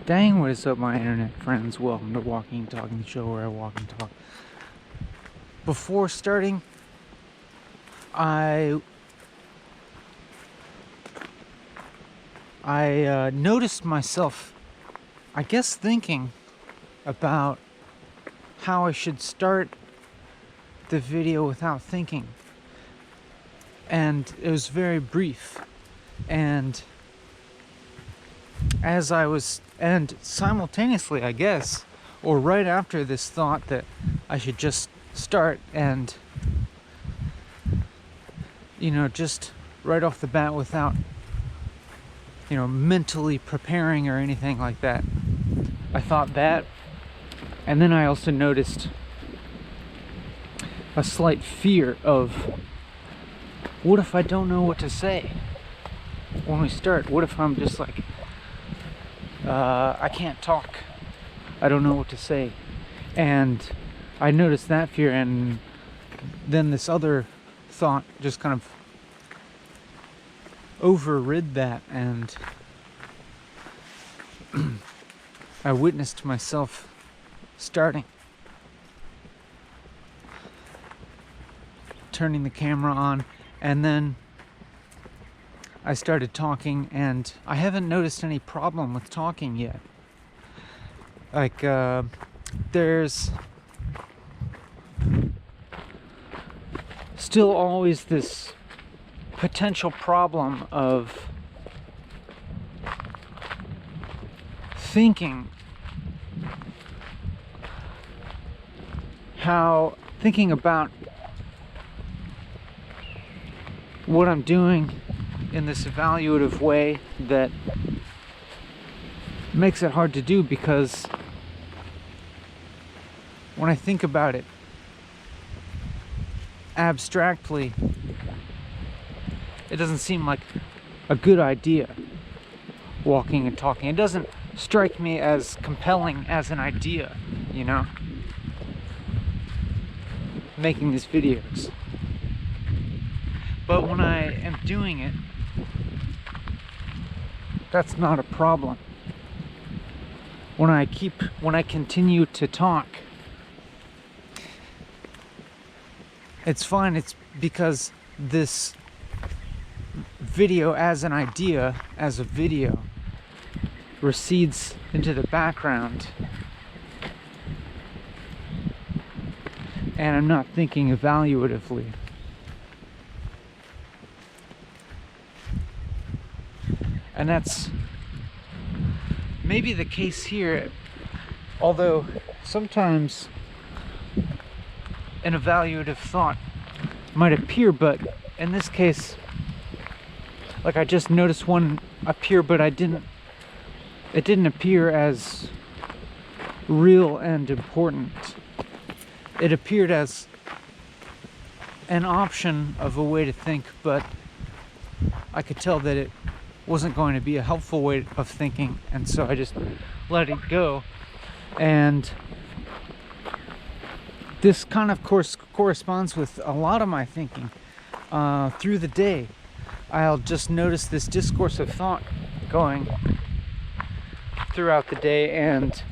Dang, what is up, my internet friends? Welcome to Walking and Talking, the show where I walk and talk. Before starting, I noticed myself, I guess, thinking about how I should start the video without thinking. And it was very brief. And and simultaneously, I guess, or right after this thought that I should just start and, just right off the bat without, mentally preparing or anything like that. I thought that, and then I also noticed a slight fear of, what if I don't know what to say when we start? What if I'm just like, I can't talk, I don't know what to say? And I noticed that fear, and then this other thought just kind of overrid that, and I witnessed myself starting, turning the camera on, and then I started talking, and I haven't noticed any problem with talking yet. Like, there's still always this potential problem of thinking about what I'm doing in this evaluative way that makes it hard to do, because when I think about it abstractly, it doesn't seem like a good idea, walking and talking. It doesn't strike me as compelling as an idea, making these videos. But when I am doing it, that's not a problem. When I continue to talk, it's fine. It's because this video as an idea, as a video, recedes into the background, and I'm not thinking evaluatively. And that's maybe the case here, although sometimes an evaluative thought might appear, but in this case, like, I just noticed one appear, but it didn't appear as real and important. It appeared as an option of a way to think, but I could tell that it wasn't going to be a helpful way of thinking, and so I just let it go. And this kind of corresponds with a lot of my thinking through the day. I'll just notice this discourse of thought going throughout the day, and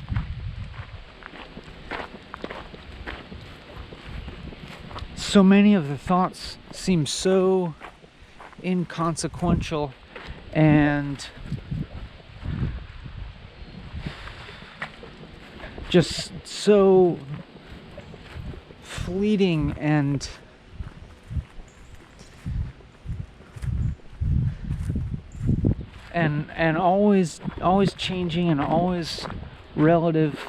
so many of the thoughts seem so inconsequential and just so fleeting and always changing, and always relative,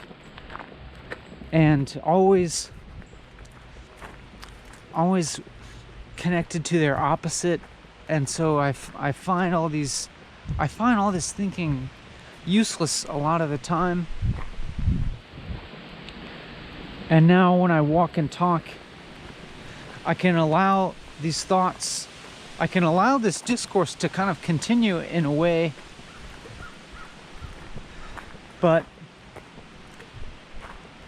and always connected to their opposite. And so I find all this thinking useless a lot of the time. And now when I walk and talk, I can allow these thoughts, I can allow this discourse to kind of continue in a way, but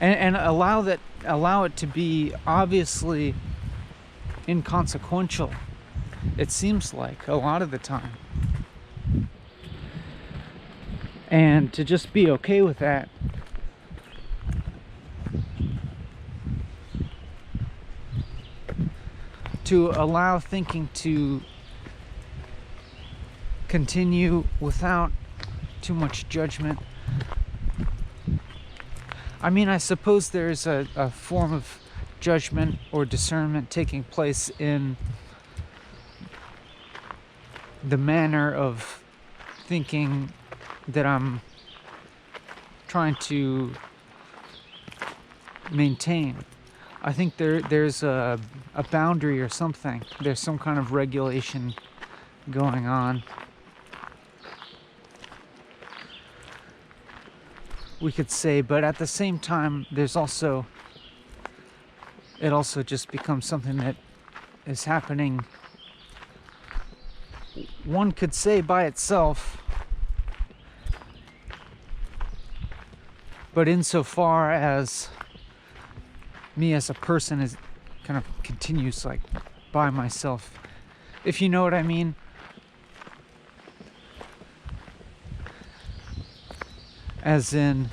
and allow it to be obviously inconsequential, it seems like, a lot of the time. and to just be okay with that. To allow thinking to continue without too much judgment. I mean, I suppose there's a form of judgment or discernment taking place in the manner of thinking that I'm trying to maintain. I think there's a boundary or something. There's some kind of regulation going on. We could say, but at the same time, it also just becomes something that is happening, one could say, by itself, but insofar as me as a person is kind of continues like by myself, if you know what I mean. As in,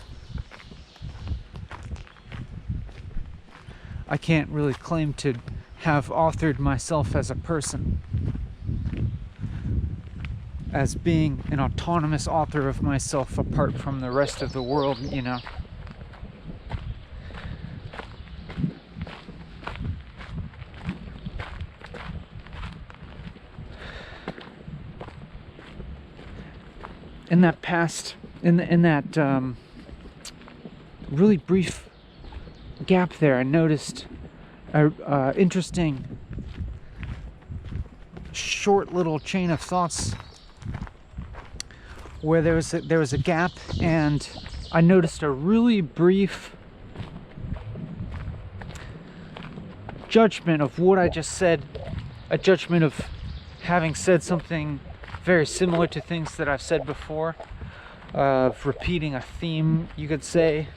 I can't really claim to have authored myself as a person, as being an autonomous author of myself apart from the rest of the world, you know. In that past, in that really brief gap there, I noticed a interesting short little chain of thoughts where there was a gap, and I noticed a really brief judgment of what I just said, a judgment of having said something very similar to things that I've said before, of repeating a theme, you could say,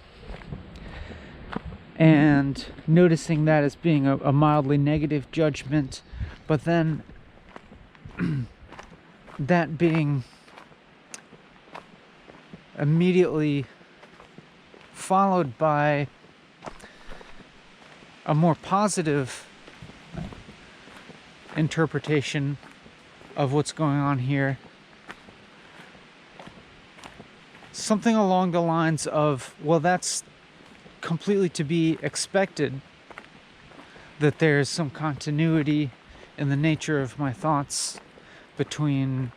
and noticing that as being a mildly negative judgment, but then that being immediately followed by a more positive interpretation of what's going on here. Something along the lines of, well, that's completely to be expected, that there's some continuity in the nature of my thoughts between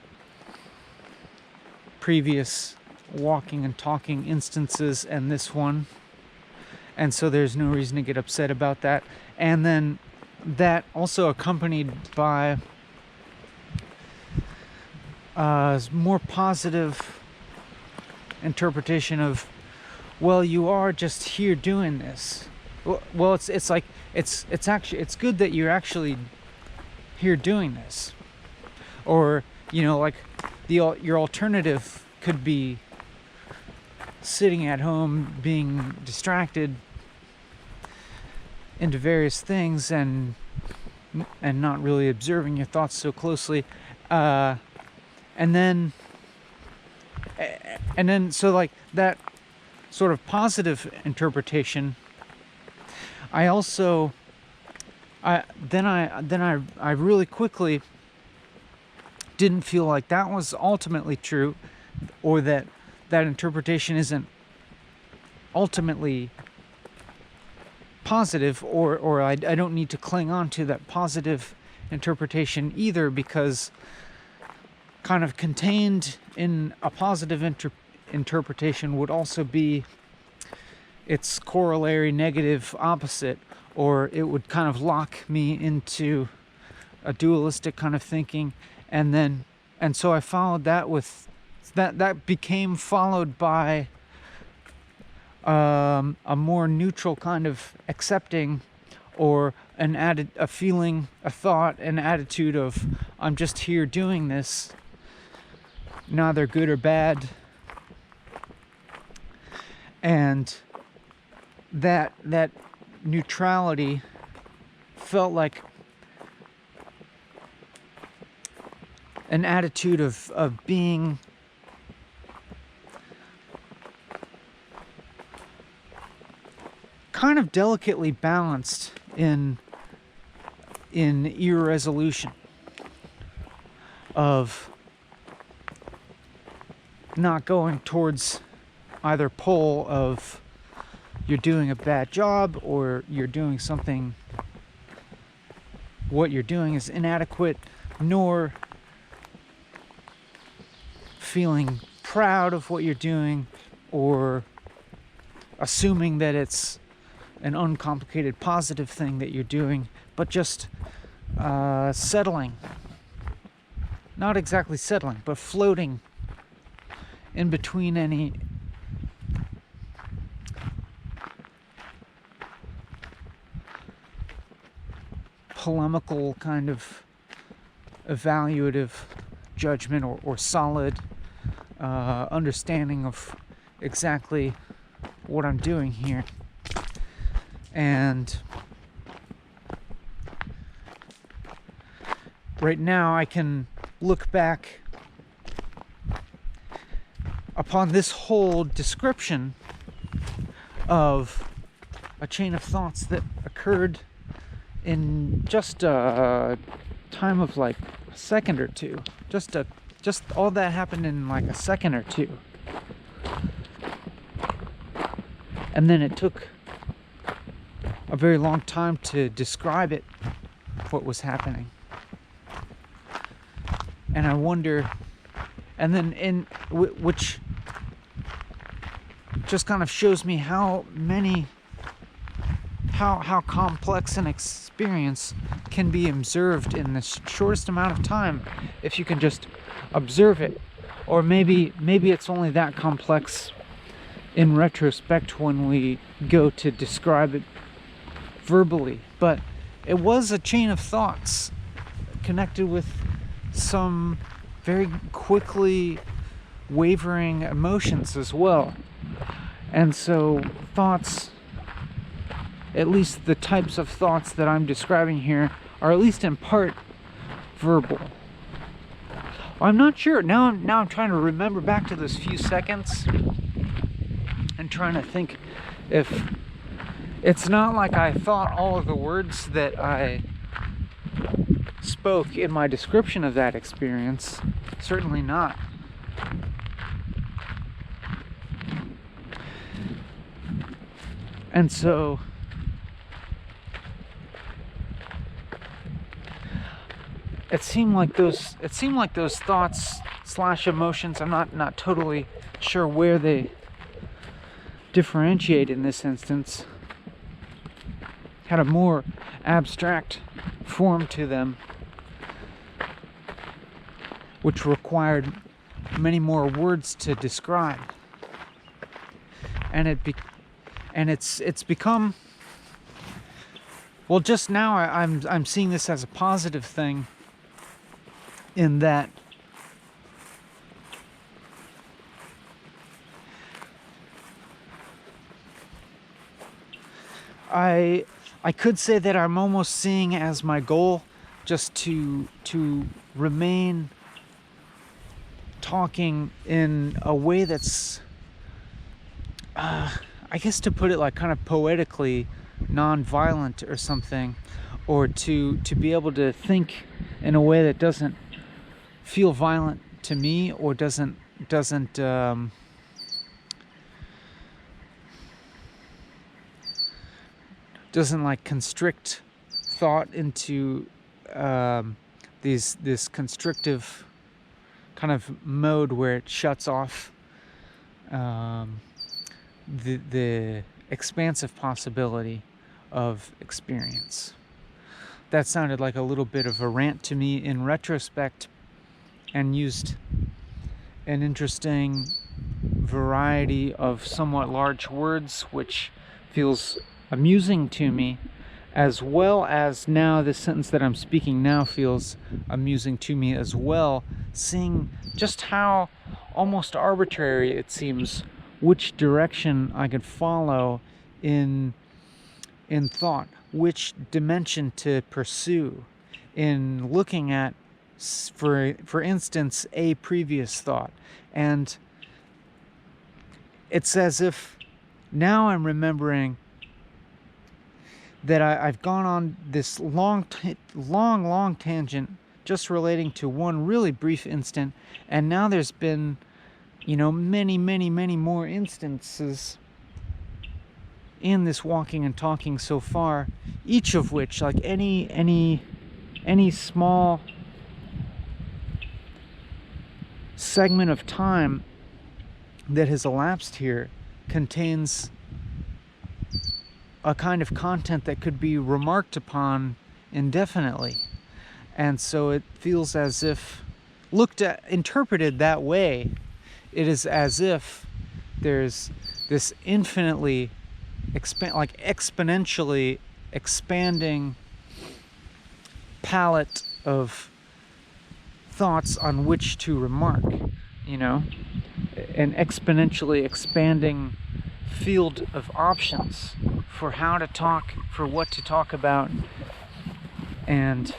previous walking and talking instances and this one, and so there's no reason to get upset about that. And then that also accompanied by more positive interpretation of, well, you are just here doing this. Well, it's like it's actually, it's good that you're actually here doing this. Or, you know, like your alternative could be sitting at home being distracted into various things and not really observing your thoughts so closely, and then so like that sort of positive interpretation, I also I really quickly didn't feel like that was ultimately true, or that interpretation isn't ultimately positive, or I don't need to cling on to that positive interpretation either, because kind of contained in a positive interpretation would also be its corollary negative opposite, or it would kind of lock me into a dualistic kind of thinking, and so I followed that with that became followed by a more neutral kind of accepting, or a feeling, a thought, an attitude of, I'm just here doing this, neither good or bad. And that neutrality felt like an attitude of being kind of delicately balanced in irresolution of not going towards either pole of you're doing a bad job or you're doing something, what you're doing is inadequate, nor feeling proud of what you're doing or assuming that it's an uncomplicated positive thing that you're doing, but just settling. Not exactly settling, but floating in between any polemical kind of evaluative judgment or solid understanding of exactly what I'm doing here. And right now I can look back upon this whole description of a chain of thoughts that occurred in just a time of like a second or two. Just all that happened in like a second or two. And then it took a very long time to describe it, what was happening. And I wonder, and then which just kind of shows me how complex an experience can be observed in the shortest amount of time if you can just observe it. Or maybe it's only that complex in retrospect when we go to describe it verbally. But it was a chain of thoughts connected with some very quickly wavering emotions as well. And so thoughts, at least the types of thoughts that I'm describing here, are at least in part verbal. I'm not sure. Now I'm trying to remember back to those few seconds and trying to think if it's not like I thought all of the words that I spoke in my description of that experience. Certainly not. And so it seemed like those thoughts / emotions, I'm not totally sure where they differentiate in this instance, had a more abstract form to them, which required many more words to describe. And it's become, well, just now I'm seeing this as a positive thing, in that I could say that I'm almost seeing as my goal just to remain talking in a way that's I guess, to put it like kind of poetically non-violent or something, or to be able to think in a way that doesn't feel violent to me, or doesn't like constrict thought into this constrictive kind of mode where it shuts off the expansive possibility of experience. That sounded like a little bit of a rant to me in retrospect, and used an interesting variety of somewhat large words, which feels amusing to me, as well as now the sentence that I'm speaking now feels amusing to me as well, seeing just how almost arbitrary it seems which direction I could follow in thought, which dimension to pursue in looking at, for instance, a previous thought. And it's as if now I'm remembering that I've gone on this long tangent just relating to one really brief instant, and now there's been, you know, many more instances in this walking and talking so far, each of which, like any small segment of time that has elapsed here contains a kind of content that could be remarked upon indefinitely. And so it feels as if, looked at, interpreted that way, it is as if there's this infinitely exponentially expanding palette of thoughts on which to remark, you know, an exponentially expanding field of options for how to talk, for what to talk about, and,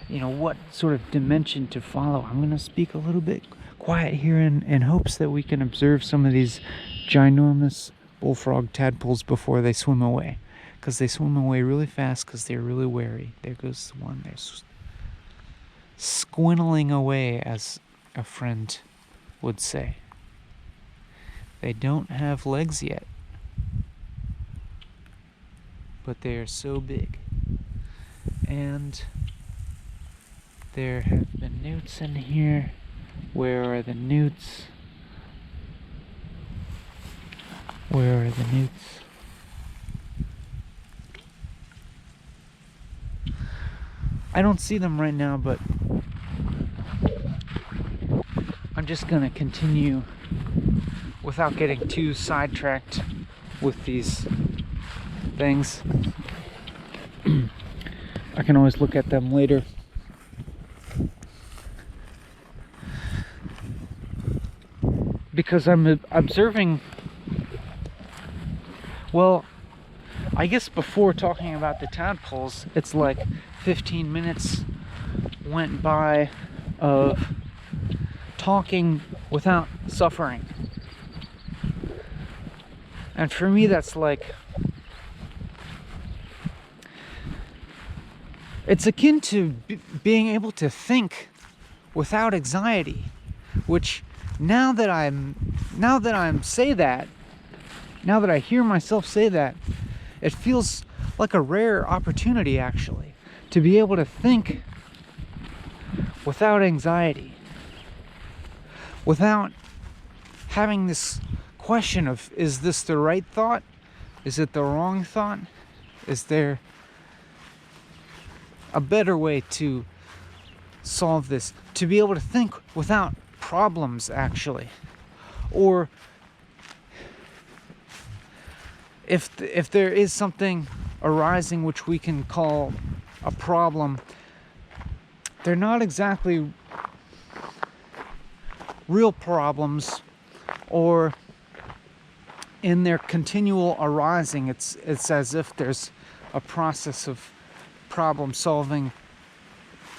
you know, what sort of dimension to follow. I'm going to speak a little bit quiet here in hopes that we can observe some of these ginormous bullfrog tadpoles before they swim away, because they swim away really fast because they're really wary. There goes the one. They're squinnling away, as a friend would say. They don't have legs yet, but they are so big. And there have been newts in here. Where are the newts? Where are the newts? I don't see them right now, but I'm just gonna continue without getting too sidetracked with these things. I can always look at them later. Because I'm observing, well, I guess before talking about the tadpoles, it's like 15 minutes went by of talking without suffering. And for me, that's like, it's akin to being able to think without anxiety, which now that I hear myself say that, it feels like a rare opportunity, actually, to be able to think without anxiety, without having this question of, is this the right thought? Is it the wrong thought? Is there a better way to solve this? To be able to think without problems, actually. Or if there is something arising which we can call a problem, they're not exactly real problems, or in their continual arising, it's as if there's a process of problem solving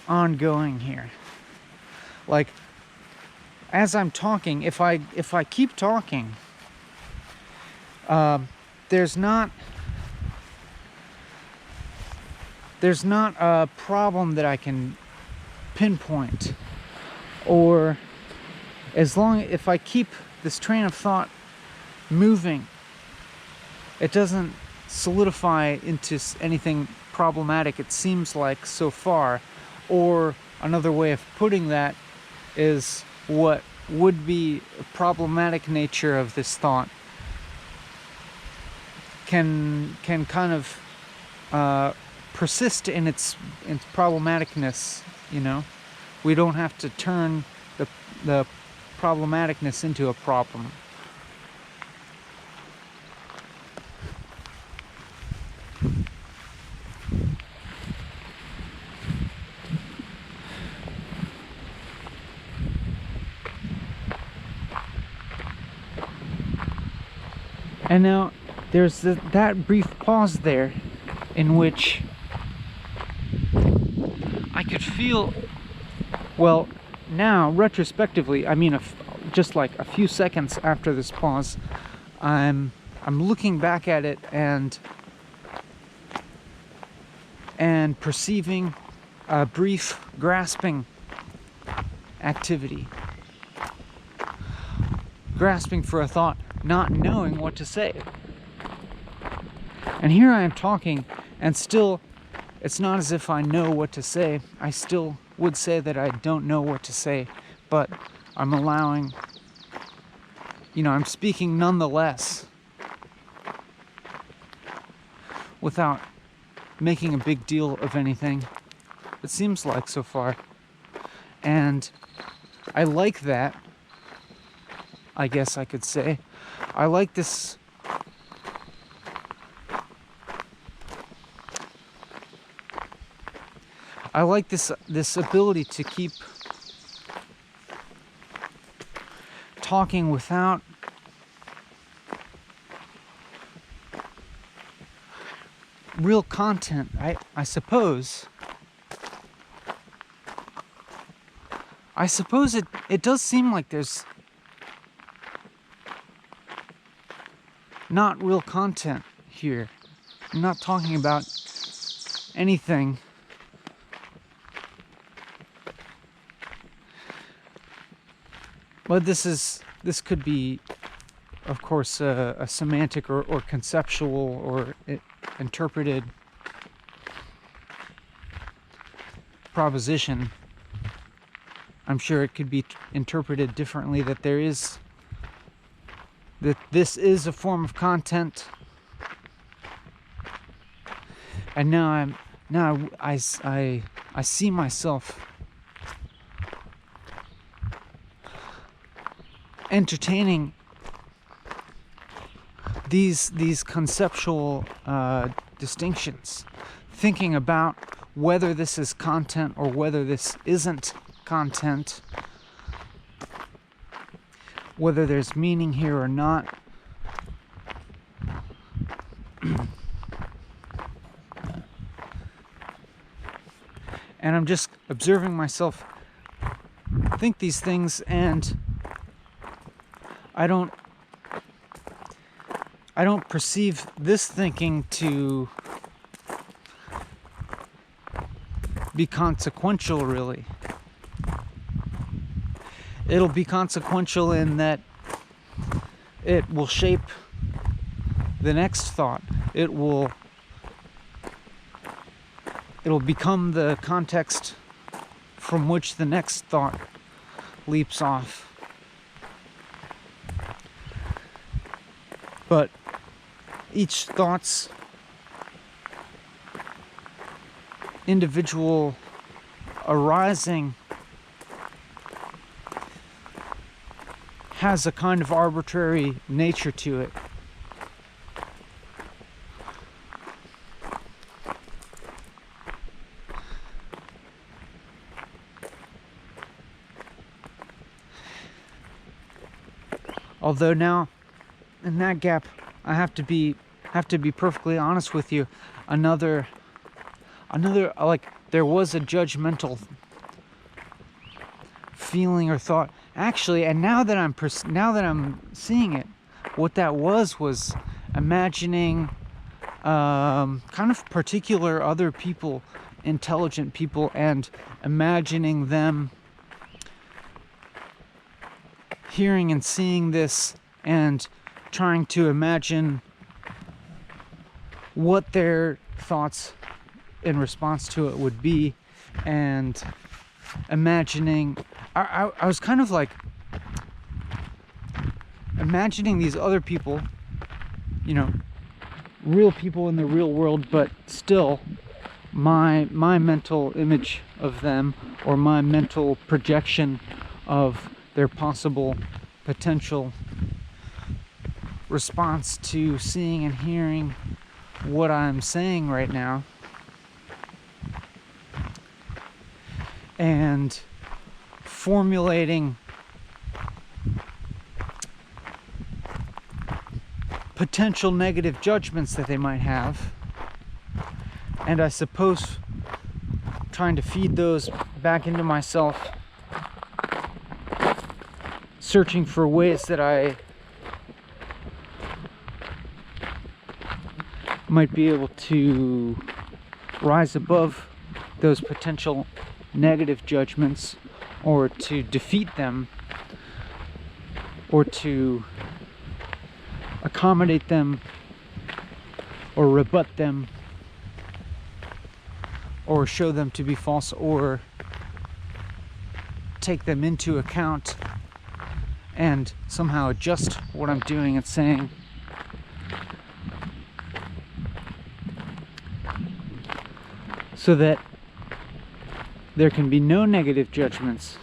ongoing here. Like, as I'm talking, if I keep talking, there's not a problem that I can pinpoint, or if I keep this train of thought moving, it doesn't solidify into anything problematic, it seems like, so far. Or another way of putting that is, what would be a problematic nature of this thought can kind of persist in its problematicness, you know? We don't have to turn the problematicness into a problem. And now there's that brief pause there in which I could feel, well, now retrospectively, I mean, just like a few seconds after this pause, I'm looking back at it, and and perceiving a brief grasping activity. Grasping for a thought, not knowing what to say. And here I am talking, and still, it's not as if I know what to say. I still would say that I don't know what to say, but I'm allowing, I'm speaking nonetheless without making a big deal of anything, it seems like so far. And I like that, I guess I could say. I like this. I like this ability to keep talking without real content. I suppose it does seem like there's not real content here. I'm not talking about anything but this could be, of course, a semantic or conceptual or interpreted proposition. I'm sure it could be interpreted differently, that this is a form of content. And now I see myself entertaining these conceptual distinctions, thinking about whether this is content or whether this isn't content, whether there's meaning here or not. And I'm just observing myself think these things, and I don't perceive this thinking to be consequential, really. It'll be consequential in that it will shape the next thought. It'll become the context from which the next thought leaps off. But each thought's individual arising has a kind of arbitrary nature to it. Although now, in that gap, I have to be perfectly honest with you. Another like, there was a judgmental feeling or thought, actually, and now that I'm seeing it, what that was imagining kind of particular other people, intelligent people, and imagining them hearing and seeing this, and trying to imagine what their thoughts in response to it would be, and imagining, I was kind of like imagining these other people, real people in the real world, but still my mental image of them, or my mental projection of their possible potential response to seeing and hearing what I'm saying right now, and formulating potential negative judgments that they might have, and I suppose trying to feed those back into myself, searching for ways that I might be able to rise above those potential negative judgments, or to defeat them, or to accommodate them, or rebut them, or show them to be false, or take them into account and somehow adjust what I'm doing and saying. So that there can be no negative judgments.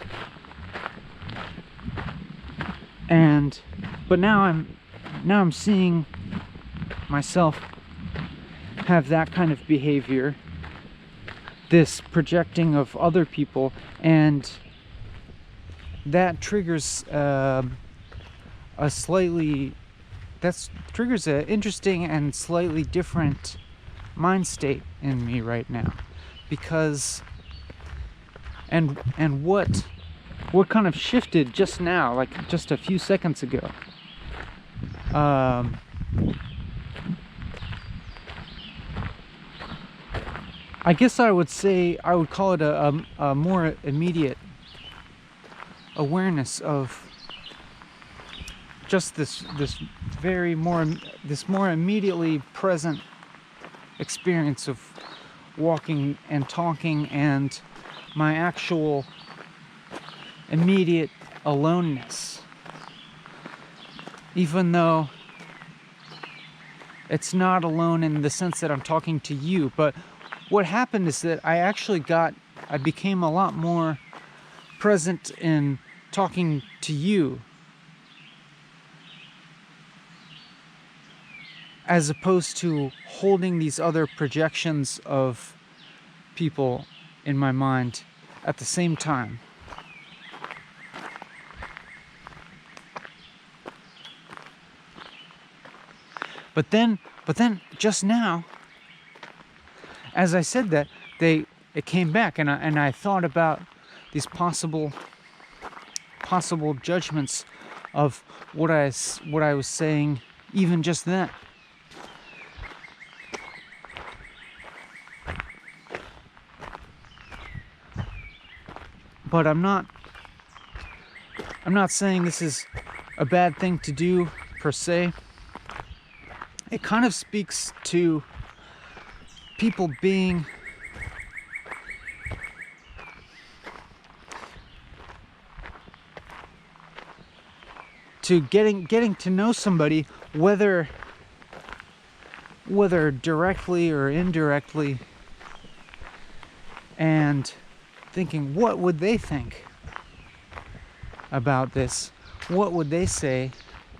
But now I'm seeing myself have that kind of behavior, this projecting of other people, and that triggers triggers an interesting and slightly different mind state in me right now, because and what kind of shifted just now, like just a few seconds ago. I guess I would call it a more immediate awareness of just this more immediately present experience of walking and talking, and my actual immediate aloneness, even though it's not alone in the sense that I'm talking to you. But what happened is that I became a lot more present in talking to you, as opposed to holding these other projections of people in my mind at the same time. But then just now, as I said that, it came back, and I thought about these possible judgments of what I was saying even just then. But I'm not saying this is a bad thing to do per se. It kind of speaks to people being getting to know somebody, whether directly or indirectly, and thinking, what would they think about this? What would they say,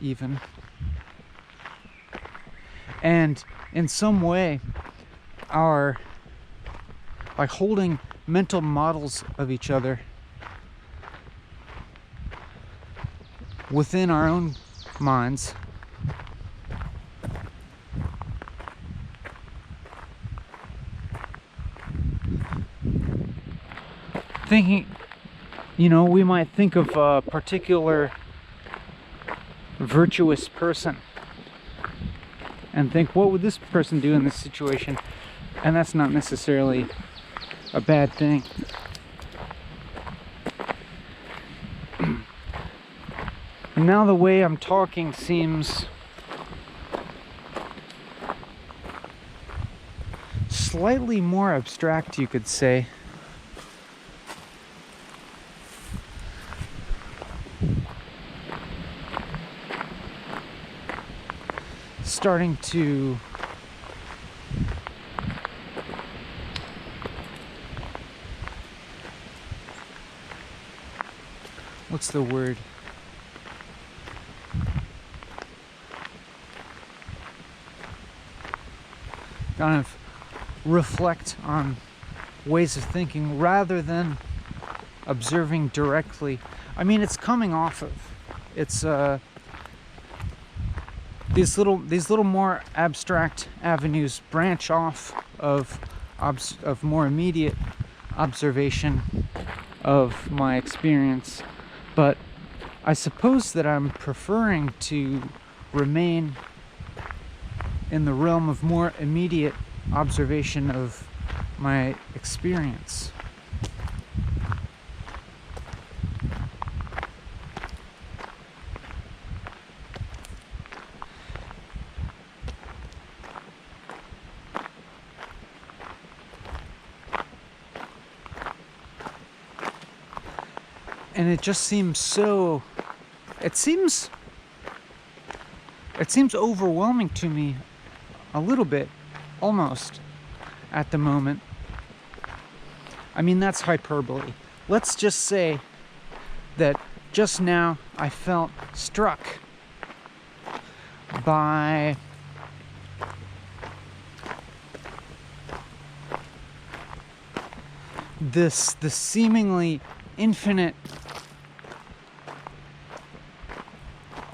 even? And in some way, by holding mental models of each other within our own minds, thinking, we might think of a particular virtuous person and think, what would this person do in this situation? And that's not necessarily a bad thing. Now the way I'm talking seems slightly more abstract, you could say. Starting to what's the word? Kind of reflect on ways of thinking rather than observing directly. I mean, it's coming off of, it's these little more abstract avenues branch off of more immediate observation of my experience. But I suppose that I'm preferring to remain in the realm of more immediate observation of my experience. And it just seems so, it seems overwhelming to me a little bit, almost, at the moment. I mean, that's hyperbole. Let's just say that just now I felt struck by the seemingly infinite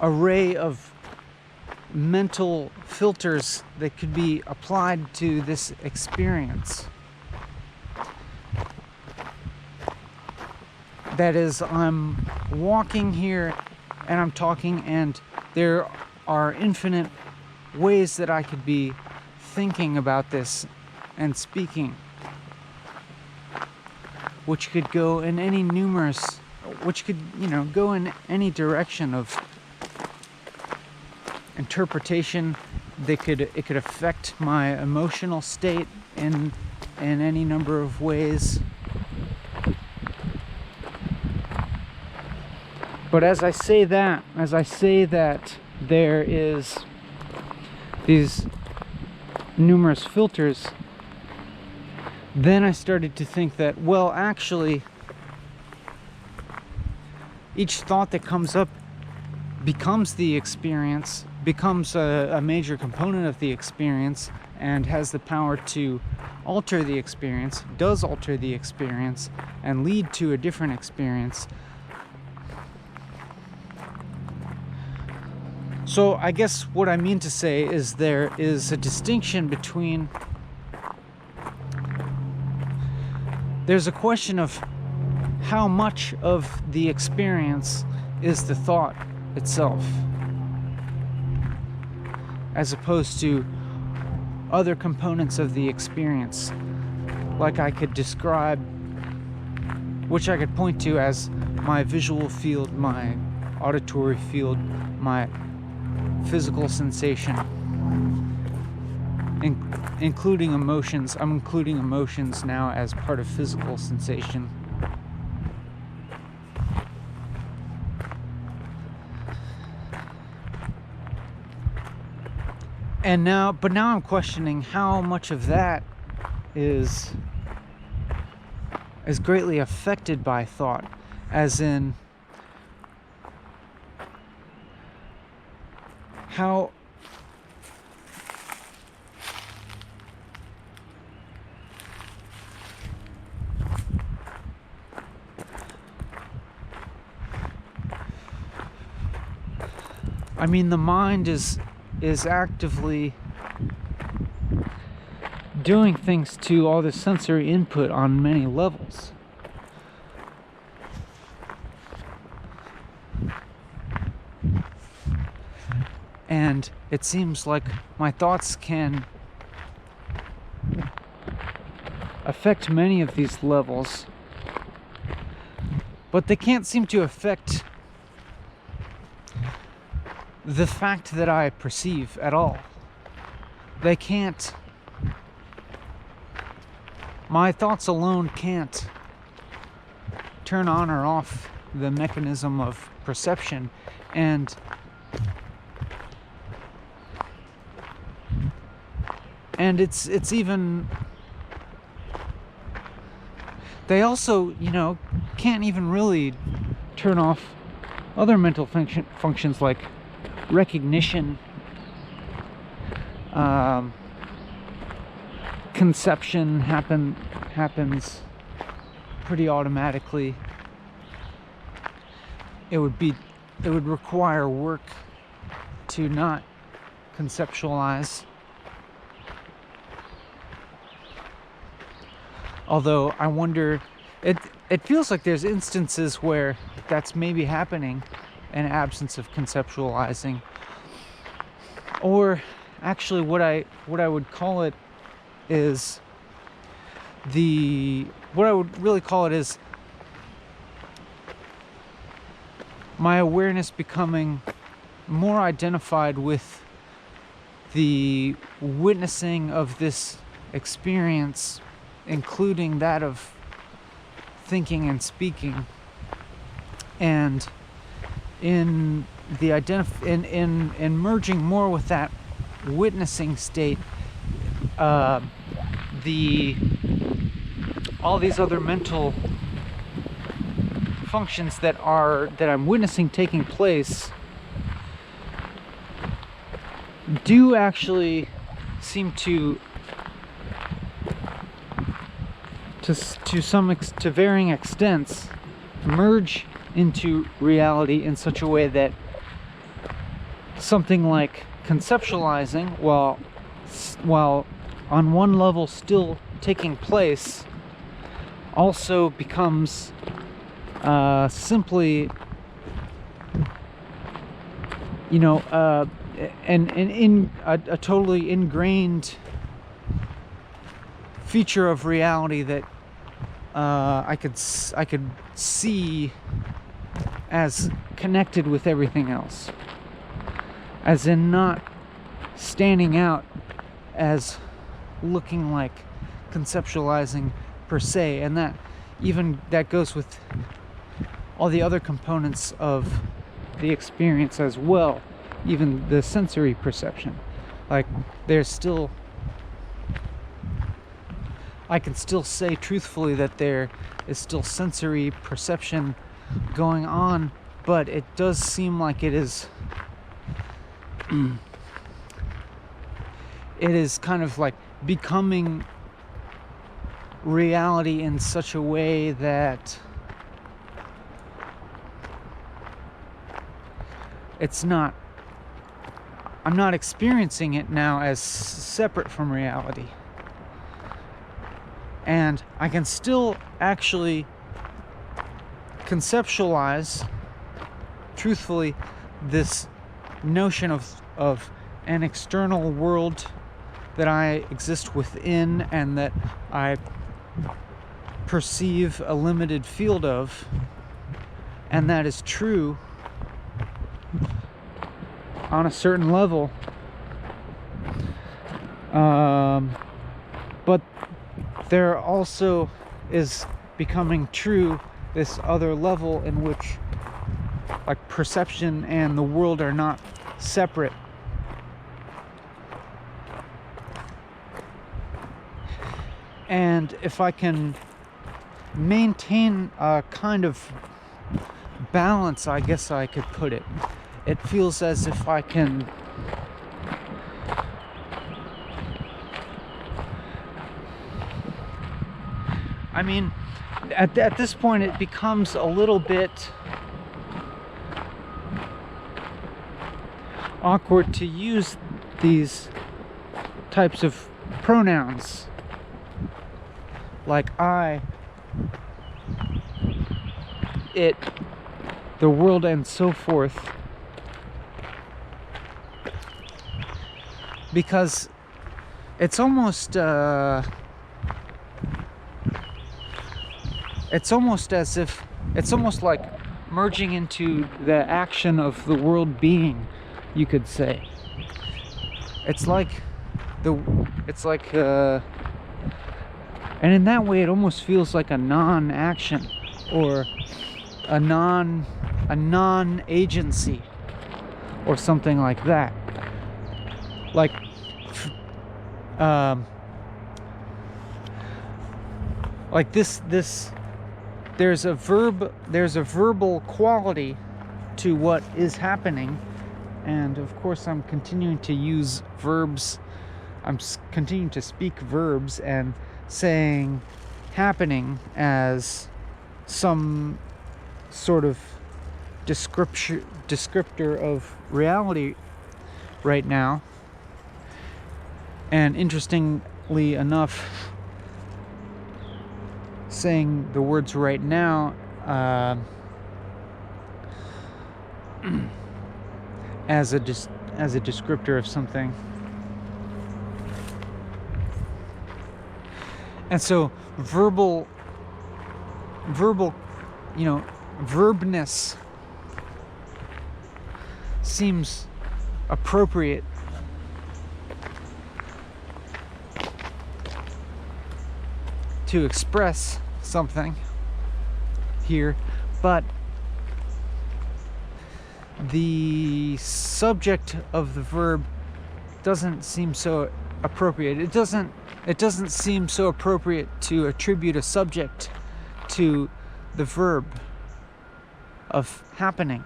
array of mental filters that could be applied to this experience. That is, I'm walking here and I'm talking, and there are infinite ways that I could be thinking about this and speaking, which could go in any numerous, which could, go in any direction of interpretation. It could affect my emotional state in any number of ways. But as I say that there is these numerous filters, then I started to think that, well, actually, each thought that comes up becomes the experience, becomes a major component of the experience, and has the power to alter the experience, does alter the experience, and lead to a different experience. So I guess what I mean to say is there is a distinction between, there's a question of how much of the experience is the thought itself, as opposed to other components of the experience, like I could describe, which I could point to as my visual field, my auditory field, my physical sensation, including emotions. I'm including emotions now as part of physical sensation. But now I'm questioning how much of that is greatly affected by thought, as in how I mean, the mind is actively doing things to all the sensory input on many levels. And it seems like my thoughts can affect many of these levels, but they can't seem to affect the fact that I perceive at all. They can't. My thoughts alone can't turn on or off the mechanism of perception, and it's even, they also, can't even really turn off other mental functions like recognition, conception happens pretty automatically. It would require work to not conceptualize. Although I wonder, it feels like there's instances where that's maybe happening, an absence of conceptualizing. Or actually what I would call it is what I would really call it is my awareness becoming more identified with the witnessing of this experience, including that of thinking and speaking, and in the in merging more with that witnessing state, all these other mental functions that I'm witnessing taking place do actually seem to varying extents merge into reality in such a way that something like conceptualizing, while on one level still taking place, also becomes simply, a totally ingrained feature of reality that I could see as connected with everything else, as in not standing out as looking like conceptualizing per se, and that goes with all the other components of the experience as well, even the sensory perception. Like, I can still say truthfully that there is still sensory perception going on, but it does seem like it is kind of like becoming reality in such a way that I'm not experiencing it now as separate from reality. And I can still actually conceptualize, truthfully, this notion of an external world that I exist within and that I perceive a limited field of, and that is true on a certain level. But there also is becoming true this other level in which, like, perception and the world are not separate. And if I can maintain a kind of balance, I guess I could put it, it feels as if I can at this point it becomes a little bit awkward to use these types of pronouns like I, it, the world, and so forth, because it's almost as if it's almost like merging into the action of the world being, you could say. And in that way it almost feels like a non-action, or a non-agency, or something like that. Like, this there's a verbal quality to what is happening, and of course I'm continuing to use verbs. I'm continuing to speak verbs and saying happening as some sort of descriptor of reality right now. And interestingly enough, saying the words right now as a descriptor of something And so verbal, verbness seems appropriate to express something here, but the subject of the verb doesn't seem so appropriate. It doesn't seem so appropriate to attribute a subject to the verb of happening.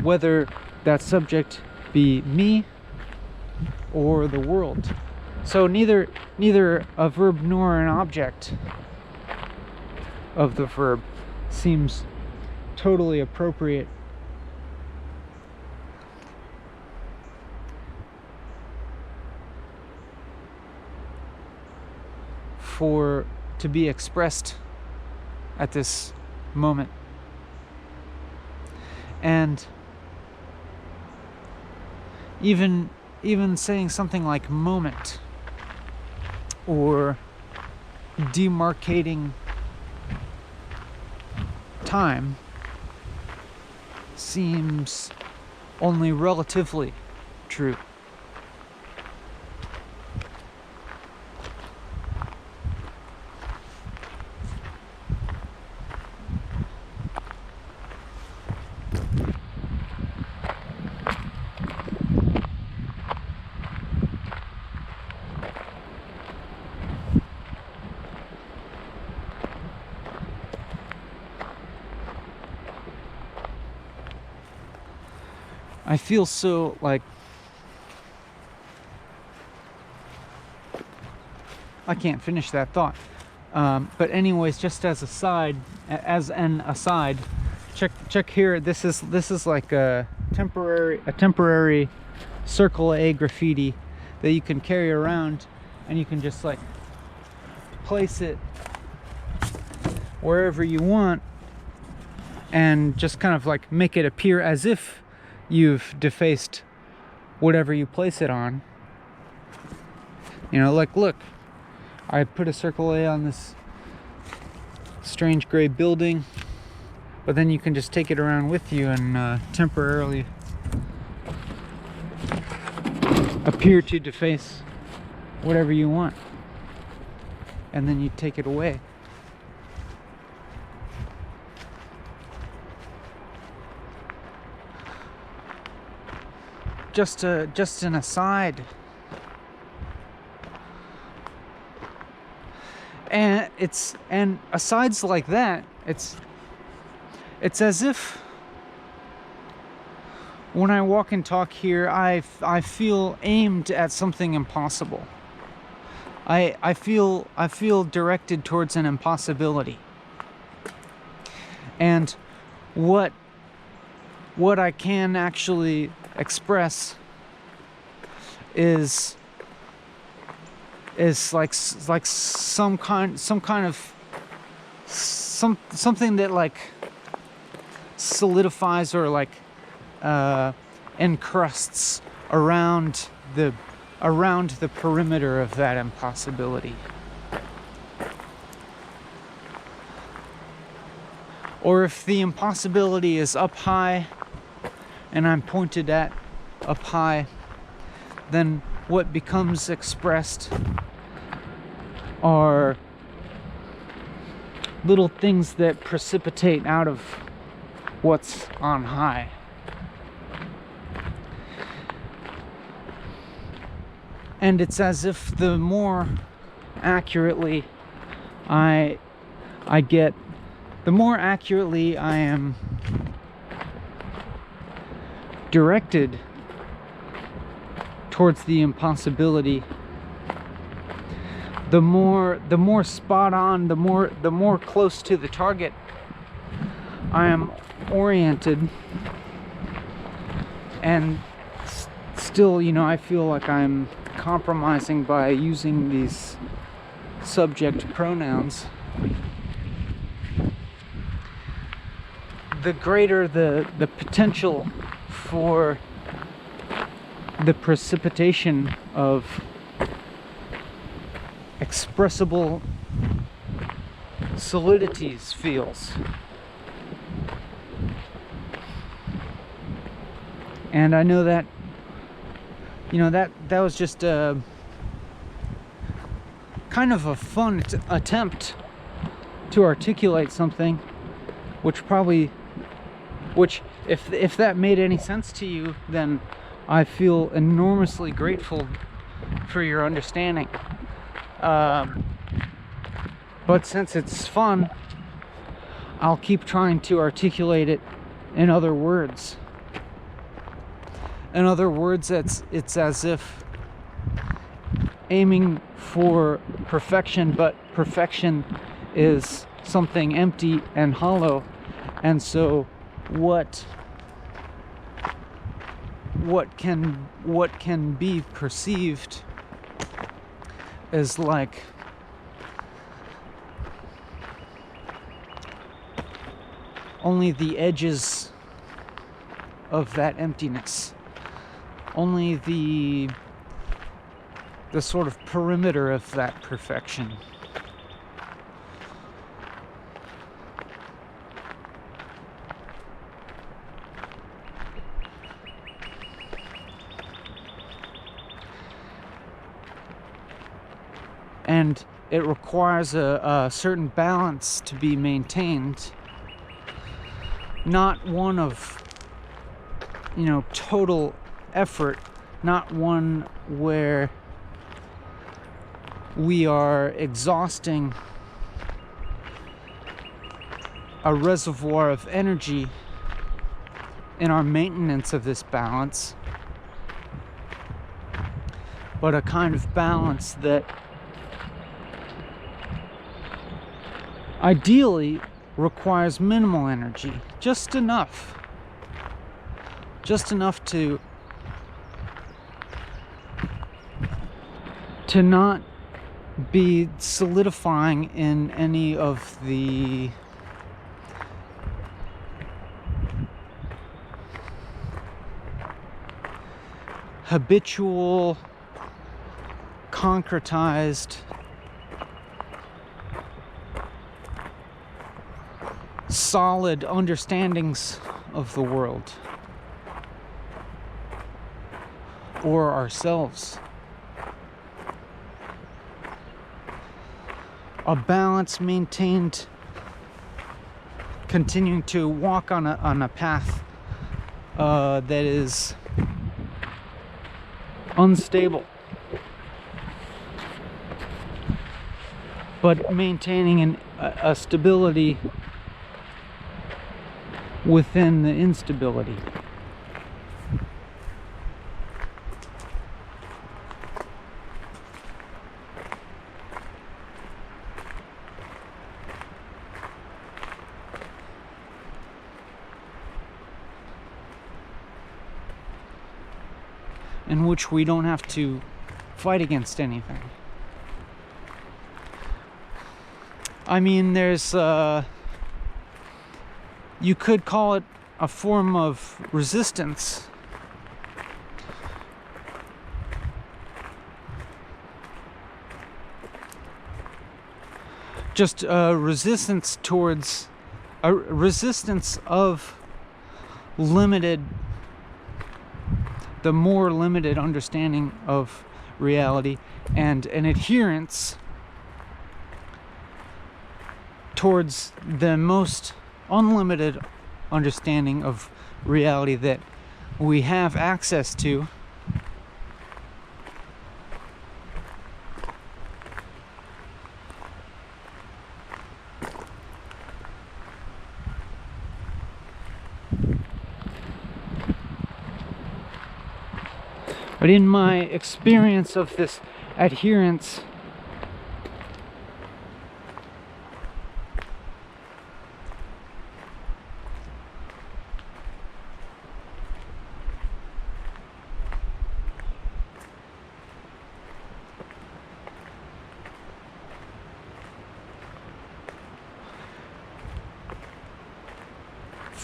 Whether that subject be me or the world. So neither a verb nor an object of the verb seems totally appropriate to be expressed at this moment. And even saying something like moment or demarcating time seems only relatively true. I feel so like I can't finish that thought. But anyways, just as an aside, check here. This is like a temporary circle A graffiti that you can carry around, and you can just like place it wherever you want, and just kind of like make it appear as if you've defaced whatever you place it on. You know, like, look, I put a circle A on this strange gray building, but then you can just take it around with you and temporarily appear to deface whatever you want, and then you take it away. Just an aside. And asides like that, it's as if when I walk and talk here, I feel aimed at something impossible. I feel directed towards an impossibility. And what I can actually express is like something that like solidifies or like encrusts around the perimeter of that impossibility. Or if the impossibility is up high and I'm pointed at up high, then what becomes expressed are little things that precipitate out of what's on high. And it's as if the more accurately I am directed towards the impossibility, the more spot on, the more close to the target I am oriented. And still, I feel like I'm compromising by using these subject pronouns. the greater the potential for the precipitation of expressible solidities feels. And I know that, you know, that was just a kind of a fun attempt to articulate something, which if that made any sense to you, then I feel enormously grateful for your understanding. But since it's fun, I'll keep trying to articulate it in other words. In other words, it's as if aiming for perfection, but perfection is something empty and hollow. And so what can be perceived is like only the edges of that emptiness, only the sort of perimeter of that perfection. And it requires a certain balance to be maintained, not one of, you know, total effort, not one where we are exhausting a reservoir of energy in our maintenance of this balance, but a kind of balance that ideally requires minimal energy, just enough to not be solidifying in any of the habitual, concretized, solid understandings of the world or ourselves. A balance maintained, continuing to walk on a path that is unstable, but maintaining a stability within the instability. In which we don't have to fight against anything. I mean, there's you could call it a form of resistance. Just a resistance towards a resistance of the more limited understanding of reality, and an adherence towards the most unlimited understanding of reality that we have access to. But in my experience of this adherence,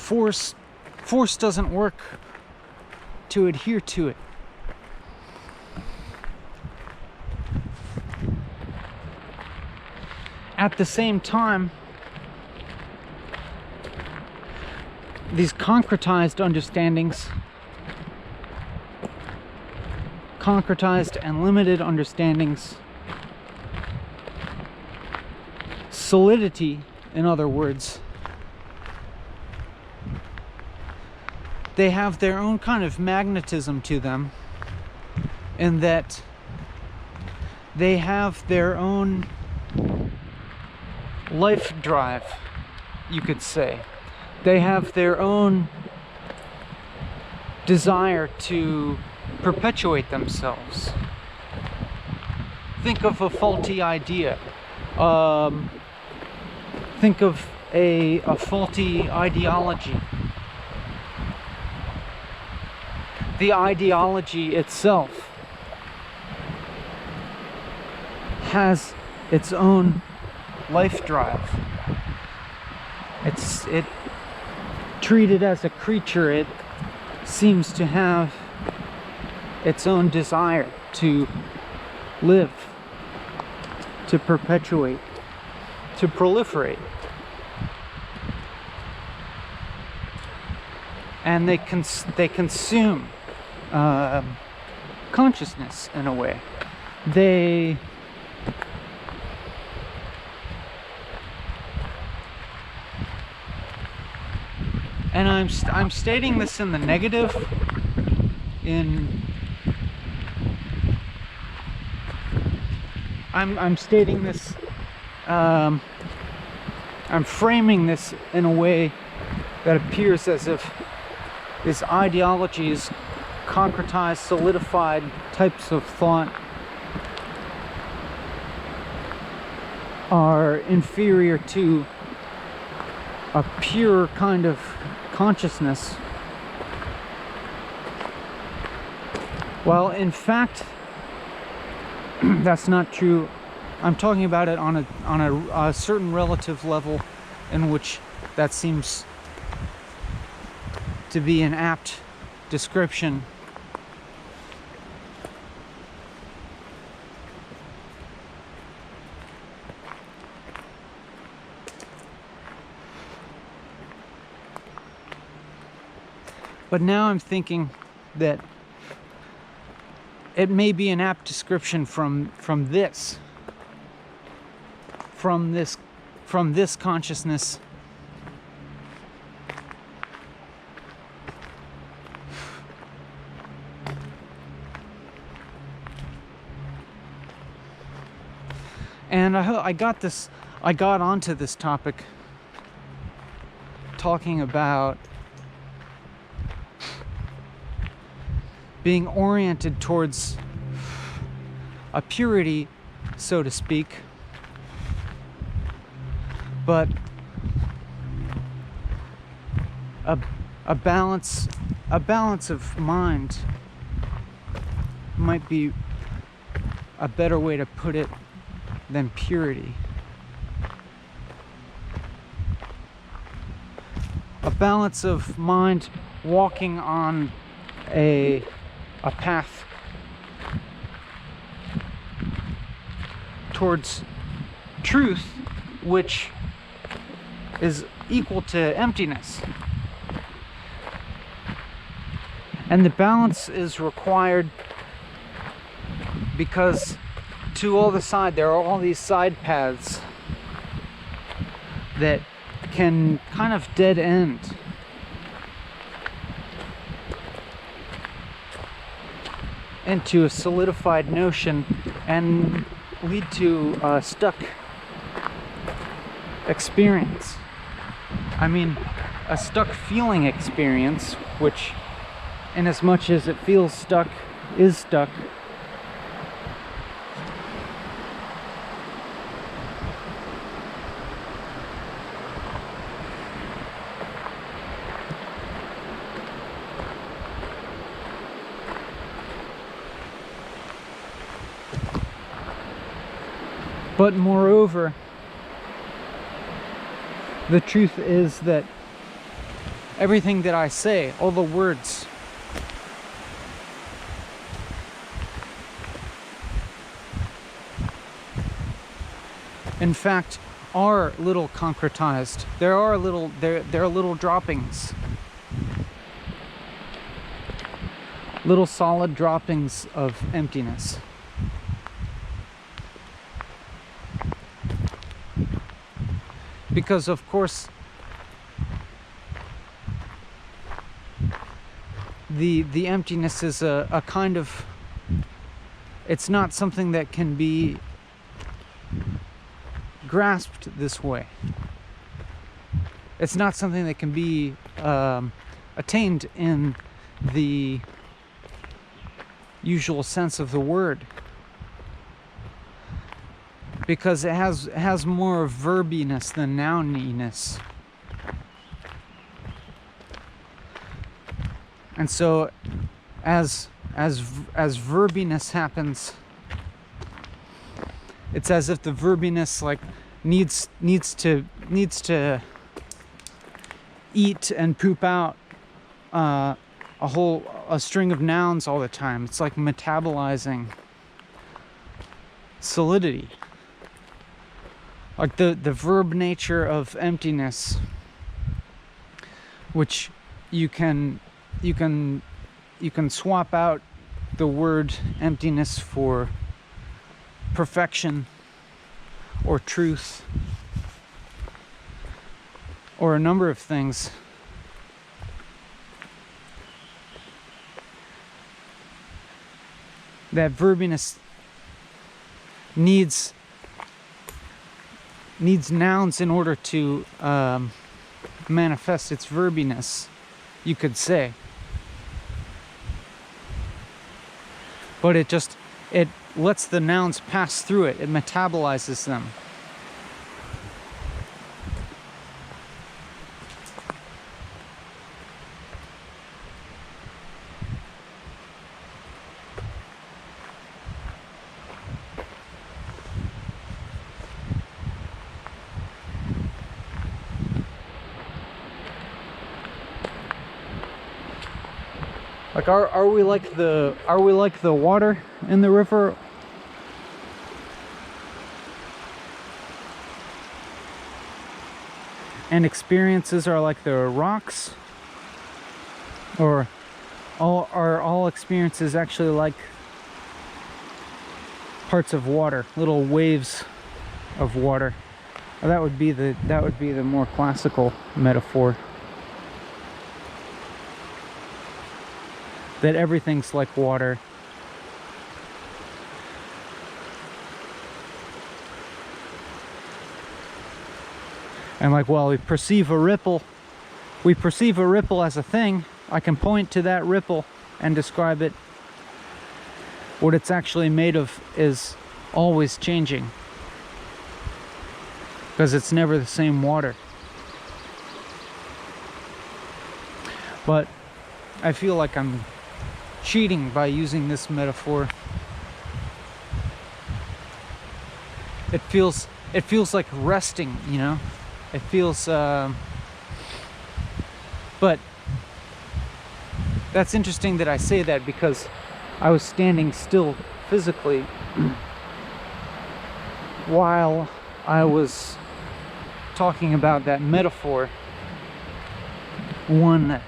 force doesn't work to adhere to it. At the same time, these concretized understandings, concretized and limited understandings, solidity, in other words, they have their own kind of magnetism to them, in that they have their own life drive, you could say. They have their own desire to perpetuate themselves. Think of a faulty idea. Think of a faulty ideology. The ideology itself has its own life drive. It treated as a creature, it seems to have its own desire to live, to perpetuate, to proliferate. And they consume consciousness in a way. And I'm stating this in the negative, I'm stating this, I'm framing this in a way that appears as if this ideologies, concretized, solidified types of thought are inferior to a pure kind of consciousness. Well, in fact, that's not true. I'm talking about it on a certain relative level in which that seems to be an apt description. But now I'm thinking that it may be an apt description from this consciousness and I got onto this topic talking about being oriented towards a purity, so to speak, but a balance of mind might be a better way to put it than purity. A balance of mind walking on a path towards truth, which is equal to emptiness. And the balance is required because there are all these side paths that can kind of dead end into a solidified notion and lead to a stuck experience. I mean, a stuck feeling experience, which, in as much as it feels stuck, is stuck. But moreover, the truth is that everything that I say, all the words, in fact, are little concretized. There are little droppings. Little solid droppings of emptiness. Because of course the emptiness is a kind of, it's not something that can be grasped this way. It's not something that can be attained in the usual sense of the word, because it has more verbiness than nouniness. And so as verbiness happens, it's as if the verbiness like needs to eat and poop out a string of nouns all the time. It's like metabolizing solidity. Like the verb nature of emptiness, which you can swap out the word emptiness for perfection or truth or a number of things. That verbiness needs nouns in order to manifest its verbiness, you could say. But it lets the nouns pass through it. It metabolizes them. Like are we like the water in the river? And experiences are like the rocks? Or are all experiences actually like parts of water, little waves of water? Well, that would be the more classical metaphor. That everything's like water. And like, well, we perceive a ripple as a thing. I can point to that ripple and describe it. What it's actually made of is always changing, because it's never the same water. But I feel like I'm cheating by using this metaphor. It feels like resting, you know? It feels but that's interesting that I say that, because I was standing still physically while I was talking about that metaphor, one that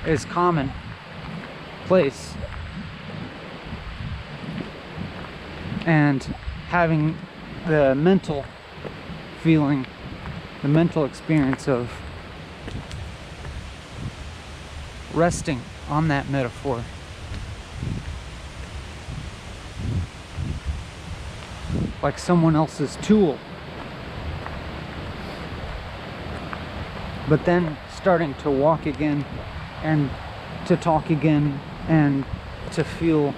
is common place, and having the mental feeling, the mental experience of resting on that metaphor. Like someone else's tool. But then starting to walk again and to talk again and to feel,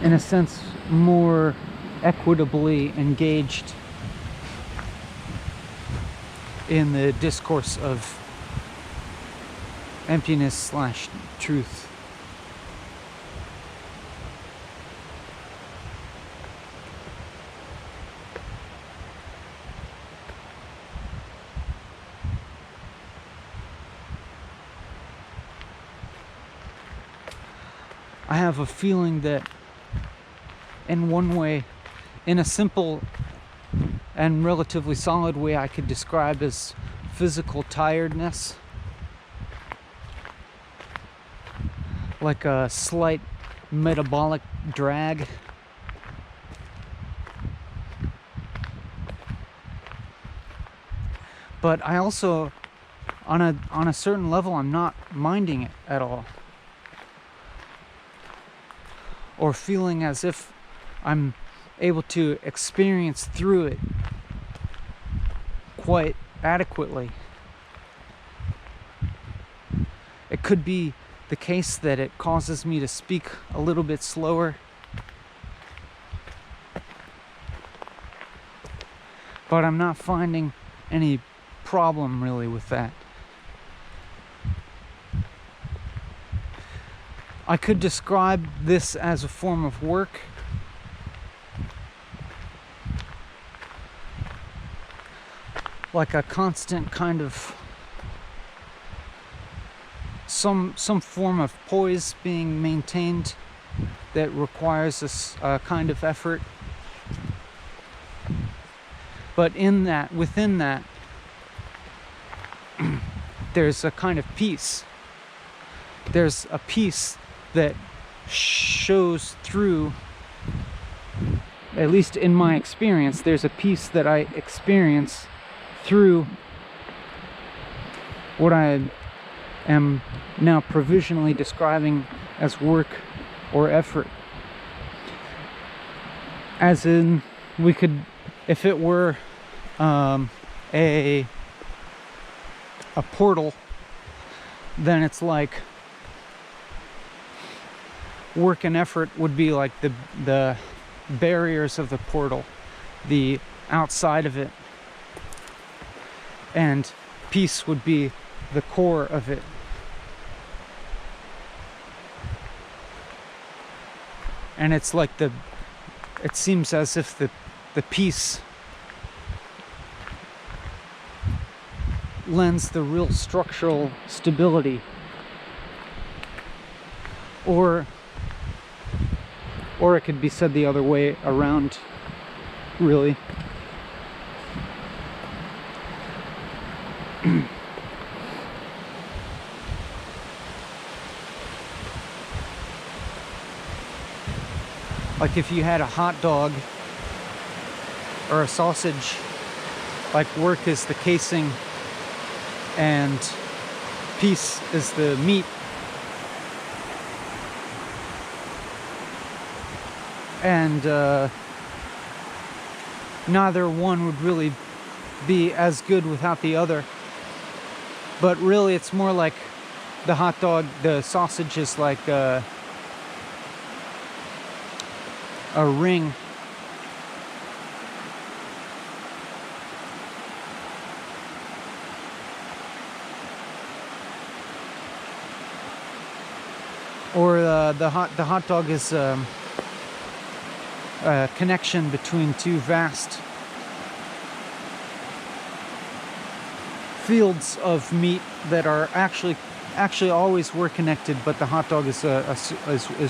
in a sense, more equitably engaged in the discourse of emptiness / truth. I have a feeling that in one way, in a simple and relatively solid way, I could describe as physical tiredness, like a slight metabolic drag. But I also, on a certain level, I'm not minding it at all, or feeling as if I'm able to experience through it quite adequately. It could be the case that it causes me to speak a little bit slower, but I'm not finding any problem really with that. I could describe this as a form of work. Like a constant kind of some form of poise being maintained that requires a kind of effort. But within that, there's a kind of peace. There's a peace that shows through, at least in my experience, there's a peace that I experience through what I am now provisionally describing as work or effort. As in, we could, if it were a portal, then it's like work and effort would be like the barriers of the portal, the outside of it, and peace would be the core of it. And it's like it seems as if the peace lends the real structural stability, or it could be said the other way around, really. Like if you had a hot dog or a sausage, like work is the casing and peace is the meat. And neither one would really be as good without the other. But really it's more like the hot dog, the sausage is like a ring. Or the hot dog is a connection between two vast fields of meat that are actually always were connected, but the hot dog is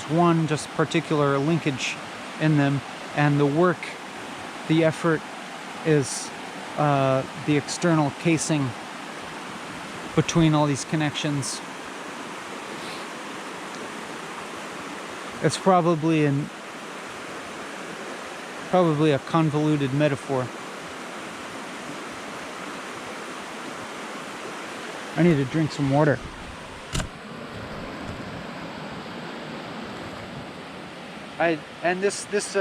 one just particular linkage in them, and the work, the effort, is the external casing between all these connections. It's probably a convoluted metaphor. I need to drink some water. This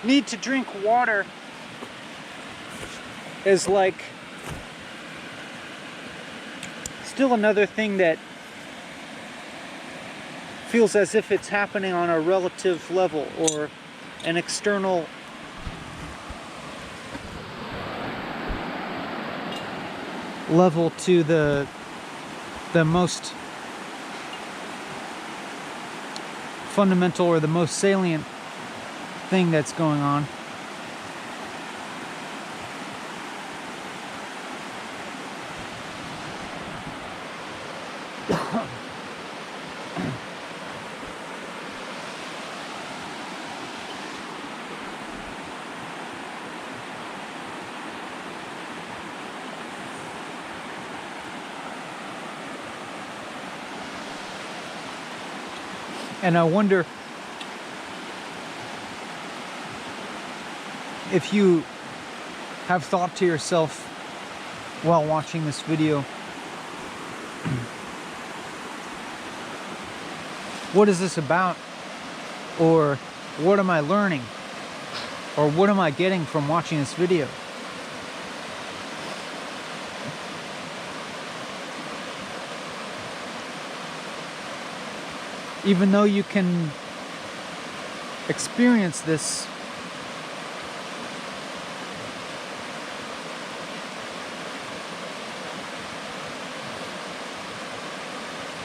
need to drink water is like still another thing that feels as if it's happening on a relative level, or an external level to the most fundamental or the most salient thing that's going on. And I wonder if you have thought to yourself while watching this video, what is this about? Or what am I learning? Or what am I getting from watching this video? Even though you can experience this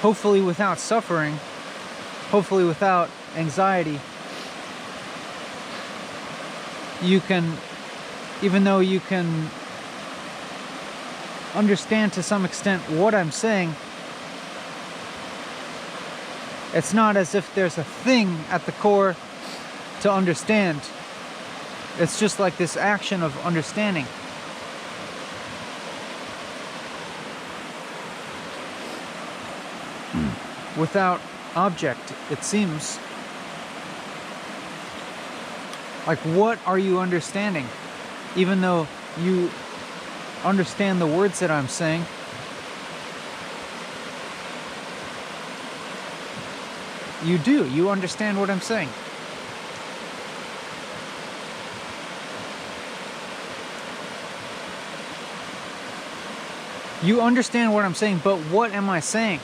hopefully without suffering, hopefully without anxiety, you can, even though you can understand to some extent what I'm saying, it's not as if there's a thing at the core to understand. It's just like this action of understanding. Without object, it seems. Like, what are you understanding? Even though you understand the words that I'm saying, you understand what I'm saying. You understand what I'm saying, but what am I saying?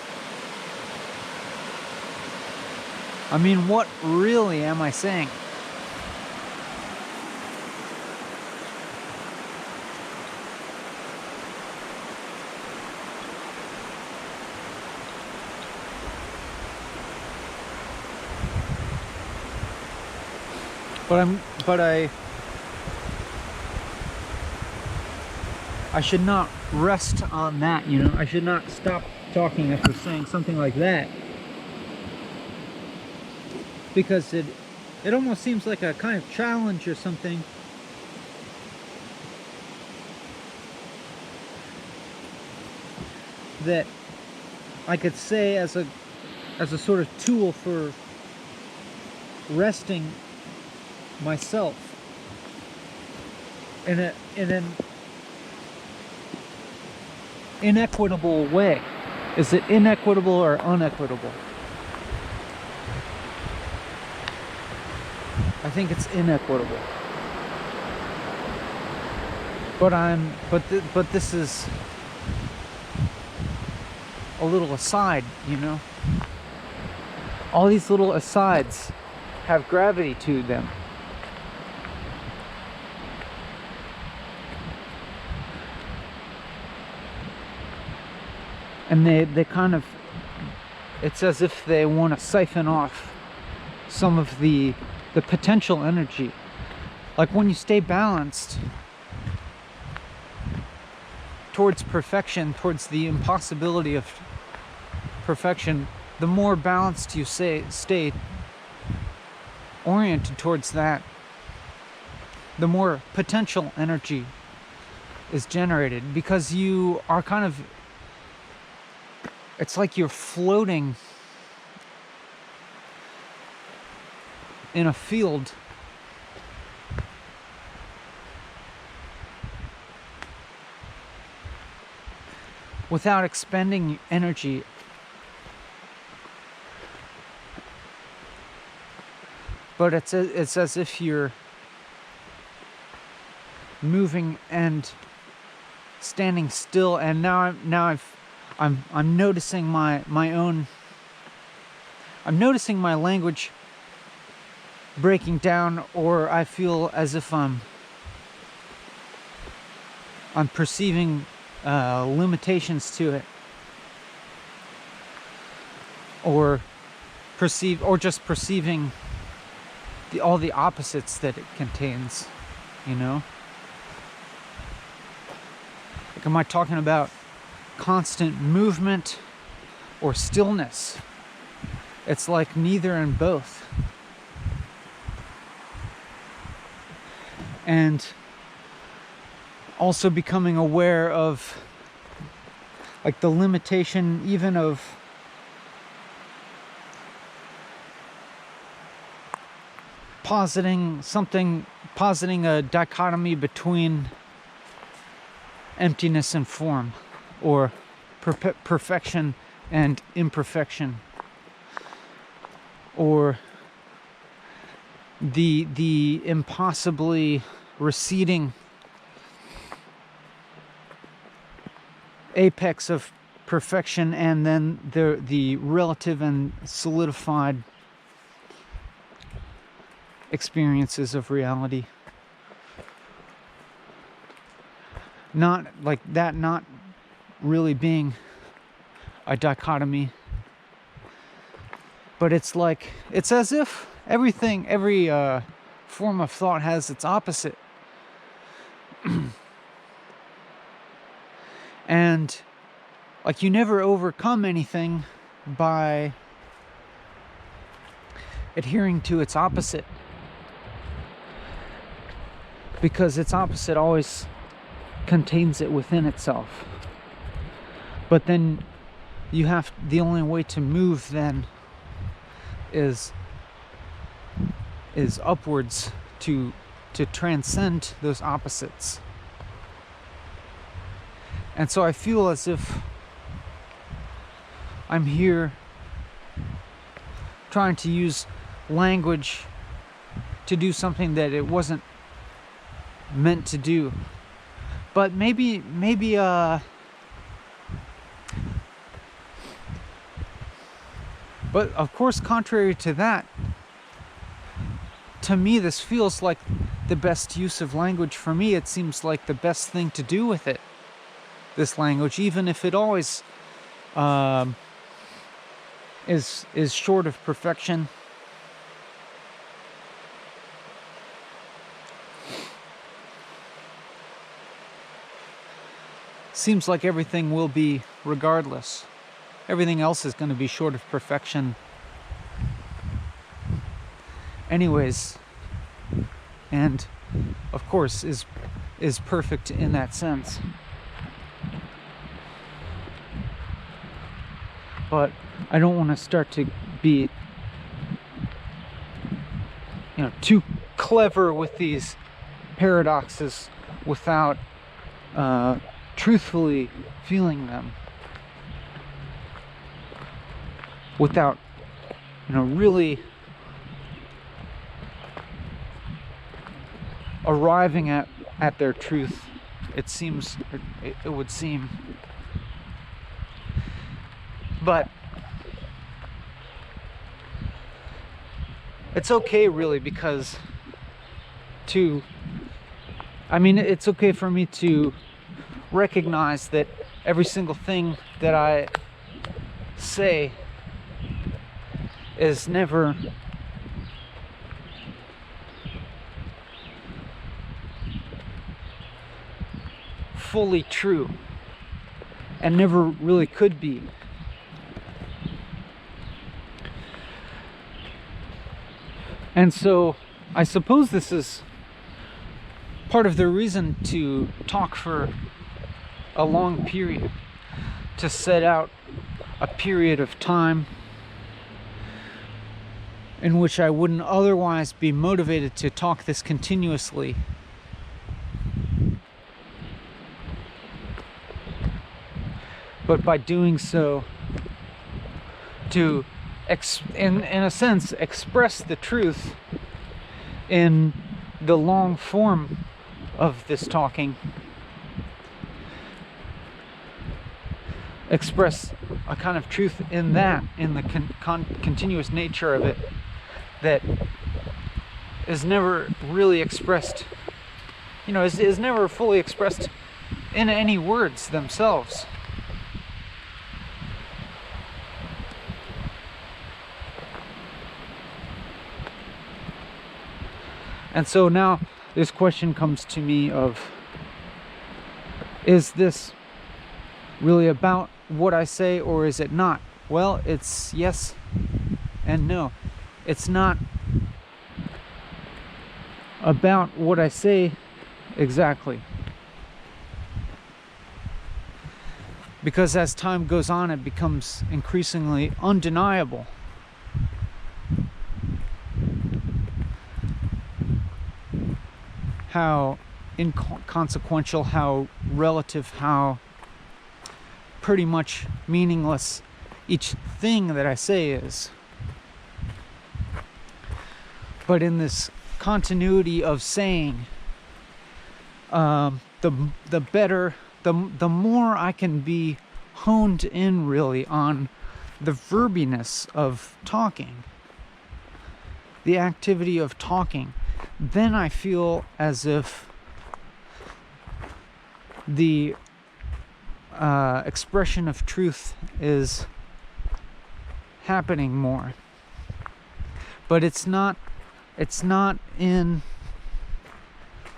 I mean, what really am I saying? But I should not rest on that, you know? I should not stop talking after saying something like that. Because it almost seems like a kind of challenge or something. That I could say as a sort of tool for resting myself in an inequitable way. Is it inequitable or unequitable? I think it's inequitable. But this is a little aside, you know? All these little asides have gravity to them. And they kind of, it's as if they want to siphon off some of the potential energy. Like when you stay balanced towards perfection, towards the impossibility of perfection, the more balanced you stay oriented towards that, the more potential energy is generated, because you are kind of, it's like you're floating in a field without expending energy. But it's as if you're moving and standing still, and I'm noticing my own, I'm noticing my language breaking down, or I feel as if I'm perceiving limitations to it, or just perceiving all the opposites that it contains, you know? Like, am I talking about constant movement or stillness? It's like neither and both. And also becoming aware of, like, the limitation even of positing a dichotomy between emptiness and form, or perfection and imperfection, or the impossibly receding apex of perfection, and then the relative and solidified experiences of reality. Not like that, not really being a dichotomy, but it's like, it's as if every form of thought has its opposite. And like, you never overcome anything by adhering to its opposite, because its opposite always contains it within itself. But then the only way to move then is upwards, to transcend those opposites. And so I feel as if I'm here trying to use language to do something that it wasn't meant to do. But maybe but of course, contrary to that, to me this feels like the best use of language. For me, it seems like the best thing to do with it, this language, even if it always is short of perfection. Seems like everything will be regardless. Everything else is going to be short of perfection anyways, and of course is perfect in that sense. But I don't want to start to be, too clever with these paradoxes without truthfully feeling them, without really arriving at their truth. It would seem. But it's okay, really, because it's okay for me to recognize that every single thing that I say is never fully true, and never really could be. And so I suppose this is part of the reason to talk for a long period, to set out a period of time in which I wouldn't otherwise be motivated to talk this continuously. But by doing so, to in a sense express the truth in the long form of this talking, express a kind of truth in the continuous nature of it that is never really expressed, is never fully expressed in any words themselves. And so now this question comes to me of, is this really about what I say, or is it not? Well, it's yes and no. It's not about what I say exactly, because as time goes on, it becomes increasingly undeniable how inconsequential, how relative, how pretty much meaningless each thing that I say is. But in this continuity of saying, the better, the more I can be honed in really on the verbiness of talking, the activity of talking, then I feel as if the expression of truth is happening more. But it's not in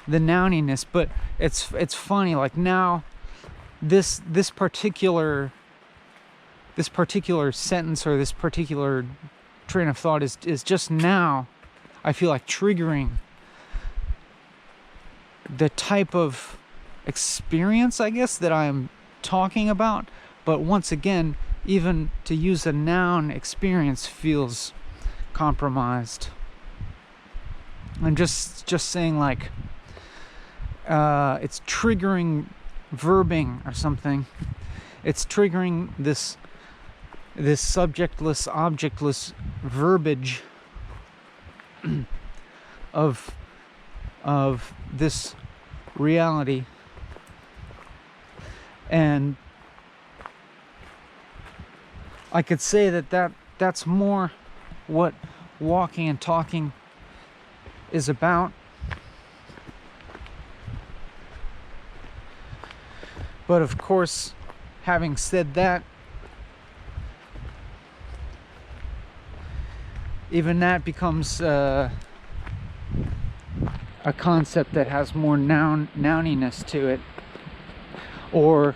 the nouniness, but it's funny, like now this particular sentence or this particular train of thought is just now I feel like triggering the type of experience, I guess, that I'm talking about. But once again, even to use a noun, experience feels compromised. And just saying like it's triggering verbing or something. It's triggering this subjectless, objectless verbiage of this reality. And I could say that's more what walking and talking is about. But of course, having said that, even that becomes a concept that has more nouniness to it. Or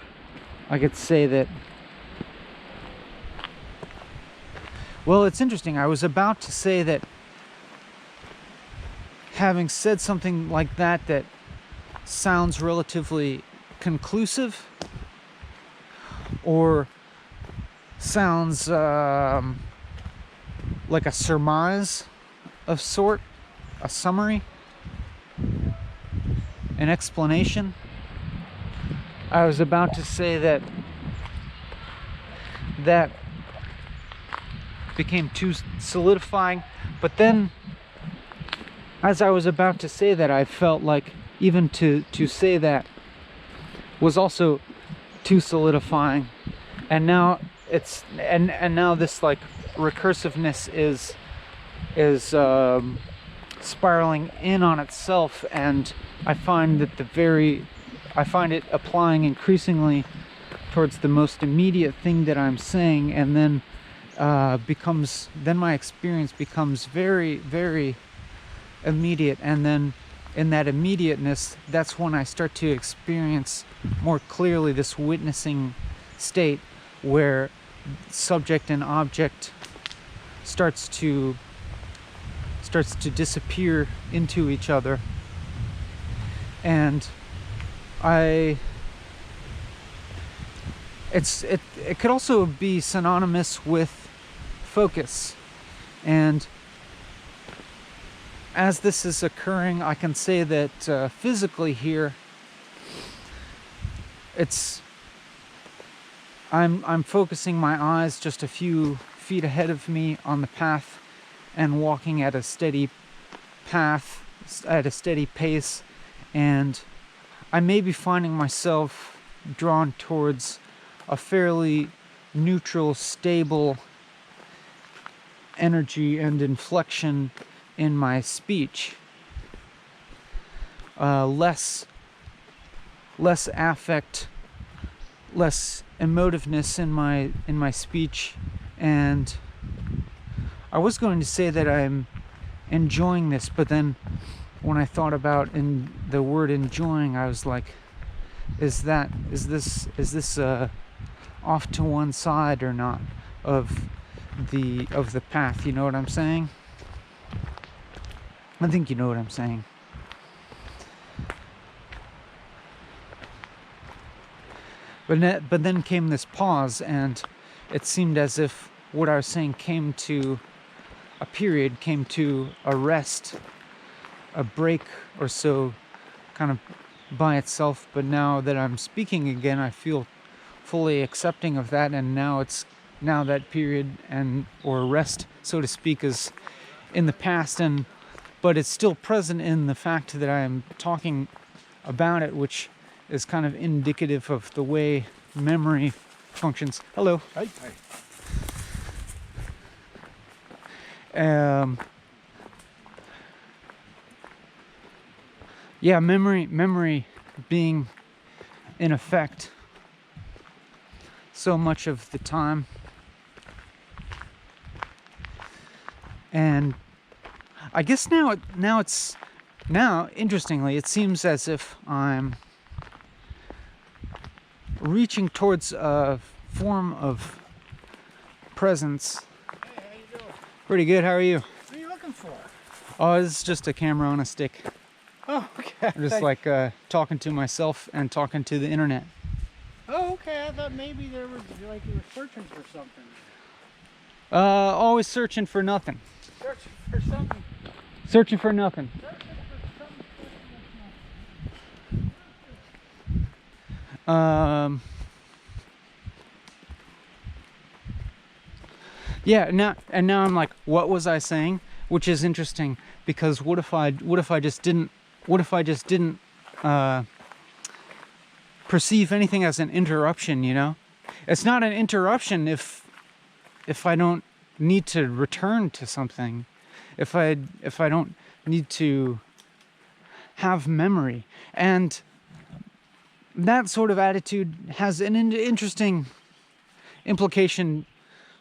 I could say that, well, it's interesting. I was about to say that having said something like that sounds relatively conclusive, or sounds like a surmise of sort, a summary, an explanation. I was about to say that became too solidifying, but then as I was about to say that, I felt like even to say that was also too solidifying, and now it's and now this like recursiveness is spiraling in on itself, and I find that I find it applying increasingly towards the most immediate thing that I'm saying, and then my experience becomes very, very immediate, and then in that immediateness, that's when I start to experience more clearly this witnessing state where subject and object starts to disappear into each other. And it could also be synonymous with focus. And as this is occurring, I can say that physically here, I'm focusing my eyes just a few feet ahead of me on the path and walking at a steady path, at a steady pace, and I may be finding myself drawn towards a fairly neutral, stable energy and inflection in my speech. Less affect, less emotiveness in my speech, and I was going to say that I'm enjoying this, but then when I thought about in the word enjoying, I was like, is this off to one side or not of the path? You know what I'm saying? I think you know what I'm saying. But then came this pause, and it seemed as if what I was saying came to a period, came to a rest, a break or so kind of by itself, but now that I'm speaking again, I feel fully accepting of that, and now that period and or rest, so to speak, is in the past, but it's still present in the fact that I'm talking about it, which is kind of indicative of the way memory functions. Hello. Hi. Yeah, memory being in effect so much of the time. And I guess now interestingly, it seems as if I'm reaching towards a form of presence. Hey, how you doing? Pretty good. How are you? What are you looking for? Oh, it's just a camera on a stick. Oh, okay. I'm just like talking to myself and talking to the internet. Oh, okay. I thought maybe there was like you were searching for something. Always searching for nothing. Searching for something. Searching for nothing. Yeah, now I'm like, what was I saying? Which is interesting, because what if I just didn't perceive anything as an interruption, you know? It's not an interruption if I don't need to return to something, if I don't need to have memory. And that sort of attitude has an interesting implication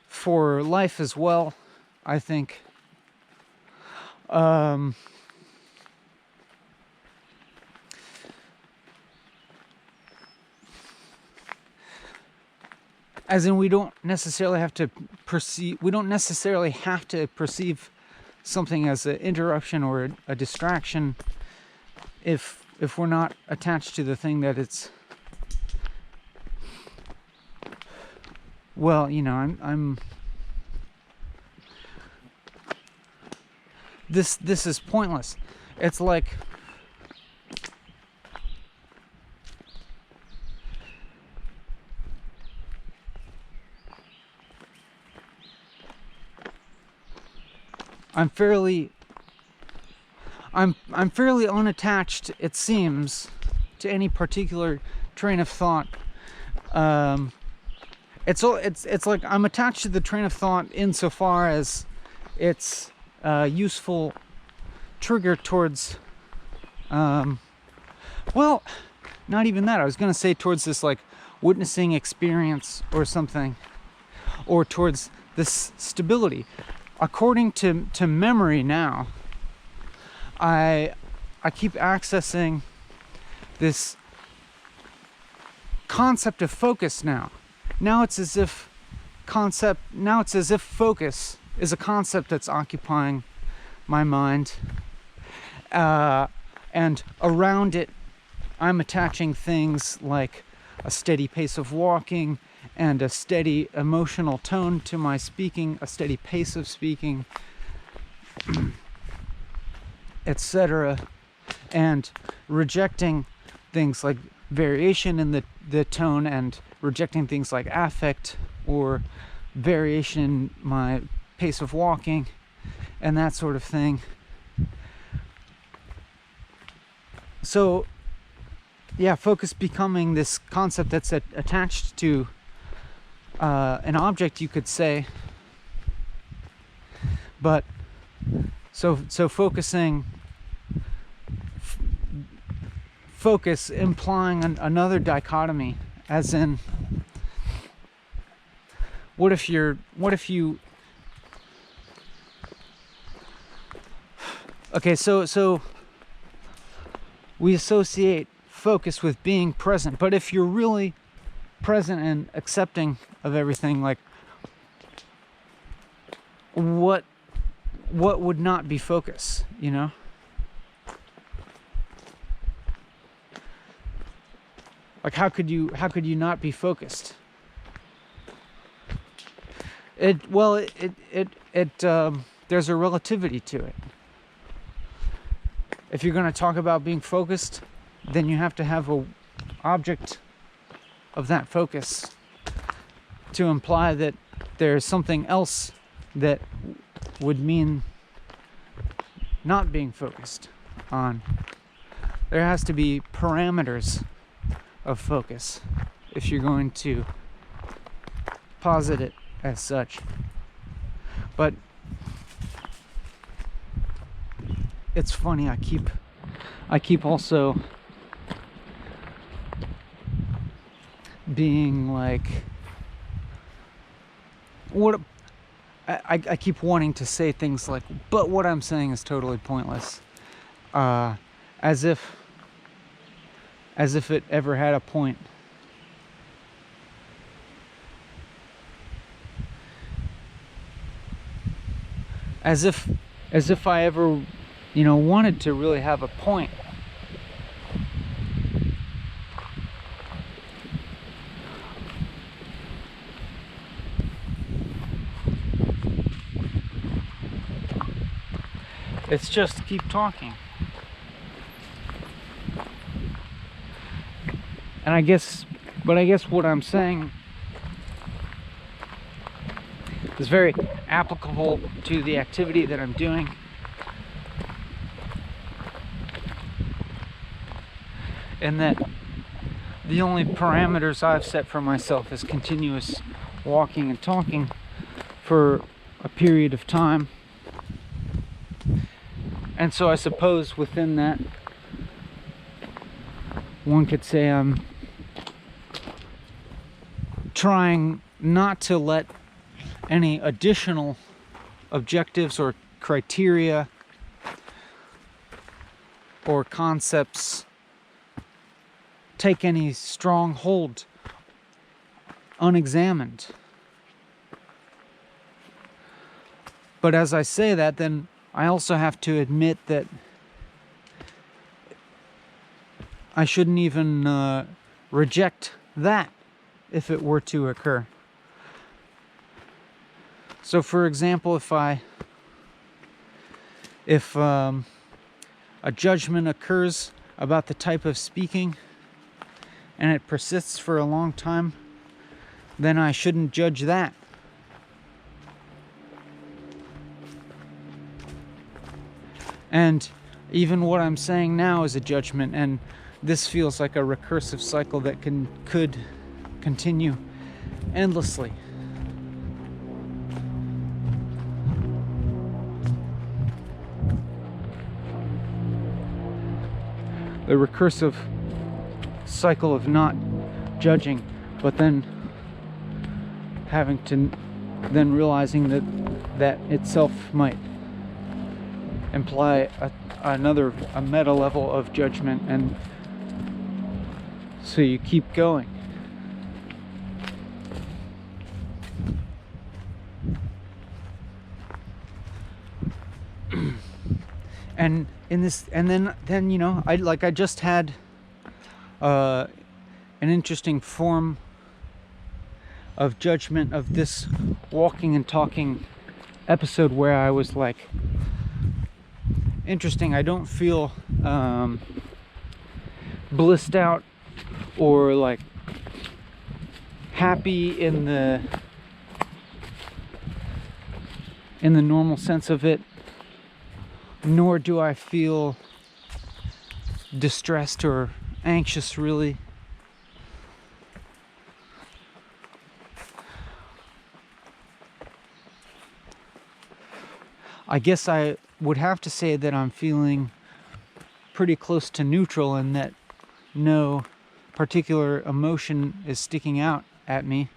for life as well, I think. As in, we don't necessarily have to perceive something as an interruption or a distraction if we're not attached to the thing that it's. Well, you know, I'm this is pointless. It's like I'm fairly unattached, it seems, to any particular train of thought. It's like I'm attached to the train of thought insofar as it's a useful trigger towards, well, not even that. I was going to say towards this like witnessing experience or something, or towards this stability. According to memory now, I keep accessing this concept of focus now. Now it's as if focus is a concept that's occupying my mind. And around it, I'm attaching things like a steady pace of walking and a steady emotional tone to my speaking, a steady pace of speaking, etc. And rejecting things like variation in the tone, and rejecting things like affect or variation in my pace of walking and that sort of thing. So yeah, focus becoming this concept that's attached to an object, you could say. But so focusing, focus implying another dichotomy, as in, what if you okay, so we associate focus with being present, but if you're really present and accepting of everything, like what would not be focus, you know? Like how could you not be focused? There's a relativity to it. If you're going to talk about being focused, then you have to have a object of that focus to imply that there's something else that would mean not being focused on. There has to be parameters of focus if you're going to posit it as such. But it's funny, I keep also being like, what I keep wanting to say things like, but what I'm saying is totally pointless, as if it ever had a point. As if I ever, wanted to really have a point. It's just keep talking. And I guess what I'm saying is very applicable to the activity that I'm doing. And that the only parameters I've set for myself is continuous walking and talking for a period of time. And so I suppose within that, one could say I'm trying not to let any additional objectives or criteria or concepts take any strong hold unexamined. But as I say that, then I also have to admit that I shouldn't even reject that if it were to occur. So for example, if a judgment occurs about the type of speaking and it persists for a long time, then I shouldn't judge that. And even what I'm saying now is a judgment, and this feels like a recursive cycle that could continue endlessly. The recursive cycle of not judging, but then having to then realizing that itself might imply a meta level of judgment, and so you keep going. And in this, and then I just had an interesting form of judgment of this walking and talking episode where I was like, interesting, I don't feel blissed out or like happy in the normal sense of it, nor do I feel distressed or anxious really. I guess I would have to say that I'm feeling pretty close to neutral, and that no particular emotion is sticking out at me.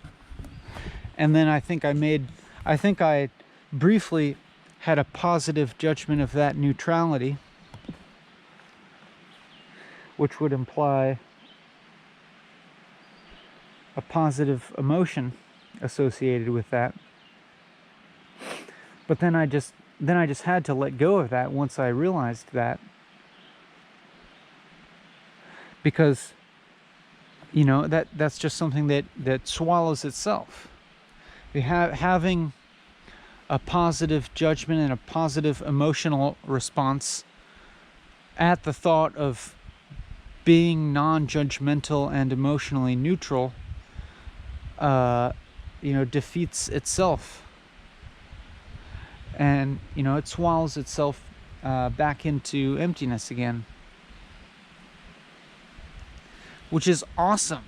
And then I think I briefly had a positive judgment of that neutrality, which would imply a positive emotion associated with that. But then I just had to let go of that once I realized that, because that's just something that swallows itself. Having a positive judgment and a positive emotional response at the thought of being non-judgmental and emotionally neutral, defeats itself, and it swallows itself back into emptiness again, which is awesome,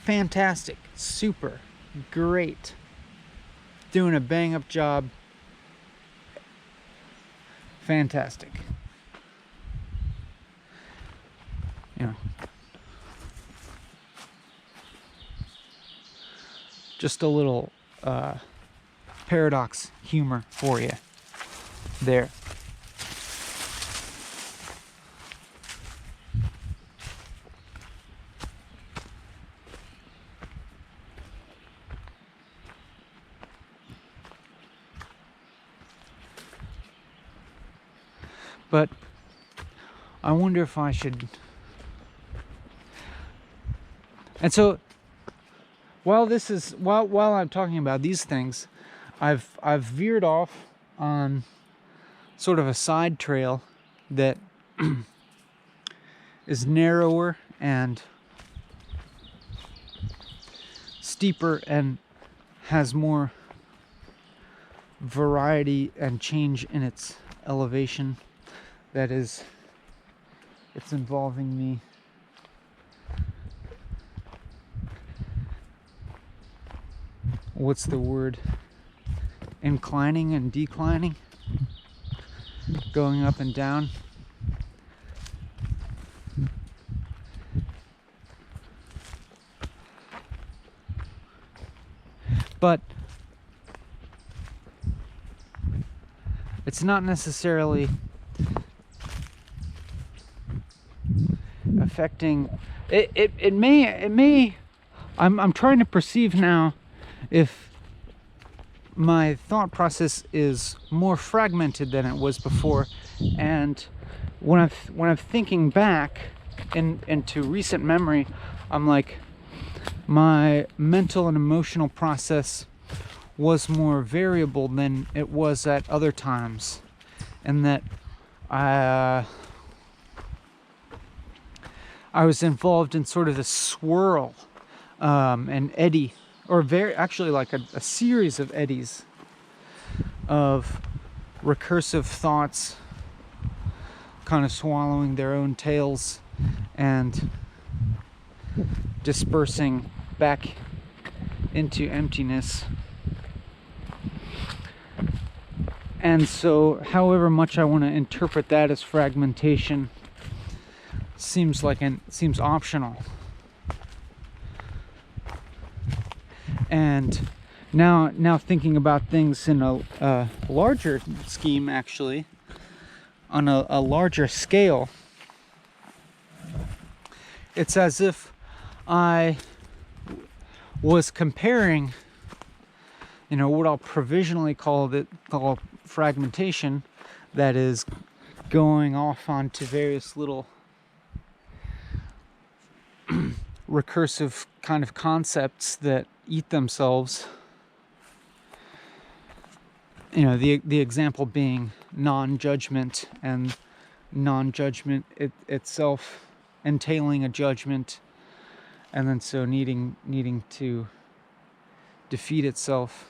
fantastic, super great, doing a bang up job, fantastic. Just a little paradox humor for you there. But I wonder if I should. And so while I'm talking about these things, I've veered off on sort of a side trail that is narrower and steeper and has more variety and change in its elevation. That is, it's involving me what's the word? Inclining and declining, going up and down. But it's not necessarily affecting it may I'm trying to perceive now if my thought process is more fragmented than it was before, and when I'm thinking back into recent memory, I'm like, my mental and emotional process was more variable than it was at other times, and that I was involved in sort of the swirl and eddy, or actually like a series of eddies of recursive thoughts kind of swallowing their own tails and dispersing back into emptiness. And so however much I want to interpret that as fragmentation seems optional. And now thinking about things in a larger scheme, actually, on a larger scale, it's as if I was comparing, what I'll provisionally call fragmentation, that is going off onto various little recursive kind of concepts that eat themselves. The example being non-judgment, and non-judgment itself entailing a judgment, and then so needing to defeat itself.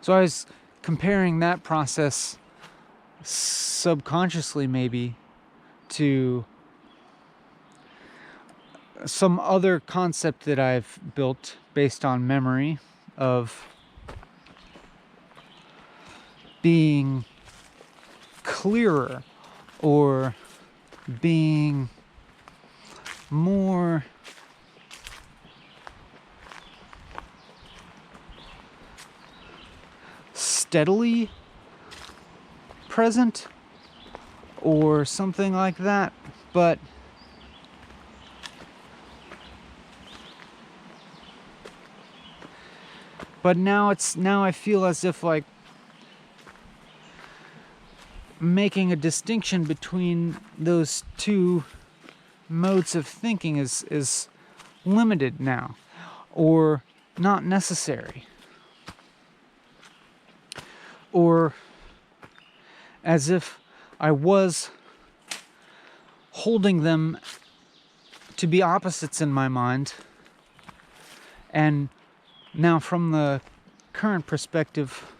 So I was comparing that process subconsciously maybe to some other concept that I've built based on memory of being clearer, or being more steadily present, or something like that. But now I feel as if like making a distinction between those two modes of thinking is limited now, or not necessary, or as if I was holding them to be opposites in my mind. And now from the current perspective,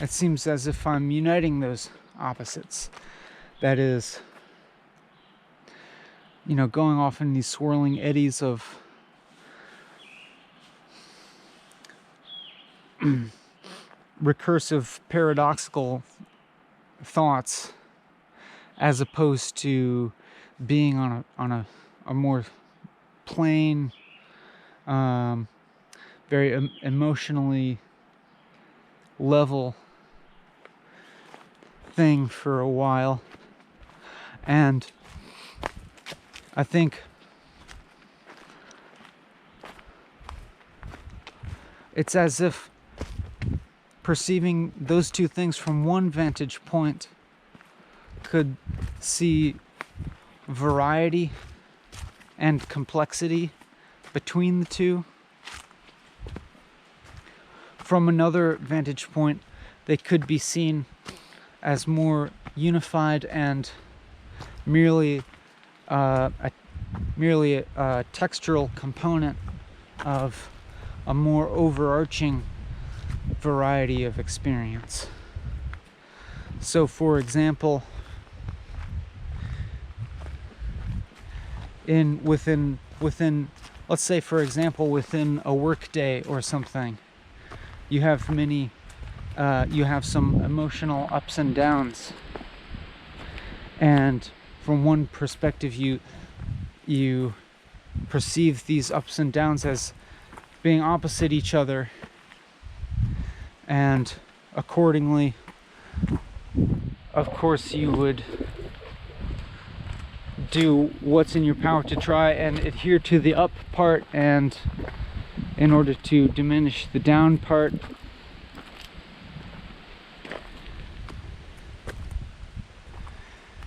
it seems as if I'm uniting those opposites. That is, going off in these swirling eddies of recursive, paradoxical thoughts, as opposed to being on a more plain, very emotionally level thing for a while. And I think it's as if perceiving those two things from one vantage point could see variety and complexity between the two. From another vantage point, they could be seen as more unified and merely a textural component of a more overarching variety of experience. So, for example, within let's say, for example, within a work day or something, you have some emotional ups and downs, and from one perspective you perceive these ups and downs as being opposite each other, and accordingly, of course, you would do what's in your power to try and adhere to the up part, and in order to diminish the down part.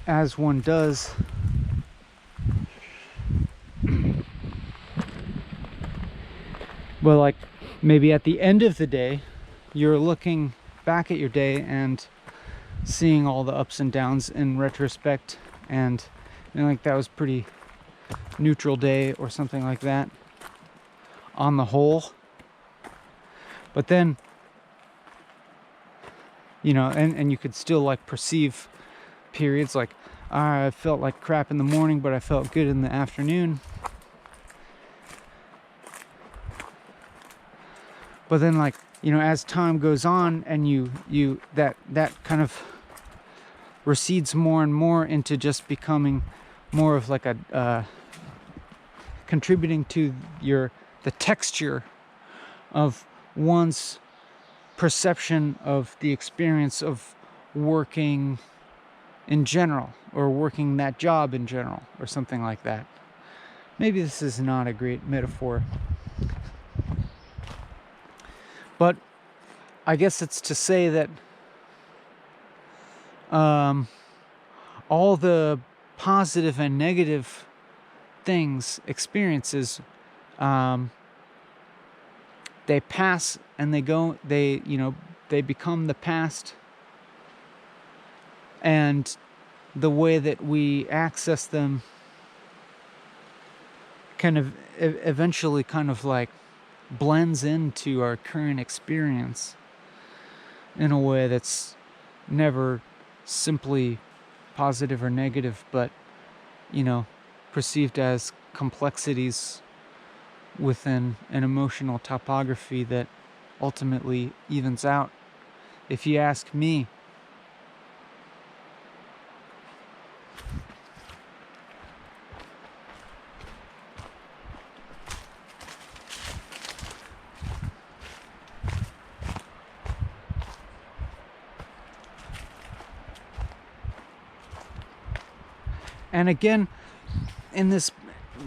As one does. Well, like maybe at the end of the day, you're looking back at your day and seeing all the ups and downs in retrospect, and like that was pretty neutral day or something like that on the whole. But then, and you could still like perceive periods like, I felt like crap in the morning, but I felt good in the afternoon. But then, like, as time goes on and you that kind of recedes more and more into just becoming more of like a contributing to the texture of one's perception of the experience of working in general, or working that job in general, or something like that. Maybe this is not a great metaphor, but I guess it's to say that all the positive and negative things, experiences, they pass and they go, they become the past, and the way that we access them kind of eventually kind of like blends into our current experience in a way that's never simply positive or negative, but perceived as complexities within an emotional topography that ultimately evens out, if you ask me. And again, in this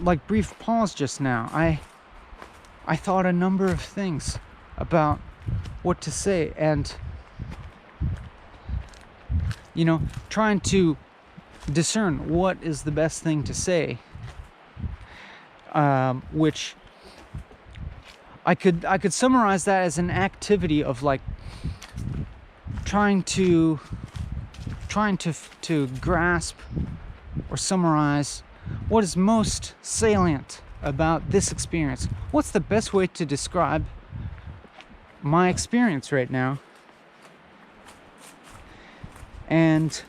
like brief pause just now, I thought a number of things about what to say, and trying to discern what is the best thing to say, which I could summarize that as an activity of like trying to grasp or summarize what is most salient about this experience. What's the best way to describe my experience right now? And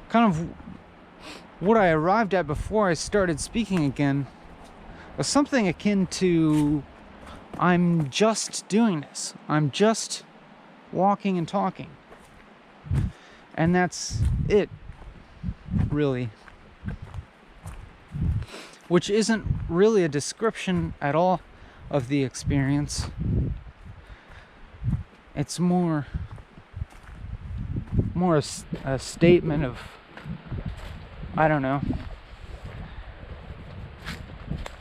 kind of what I arrived at before I started speaking again was something akin to, I'm just doing this. I'm just walking and talking. And that's it, really. Which isn't really a description at all of the experience. It's more a statement of, I don't know,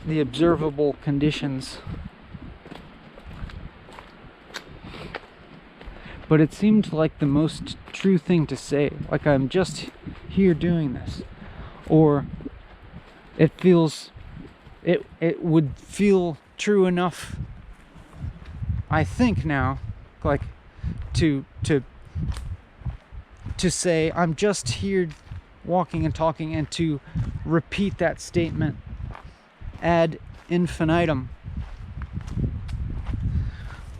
the observable conditions. But it seemed like the most true thing to say, like I'm just here doing this. Or it would feel true enough, I think now, like to say I'm just here walking and talking, and to repeat that statement ad infinitum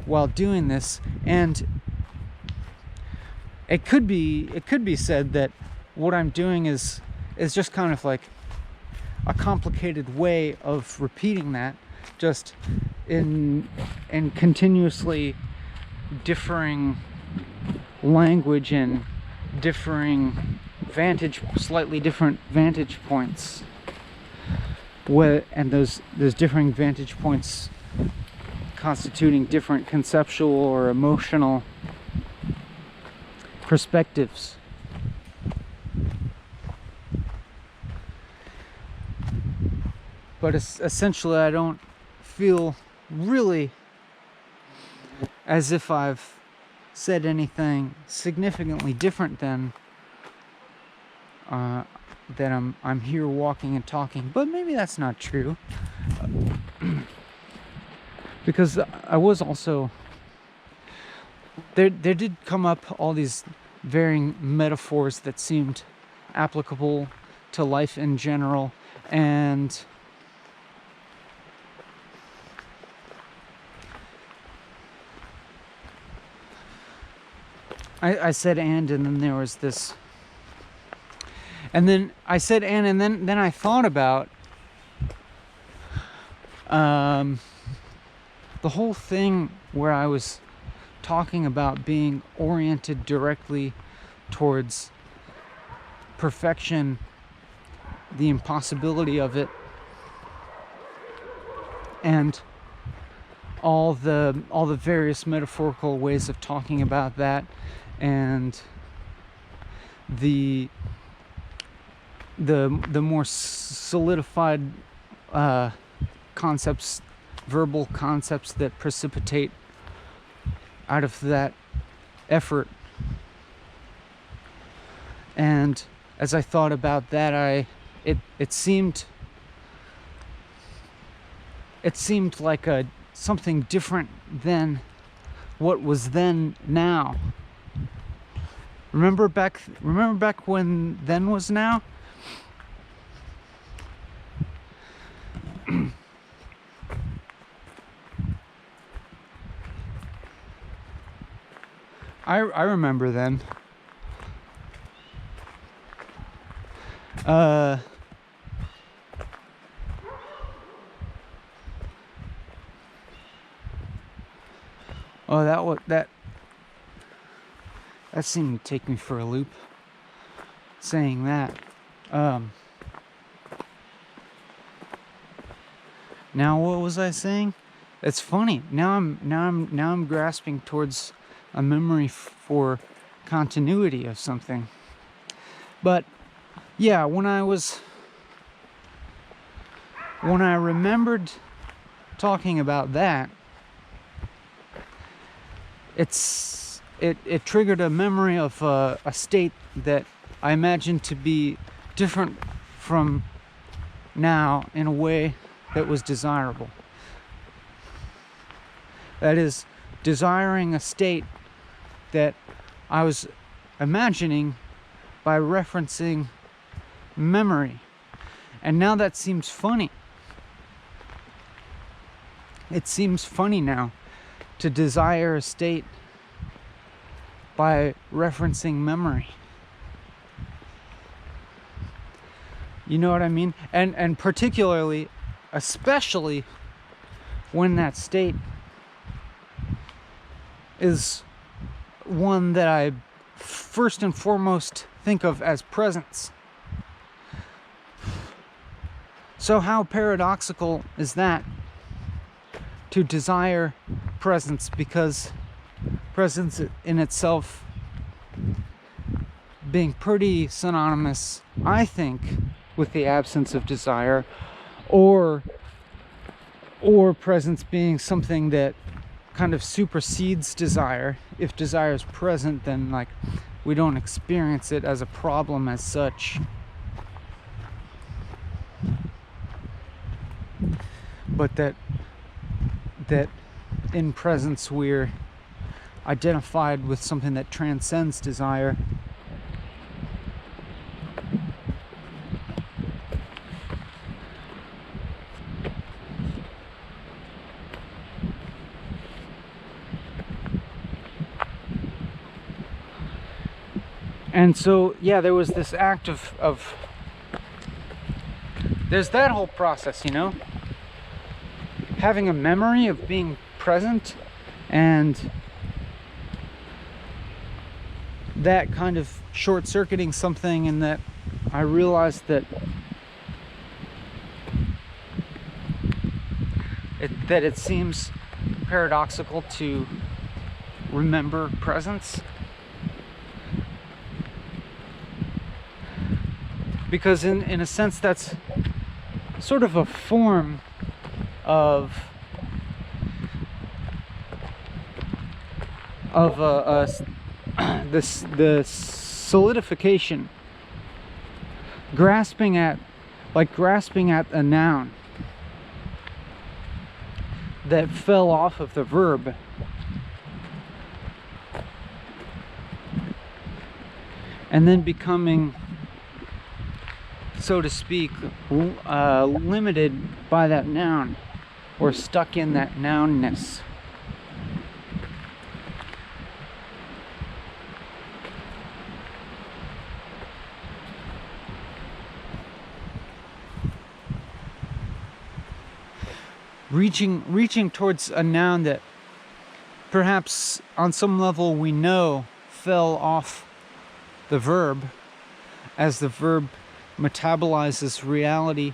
while doing this. And it could be said that what I'm doing is just kind of like a complicated way of repeating that, just in continuously differing language and differing slightly different vantage points, and those differing vantage points constituting different conceptual or emotional perspectives. But essentially, I don't feel really as if I've said anything significantly different than that I'm here walking and talking. But maybe that's not true, because I was also there did come up all these varying metaphors that seemed applicable to life in general, and I said and then there was this, and then I said and then I thought about the whole thing where I was talking about being oriented directly towards perfection, the impossibility of it, and all the various metaphorical ways of talking about that, and the more solidified concepts, verbal concepts that precipitate out of that effort. And as I thought about that, it seemed like something different than what was then now. Remember back when then was now? I remember then. Oh, that seemed to take me for a loop, saying that. Now what was I saying? It's funny. Now I'm grasping towards a memory for continuity of something. But yeah, when I remembered talking about that, it triggered a memory of a state that I imagined to be different from now in a way that was desirable. That is, desiring a state that I was imagining by referencing memory. And now that seems funny. It seems funny now to desire a state by referencing memory. You know what I mean? And particularly, especially when that state is one that I first and foremost think of as presence. So how paradoxical is that to desire presence, because presence in itself being pretty synonymous, I think, with the absence of desire, or presence being something that kind of supersedes desire. If desire is present, then like we don't experience it as a problem as such. But that in presence we're identified with something that transcends desire. And so, yeah, there was this act of there's that whole process, you know, having a memory of being present, and that kind of short-circuiting something, and that I realized that it seems paradoxical to remember presence, because in a sense that's sort of a form of the solidification, grasping at a noun that fell off of the verb, and then becoming, so to speak, limited by that noun, or stuck in that nounness. Reaching towards a noun that perhaps on some level we know fell off the verb, as the verb metabolizes reality.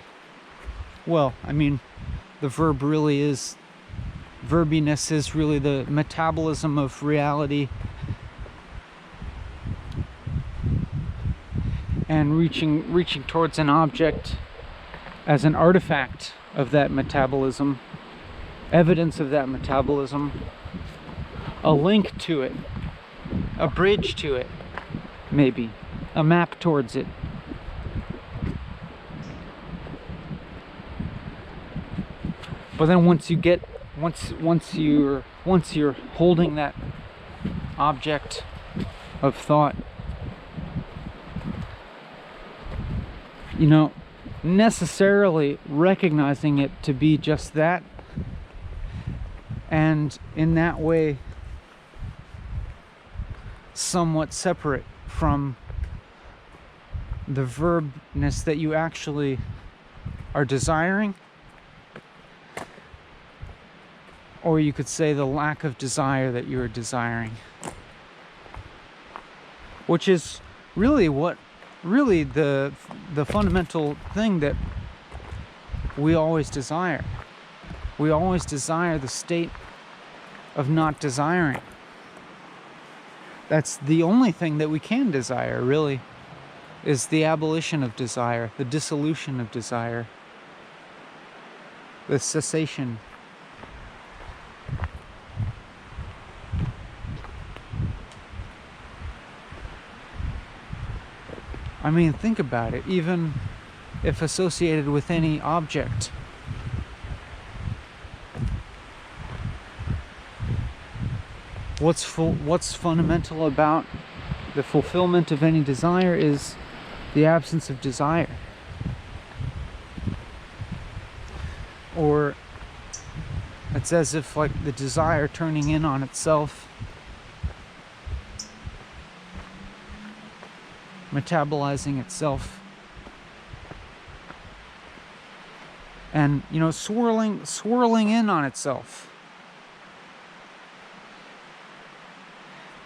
Well, I mean, the verb really is, verbiness is really the metabolism of reality. And reaching towards an object as an artifact of that metabolism, evidence of that metabolism, a link to it, a bridge to it, maybe, a map towards it. But then once you're holding that object of thought, you know, necessarily recognizing it to be just that, and in that way somewhat separate from the verbness that you actually are desiring, or you could say the lack of desire that you are desiring, which is really the fundamental thing that we always desire. We always desire the state of not desiring. That's the only thing that we can desire, really, is the abolition of desire, the dissolution of desire, the cessation. I mean, think about it, even if associated with any object. What's fundamental about The fulfillment of any desire is the absence of desire. Or it's as if like the desire turning in on itself, metabolizing itself, and swirling in on itself,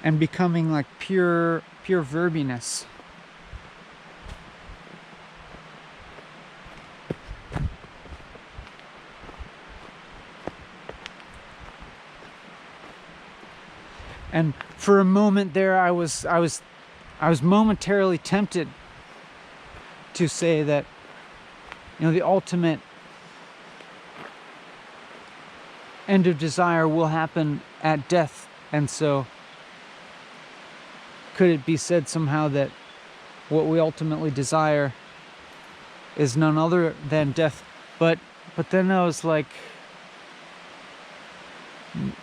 and becoming like pure verbiness. And for a moment there, I was momentarily tempted to say that, the ultimate end of desire will happen at death. And so, could it be said somehow that what we ultimately desire is none other than death? But then I was like,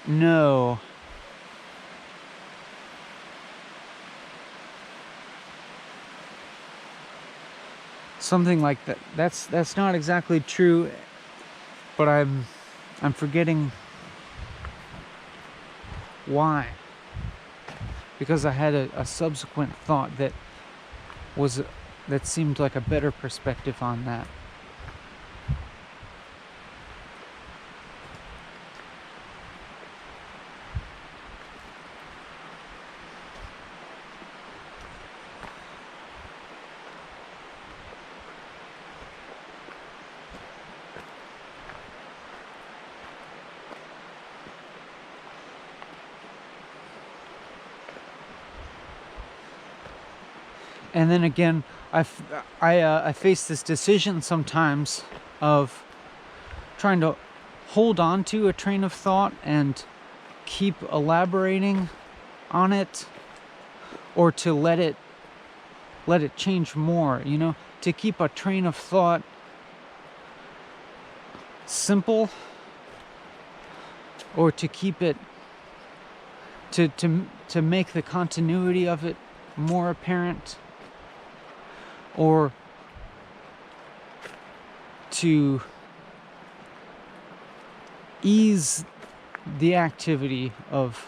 no. Something like that. That's not exactly true, but I'm forgetting why. Because I had a subsequent thought that seemed like a better perspective on that. And then again, I face this decision sometimes of trying to hold on to a train of thought and keep elaborating on it, or to let it change more, to keep a train of thought simple, or to keep it to make the continuity of it more apparent, or to ease the activity of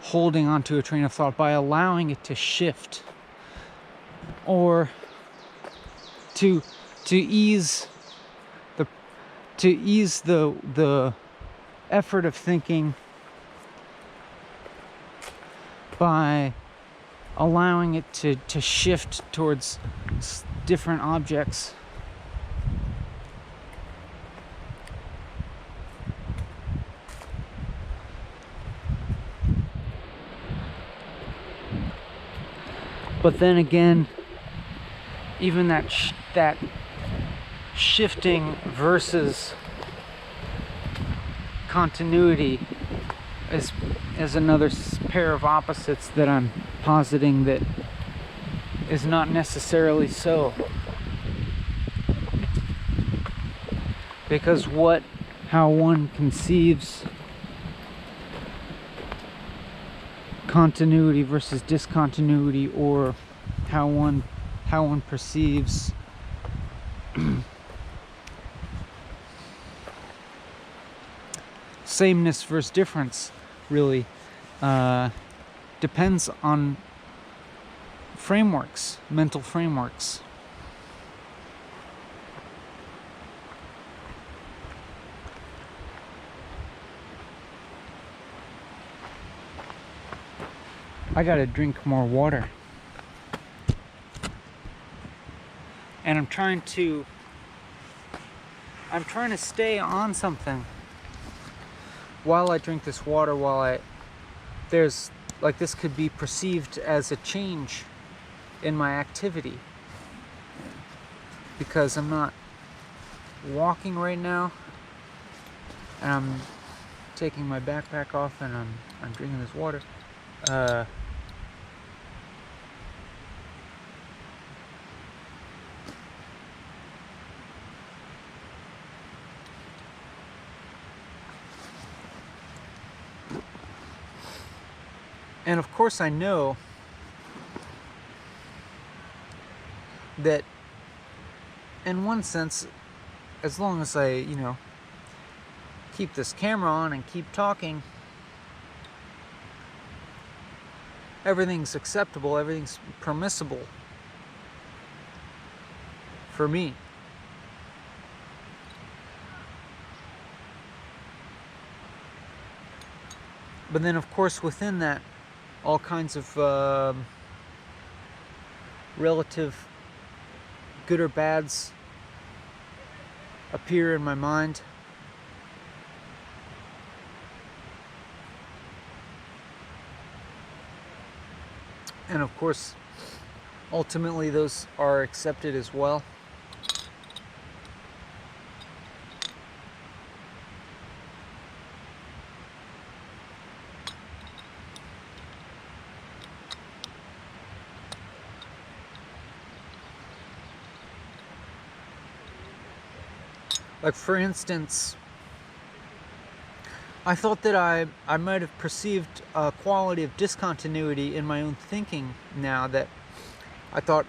holding onto a train of thought by allowing it to shift, or to ease the effort of thinking by allowing it to shift towards different objects. But then again, even that shifting versus continuity is another pair of opposites that I'm positing that is not necessarily so. Because how one conceives continuity versus discontinuity, or how one perceives sameness versus difference, really depends on frameworks, mental frameworks. I gotta drink more water. And I'm trying to stay on something while I drink this water, this could be perceived as a change in my activity, because I'm not walking right now, and I'm taking my backpack off, and I'm drinking this water. And of course I know that in one sense, as long as I, keep this camera on and keep talking, everything's acceptable, everything's permissible for me. But then, of course, within that, all kinds of relative good or bads appear in my mind. And of course, ultimately, those are accepted as well. Like, for instance, I thought that I might have perceived a quality of discontinuity in my own thinking now that I thought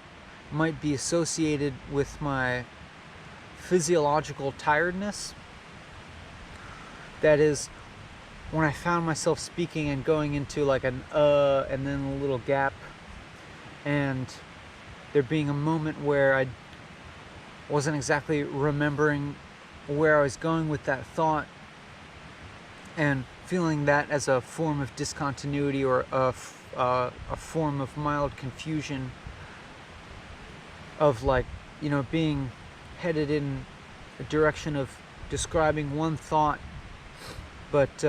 might be associated with my physiological tiredness. That is, when I found myself speaking and going into like an and then a little gap, and there being a moment where I wasn't exactly remembering where I was going with that thought, and feeling that as a form of discontinuity or a form of mild confusion of, like, being headed in a direction of describing one thought but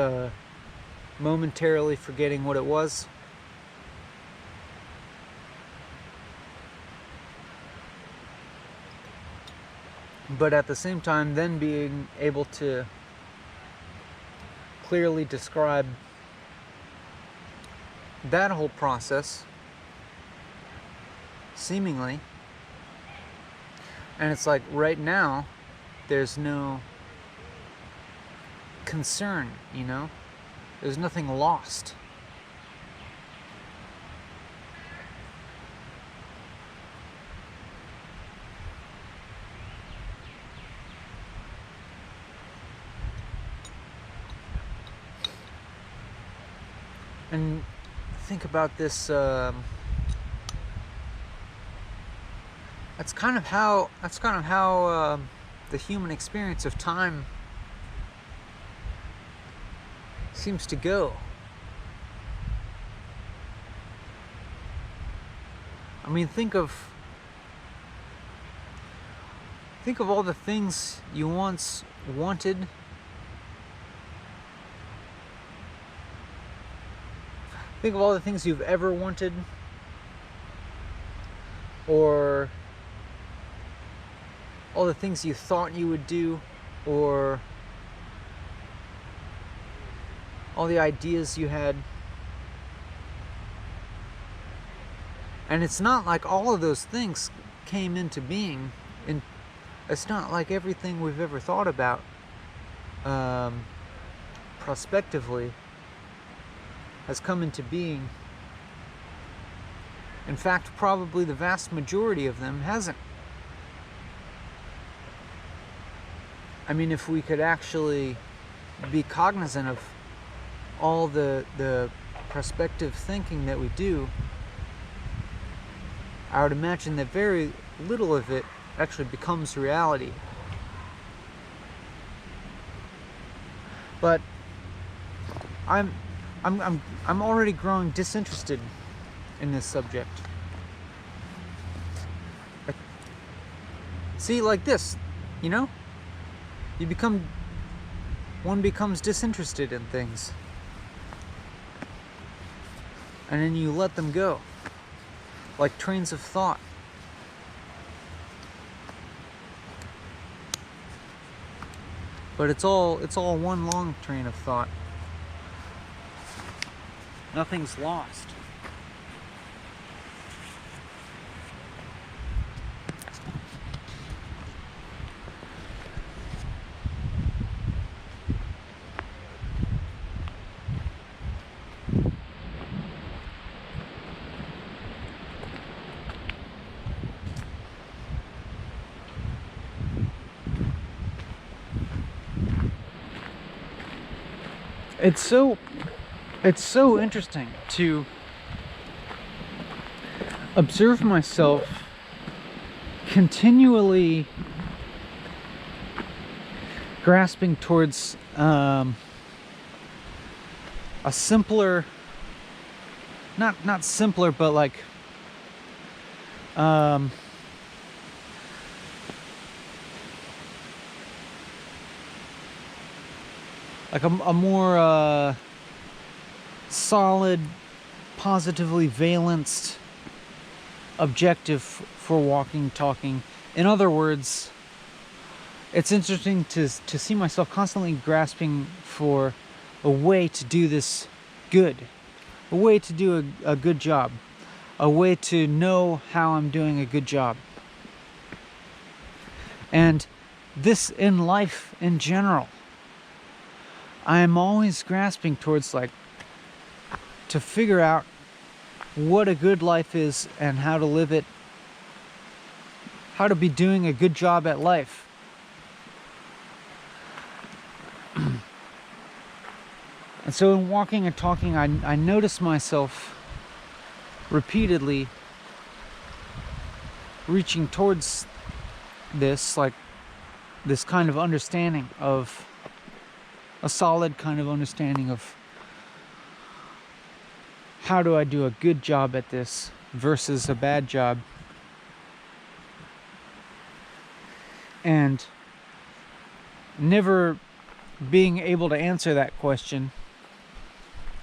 momentarily forgetting what it was. But at the same time then being able to clearly describe that whole process, seemingly. And it's like, right now there's no concern, there's nothing lost. And think about this, that's kind of how the human experience of time seems to go. I mean, think of all the things you once wanted. Think of all the things you've ever wanted, or all the things you thought you would do, or all the ideas you had. And it's not like all of those things came into being. And it's not like everything we've ever thought about prospectively has come into being. In fact, probably the vast majority of them hasn't. I mean, if we could actually be cognizant of all the prospective thinking that we do, I would imagine that very little of it actually becomes reality. But I'm already growing disinterested in this subject. See, like this, one becomes disinterested in things, and then you let them go, like trains of thought. But it's all one long train of thought. Nothing's lost. it's so interesting to observe myself continually grasping towards a simpler, not simpler, but like a more solid, positively valenced objective for walking, talking. In other words, it's interesting to see myself constantly grasping for a way to do this good, a way to do a good job, a way to know how I'm doing a good job. And this in life in general, I'm always grasping towards, like, to figure out what a good life is and how to live it, how to be doing a good job at life. And so in walking and talking, I notice myself repeatedly reaching towards this, like this kind of understanding of a solid kind of understanding of how do I do a good job at this versus a bad job. And never being able to answer that question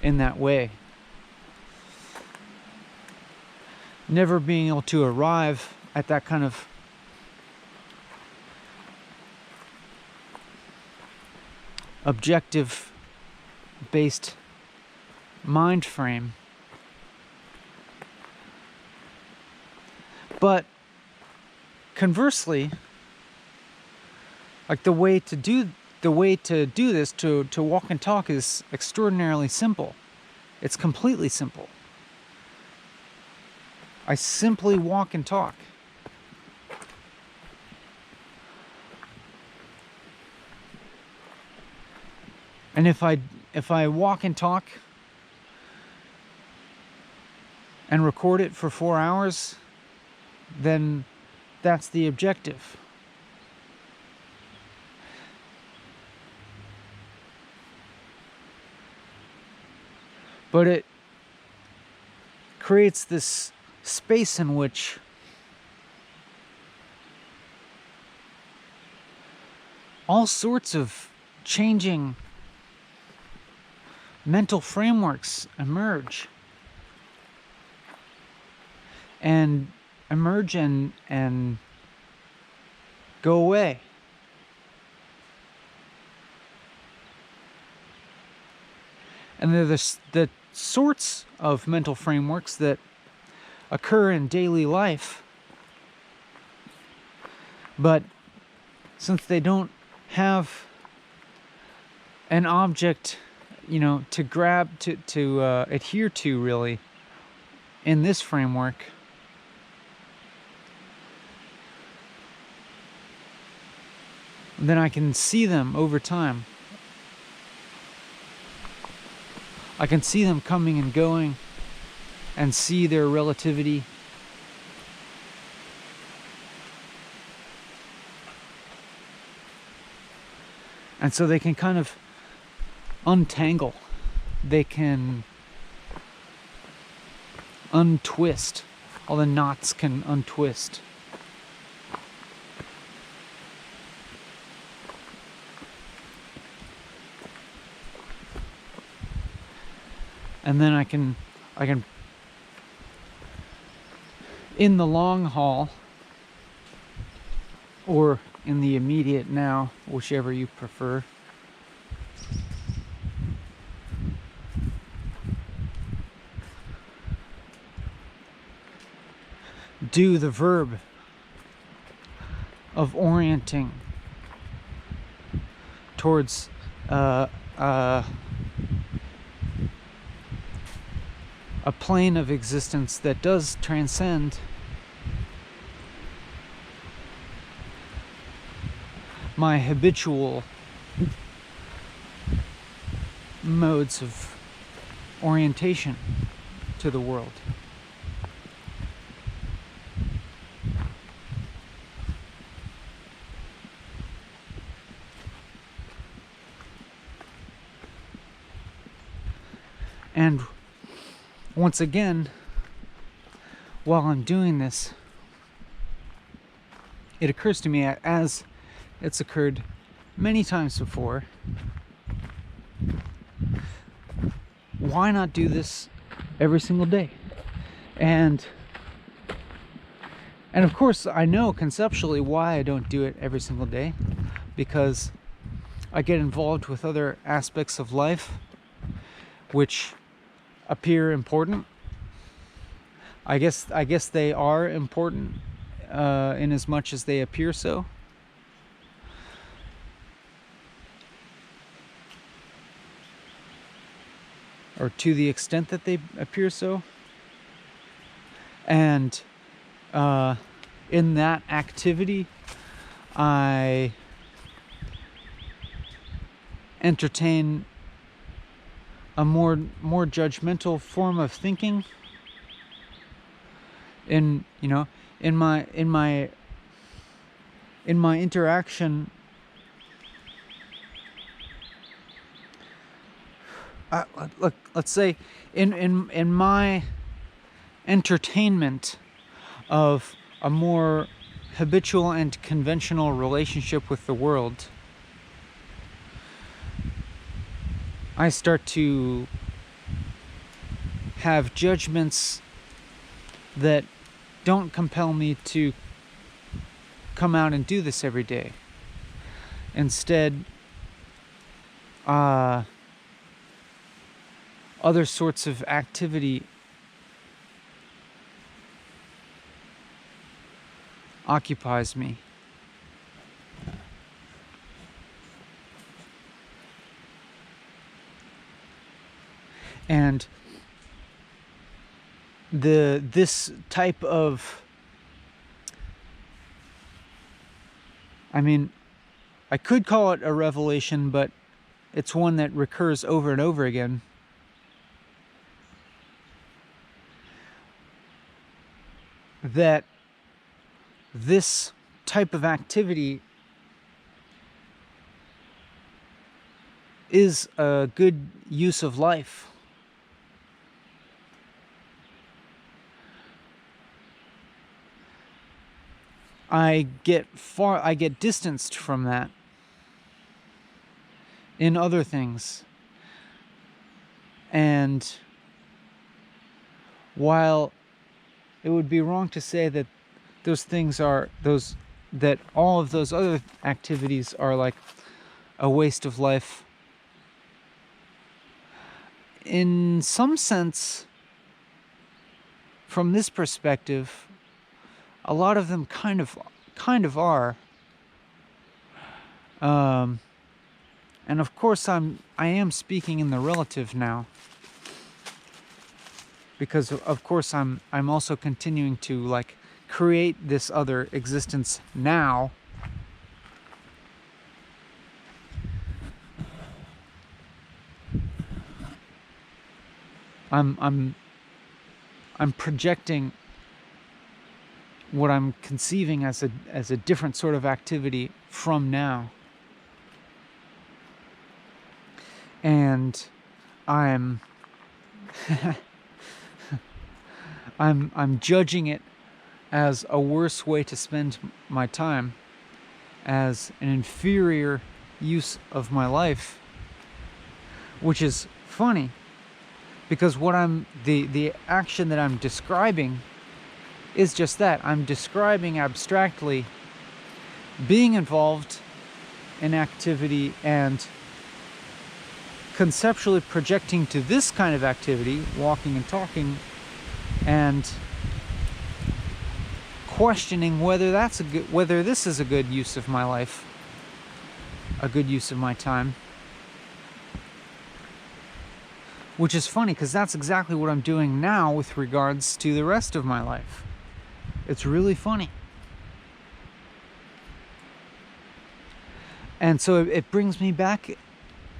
in that way. Never being able to arrive at that kind of objective based mind frame. But conversely, like the way to do this, to walk and talk, is extraordinarily simple. It's completely simple. I simply walk and talk. And if I walk and talk and record it for 4 hours, then that's the objective. But it creates this space in which all sorts of changing mental frameworks emerge and go away. And they're the sorts of mental frameworks that occur in daily life, but since they don't have an object, to grab, to adhere to, really, in this framework, then I can see them over time. I can see them coming and going and see their relativity. And so they can kind of untangle. They can untwist. All the knots can untwist. And then I can, in the long haul, or in the immediate now, whichever you prefer, do the verb of orienting towards a plane of existence that does transcend my habitual modes of orientation to the world. And once again, while I'm doing this, it occurs to me, as it's occurred many times before, why not do this every single day? And of course, I know conceptually why I don't do it every single day, because I get involved with other aspects of life which appear important. I guess they are important in as much as they appear so. Or to the extent that they appear so. And in that activity, I entertain a more judgmental form of thinking. In my interaction, let's say in my entertainment of a more habitual and conventional relationship with the world, I start to have judgments that don't compel me to come out and do this every day. Instead, other sorts of activity occupies me. And this type of, I could call it a revelation, but it's one that recurs over and over again. That this type of activity is a good use of life. I get distanced from that in other things. And while it would be wrong to say that that all of those other activities are like a waste of life, in some sense, from this perspective, a lot of them kind of are. And of course I am speaking in the relative now, because of course I'm also continuing to like create this other existence now. I'm projecting what I'm conceiving as a different sort of activity from now. And I'm judging it as a worse way to spend my time, as an inferior use of my life, which is funny, because the action that I'm describing is just that. I'm describing abstractly being involved in activity and conceptually projecting to this kind of activity, walking and talking, and questioning whether this is a good use of my life, a good use of my time. Which is funny, because that's exactly what I'm doing now with regards to the rest of my life. It's really funny. And so it brings me back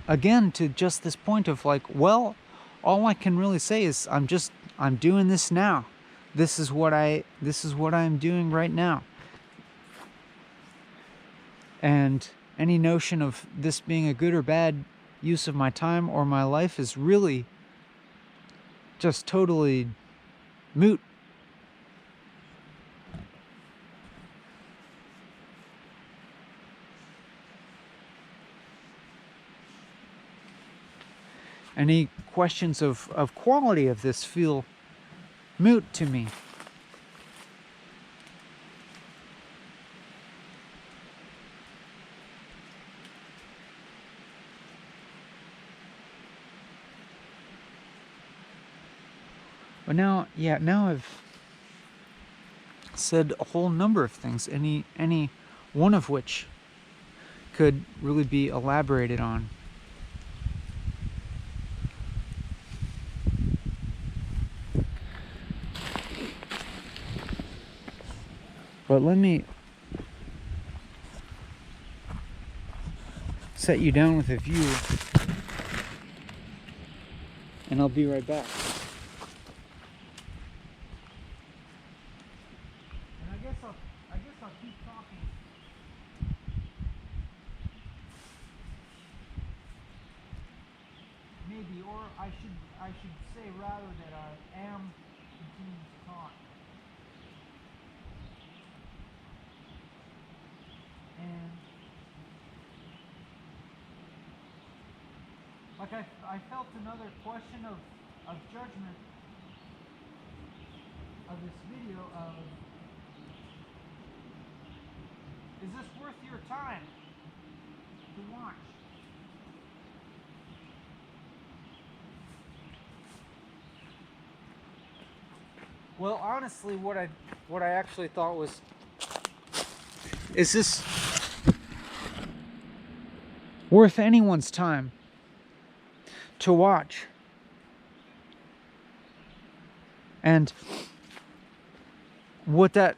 again to just this point of like, well, all I can really say is I'm doing this now. This is what I'm doing right now. And any notion of this being a good or bad use of my time or my life is really just totally moot. Any questions of quality of this feel moot to me. But now I've said a whole number of things, any one of which could really be elaborated on. But let me set you down with a view, and I'll be right back. And I guess I'll keep talking. Maybe, or I should say rather that I am continuing to talk. And like I felt another question of judgment of this video of, is this worth your time to watch? Well, honestly, what I actually thought was, is this worth anyone's time to watch? And what that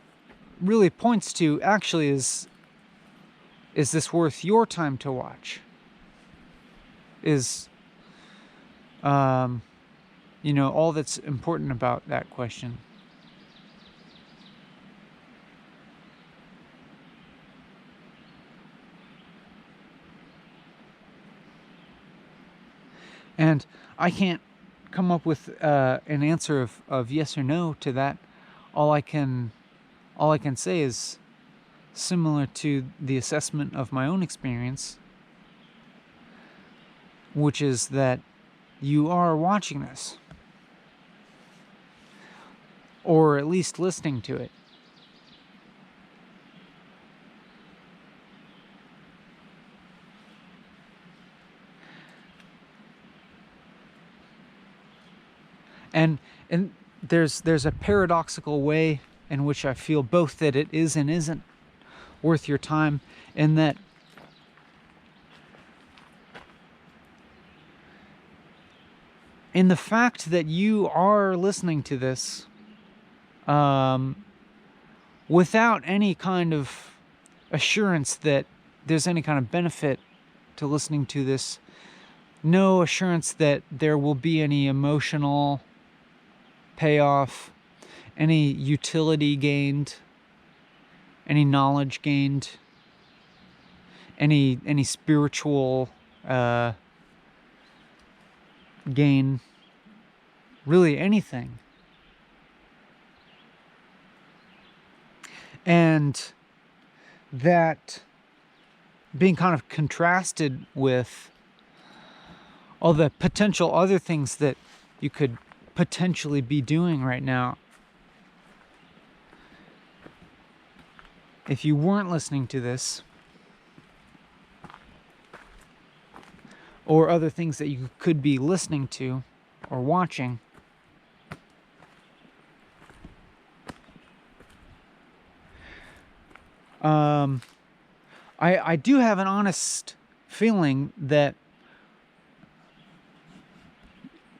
really points to actually is this worth your time to watch? Is all that's important about that question. And I can't come up with an answer of yes or no to that. All I can say is similar to the assessment of my own experience, which is that you are watching this, or at least listening to it. And there's a paradoxical way in which I feel both that it is and isn't worth your time, in that in the fact that you are listening to this without any kind of assurance that there's any kind of benefit to listening to this, no assurance that there will be any emotional payoff, any utility gained, any knowledge gained, any spiritual gain, really anything. And that being kind of contrasted with all the potential other things that you could potentially be doing right now if you weren't listening to this, or other things that you could be listening to or watching. I do have an honest feeling that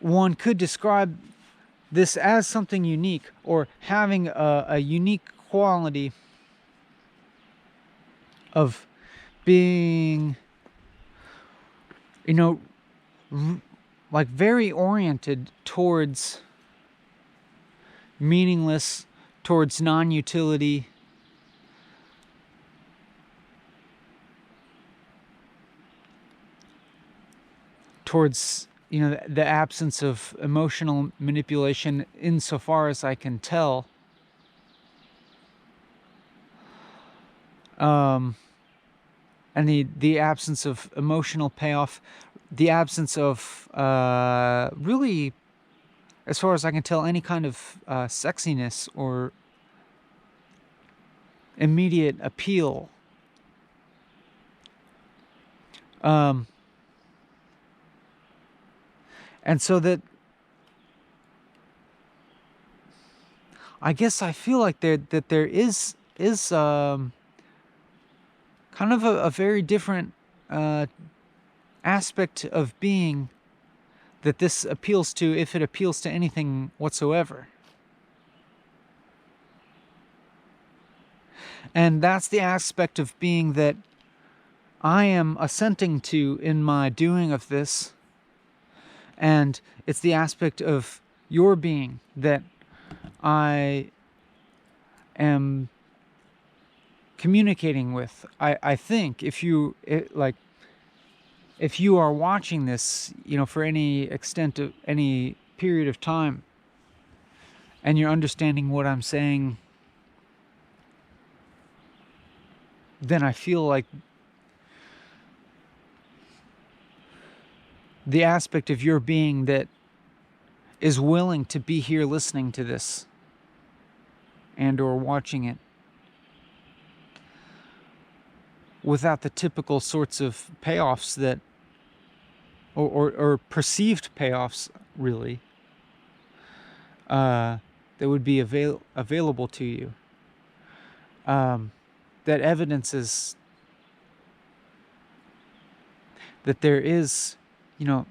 one could describe this as something unique, or having a unique quality of being you know, like very oriented towards meaningless, towards non-utility, towards, you know, the absence of emotional manipulation insofar as I can tell. And the absence of emotional payoff, the absence of really, as far as I can tell, any kind of sexiness or immediate appeal. And so that, I guess I feel like there is kind of a very different aspect of being that this appeals to, if it appeals to anything whatsoever. And that's the aspect of being that I am assenting to in my doing of this. And it's the aspect of your being that I am communicating with. I think if you if you are watching this, you know, for any extent of any period of time, and you're understanding what I'm saying, then I feel like the aspect of your being that is willing to be here listening to this and or watching it without the typical sorts of payoffs that or perceived payoffs, really, that would be available to you, that evidences that there is, you know,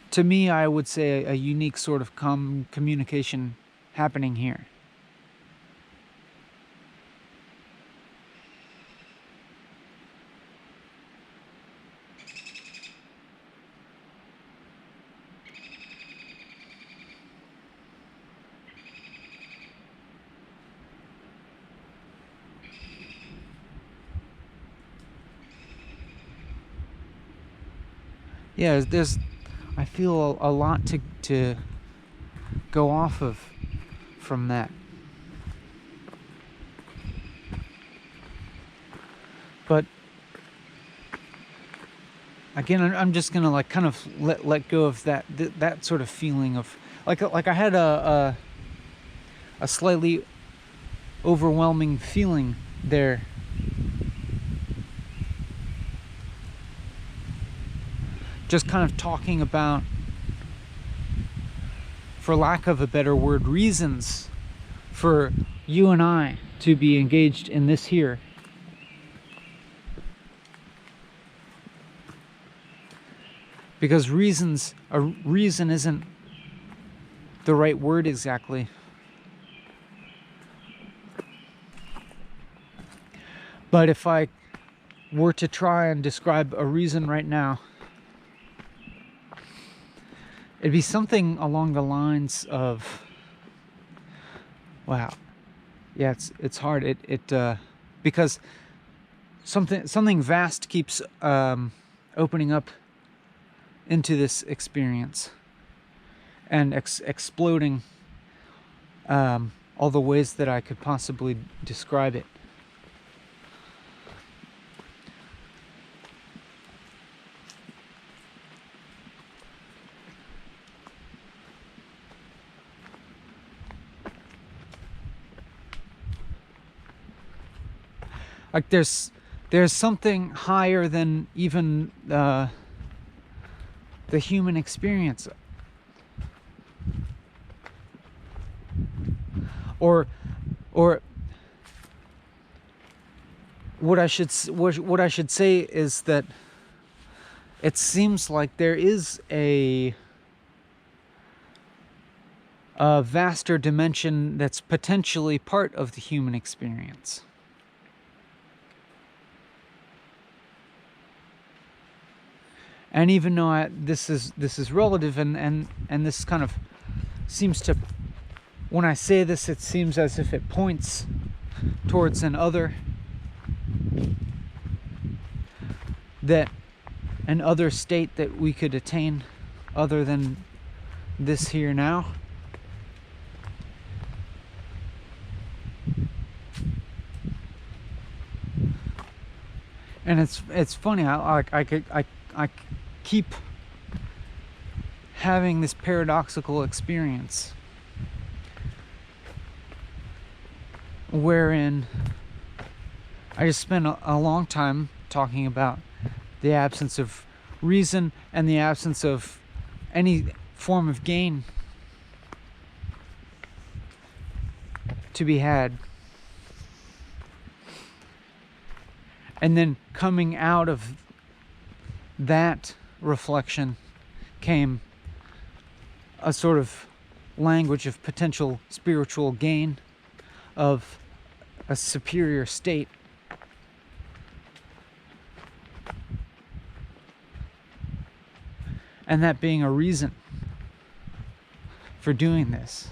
to me, I would say a unique sort of communication happening here. Yeah, I feel a lot to go off of from that. But again, I'm just gonna like kind of let go of that sort of feeling of like I had a slightly overwhelming feeling there. Just kind of talking about, for lack of a better word, reasons for you and I to be engaged in this here. Because a reason isn't the right word exactly. But if I were to try and describe a reason right now, it'd be something along the lines of, wow, yeah, it's hard. Because something vast keeps opening up into this experience and exploding all the ways that I could possibly describe it. Like there's something higher than even the human experience, or what I should say is that it seems like there is a a vaster dimension that's potentially part of the human experience. And even though this is relative, and this kind of seems to, when I say this, it seems as if it points towards an other state that we could attain other than this here now. And it's funny, I keep having this paradoxical experience wherein I just spent a long time talking about the absence of reason and the absence of any form of gain to be had. And then coming out of that reflection came a sort of language of potential spiritual gain, of a superior state. And that being a reason for doing this.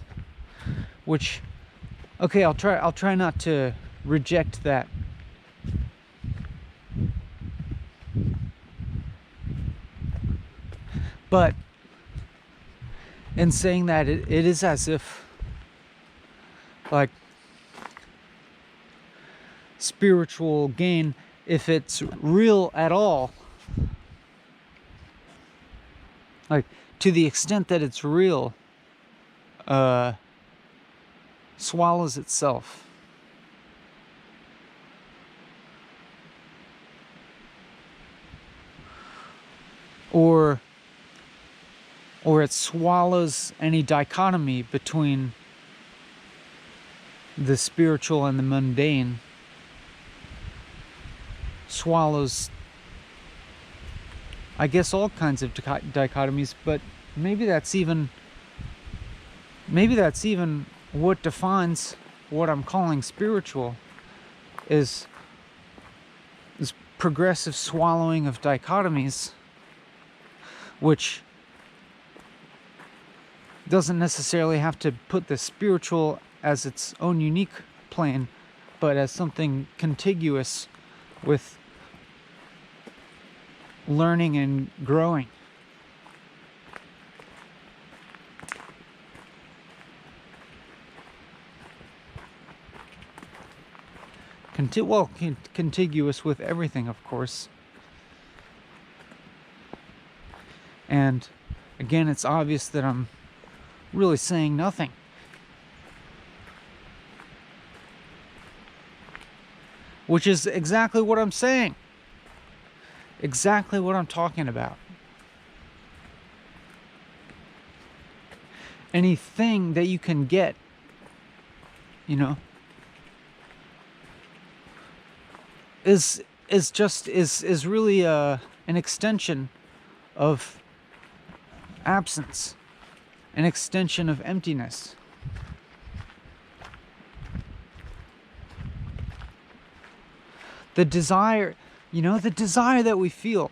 Which, okay, I'll try not to reject that. But in saying that, it is as if, like, spiritual gain, if it's real at all, like, to the extent that it's real, swallows itself. Or it swallows any dichotomy between the spiritual and the mundane. Swallows, I guess, all kinds of dichotomies, but maybe that's even what defines what I'm calling spiritual, is progressive swallowing of dichotomies, which doesn't necessarily have to put the spiritual as its own unique plane, but as something contiguous with learning and growing. Contiguous with everything, of course. And again, it's obvious that I'm really saying nothing. Which is exactly what I'm saying. Exactly what I'm talking about. Anything that you can get, is really an extension of absence, an extension of emptiness. The desire, the desire that we feel,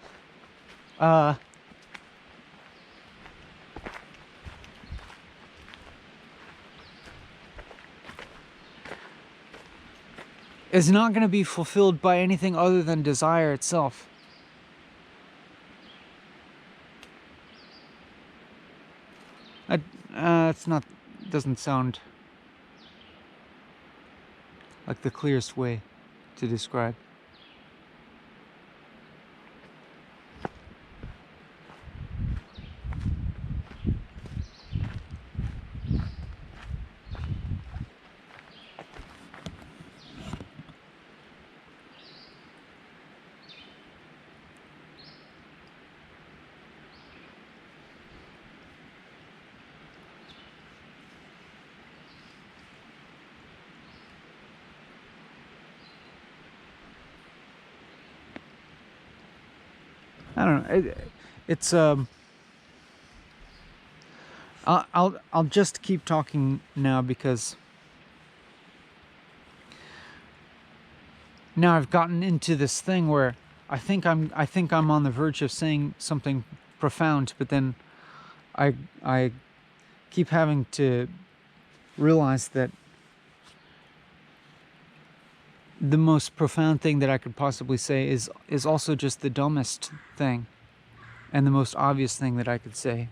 is not going to be fulfilled by anything other than desire itself. Doesn't sound like the clearest way to describe. I don't know. I'll just keep talking now, because now I've gotten into this thing where I think I'm on the verge of saying something profound, but then I keep having to realize that the most profound thing that I could possibly say is also just the dumbest thing and the most obvious thing that I could say.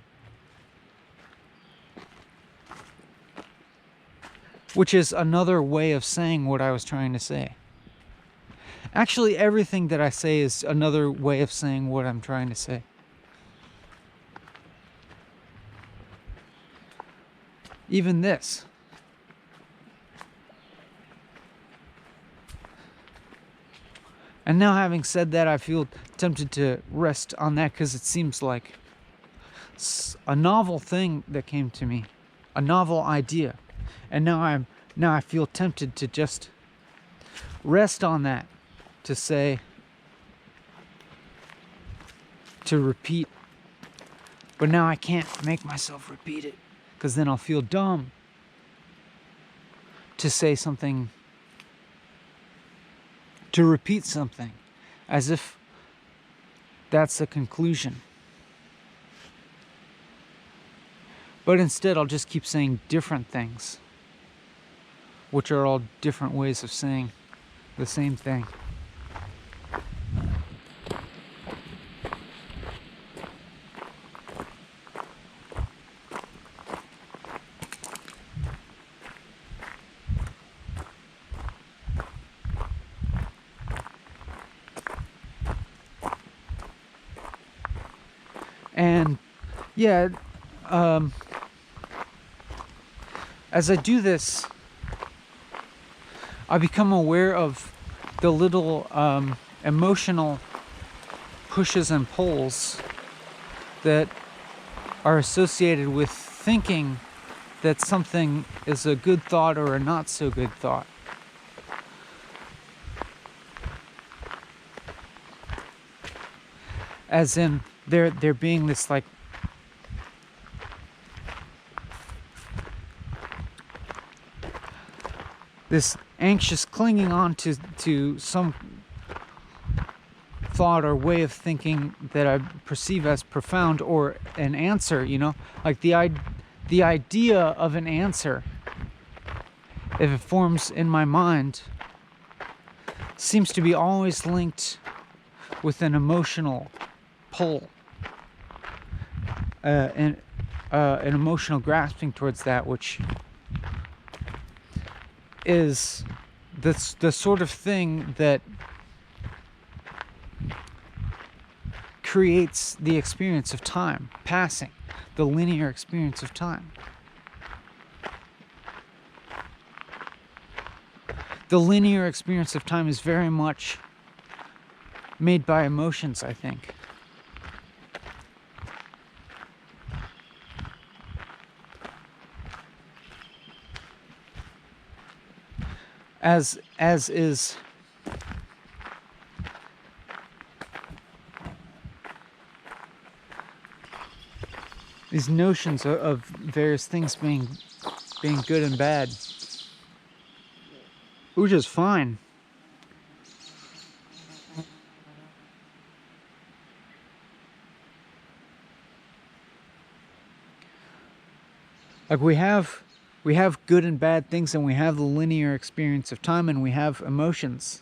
Which is another way of saying what I was trying to say. Actually, everything that I say is another way of saying what I'm trying to say. Even this. And now, having said that, I feel tempted to rest on that, because it seems like a novel thing that came to me, a novel idea. And now I feel tempted to just rest on that, to say, to repeat. But now I can't make myself repeat it, because then I'll feel dumb to say something, to repeat something, as if that's the conclusion. But instead, I'll just keep saying different things, which are all different ways of saying the same thing. And yeah, as I do this, I become aware of the little emotional pushes and pulls that are associated with thinking that something is a good thought or a not so good thought. As in, there being this like this anxious clinging on to some thought or way of thinking that I perceive as profound, or an answer, like the idea of an answer, if it forms in my mind, seems to be always linked with an emotional pull, and an emotional grasping towards that, which is the sort of thing that creates the experience of time passing, the linear experience of time. The linear experience of time is very much made by emotions, I think. As is these notions of various things being good and bad, which is fine. Like we have good and bad things, and we have the linear experience of time, and we have emotions.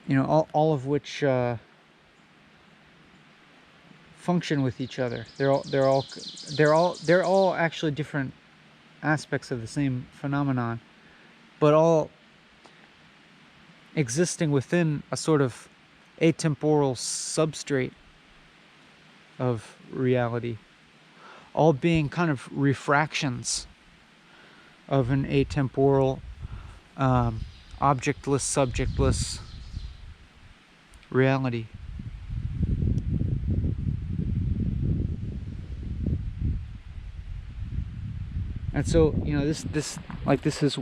All of which function with each other. They're all actually different aspects of the same phenomenon, but all existing within a sort of atemporal substrate of reality, all being kind of refractions of an atemporal, objectless, subjectless reality. And so, this is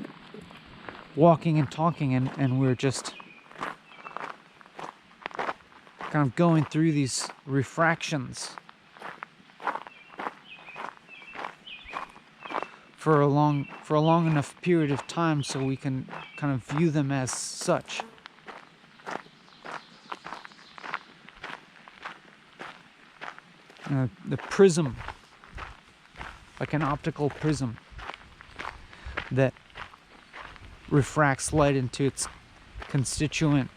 walking and talking, and we're just kind of going through these refractions for a long enough period of time so we can kind of view them as such. The prism, like an optical prism that refracts light into its constituent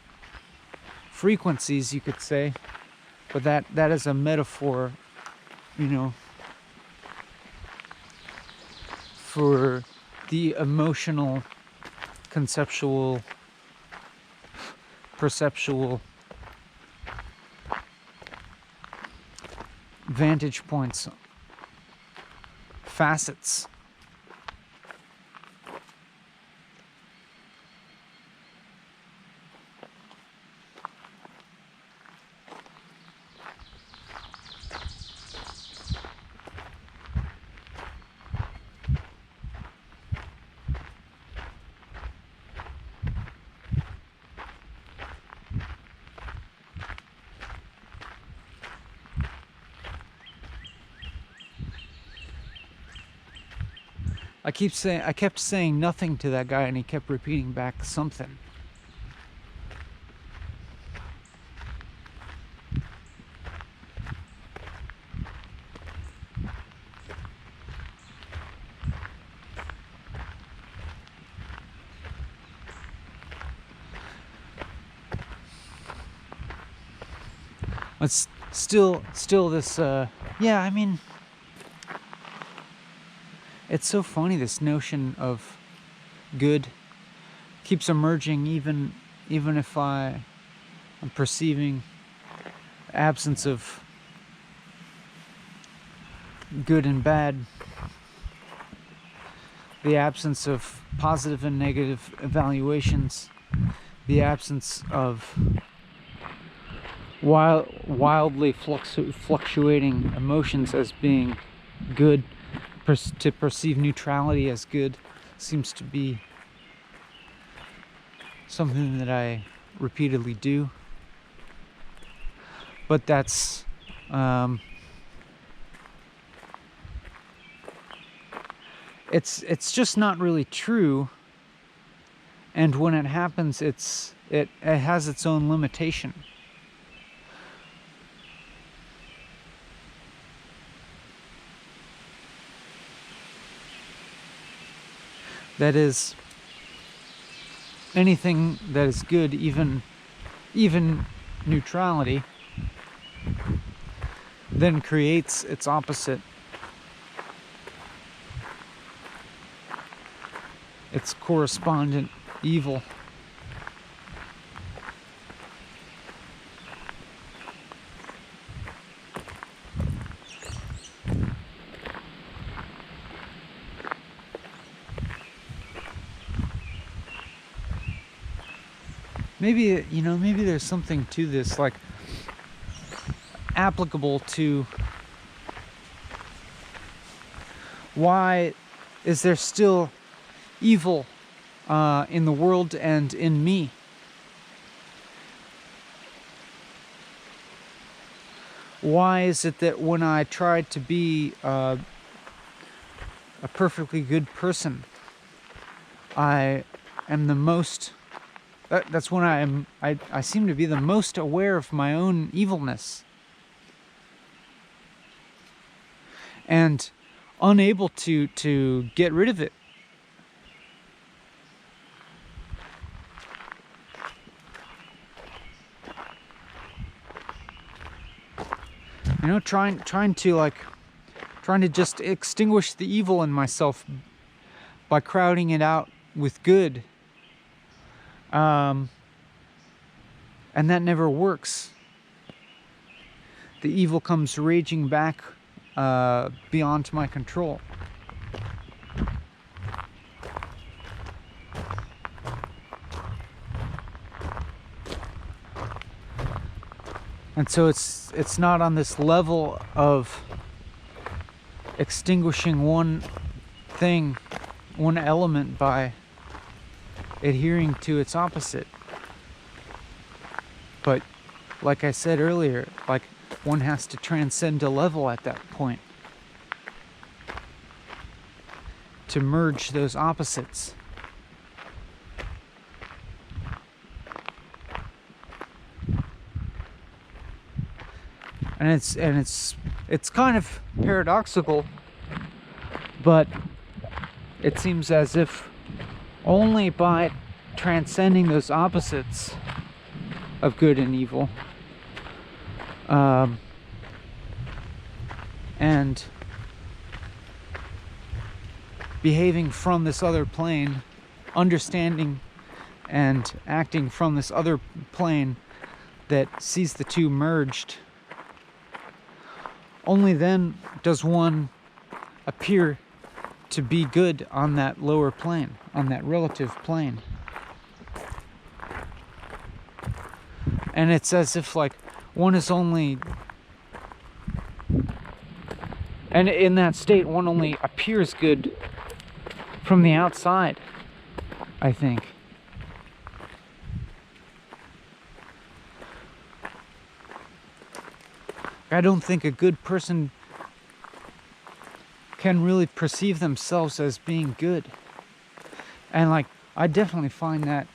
frequencies, you could say, but that is a metaphor, you know, for the emotional, conceptual, perceptual vantage points, facets. I kept saying nothing to that guy, and he kept repeating back something. It's still this, yeah, I mean, it's so funny, this notion of good keeps emerging even if I'm perceiving absence of good and bad, the absence of positive and negative evaluations, the absence of wildly fluctuating emotions as being good. To perceive neutrality as good seems to be something that I repeatedly do, but that's it's just not really true, and when it happens, it has its own limitation. That is, anything that is good, even neutrality, then creates its opposite, its correspondent evil. Maybe, you know, maybe there's something to this, like, applicable to why is there still evil in the world and in me? Why is it that when I try to be a perfectly good person, I am the most... That's when I seem to be the most aware of my own evilness and unable to get rid of it. You know, trying to just extinguish the evil in myself by crowding it out with good. And that never works. The evil comes raging back beyond my control. And so it's not on this level of extinguishing one thing, one element by adhering to its opposite, but like I said earlier, like one has to transcend a level at that point to merge those opposites. And it's kind of paradoxical, but it seems as if only by transcending those opposites of good and evil, and behaving from this other plane, understanding and acting from this other plane that sees the two merged, only then does one appear to be good on that lower plane, on that relative plane. And it's as if like one is only, and in that state one only appears good from the outside, I think. I don't think a good person can really perceive themselves as being good. And like, I definitely find that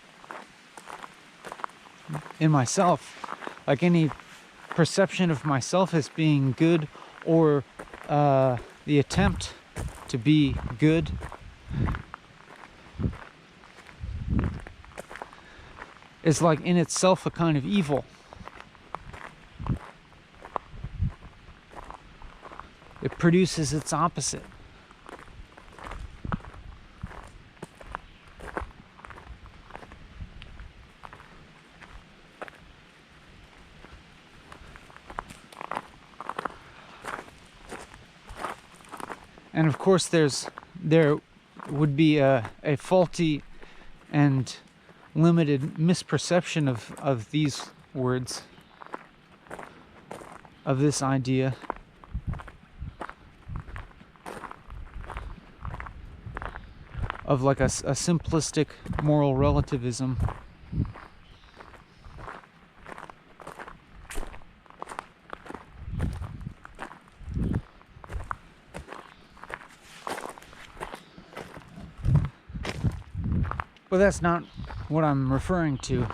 in myself. Like any perception of myself as being good, or the attempt to be good, is like in itself a kind of evil. It produces its opposite. And of course there would be a faulty and limited misperception of these words, of this idea. Of like a simplistic moral relativism. But that's not what I'm referring to.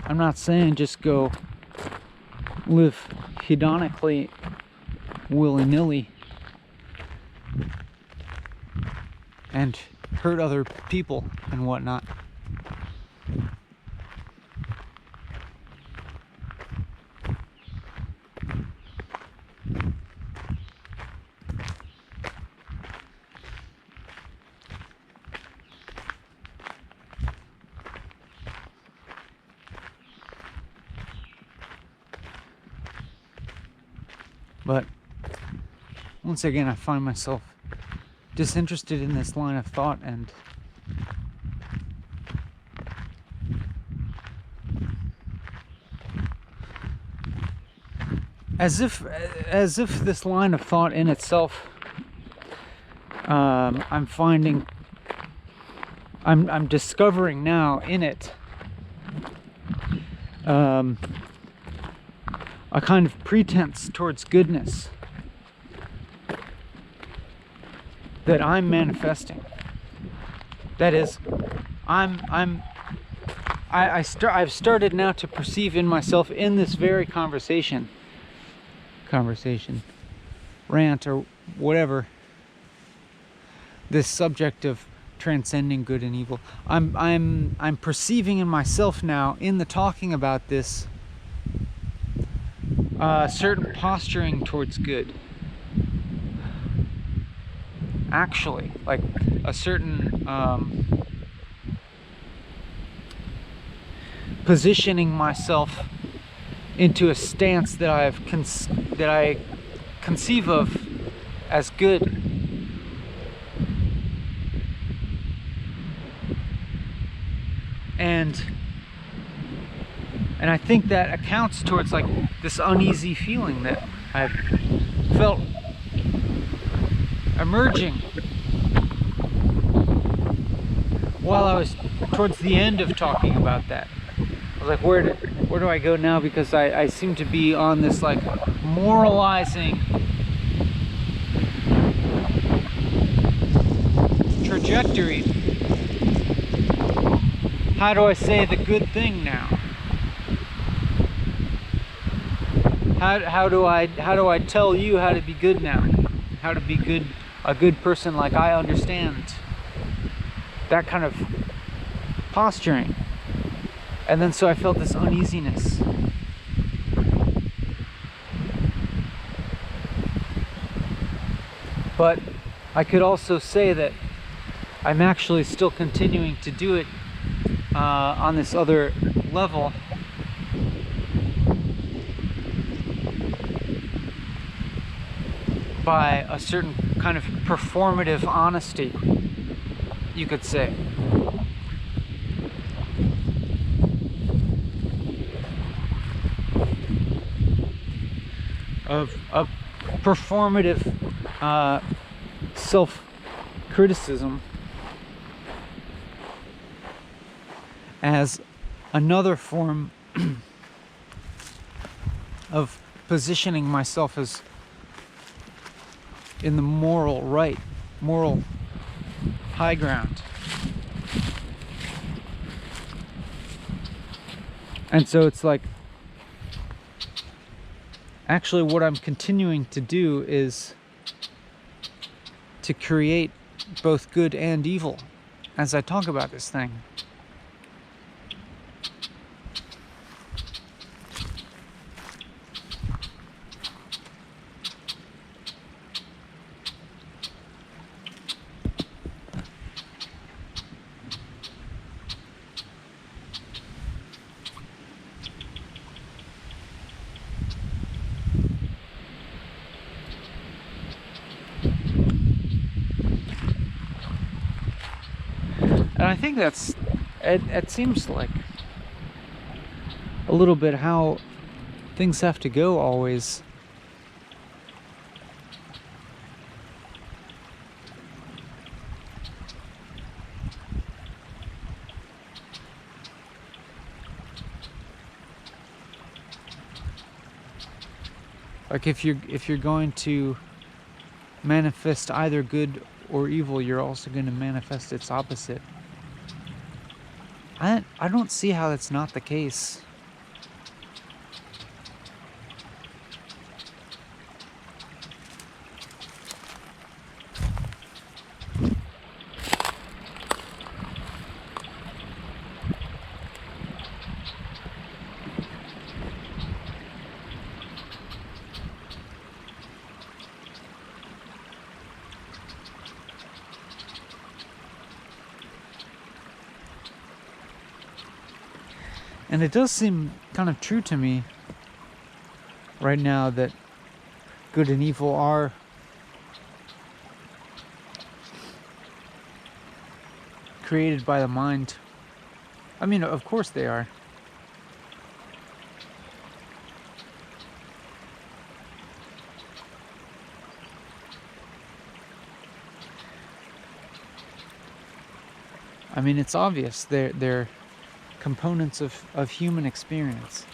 I'm not saying just go live hedonically, willy-nilly, and hurt other people and whatnot. But once again, I find myself disinterested in this line of thought, and as if this line of thought in itself, I'm discovering now in it a kind of pretense towards goodness that I'm manifesting. That is, I've started now to perceive in myself, in this very conversation, rant or whatever, this subject of transcending good and evil. I'm perceiving in myself now, in the talking about this, certain posturing towards good. Actually, like a certain positioning myself into a stance that I conceive of as good. And I think that accounts towards like this uneasy feeling that I've felt emerging while I was towards the end of talking about that. I was like, where do I go now? Because I seem to be on this like moralizing trajectory. How do I say the good thing now? How do I tell you how to be good now? How to be good, a good person like I understand. That kind of posturing. And then so I felt this uneasiness. But I could also say that I'm actually still continuing to do it on this other level. By a certain kind of performative honesty, you could say. Of performative self-criticism as another form of positioning myself as in the moral high ground. And so it's like, actually what I'm continuing to do is to create both good and evil as I talk about this thing. And I think it seems like a little bit how things have to go always. Like if you're going to manifest either good or evil, you're also going to manifest its opposite. I don't see how that's not the case. And it does seem kind of true to me right now that good and evil are created by the mind. I mean, of course they are. I mean, it's obvious. They're components of human experience.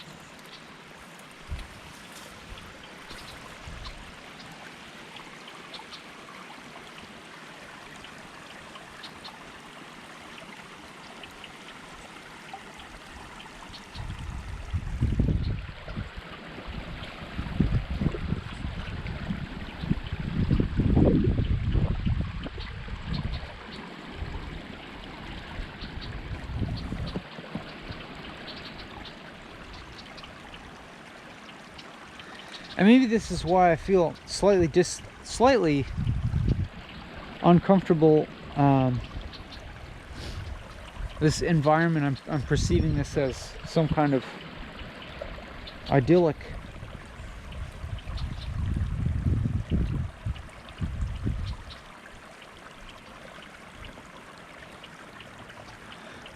And maybe this is why I feel slightly uncomfortable. This environment, I'm perceiving this as some kind of idyllic.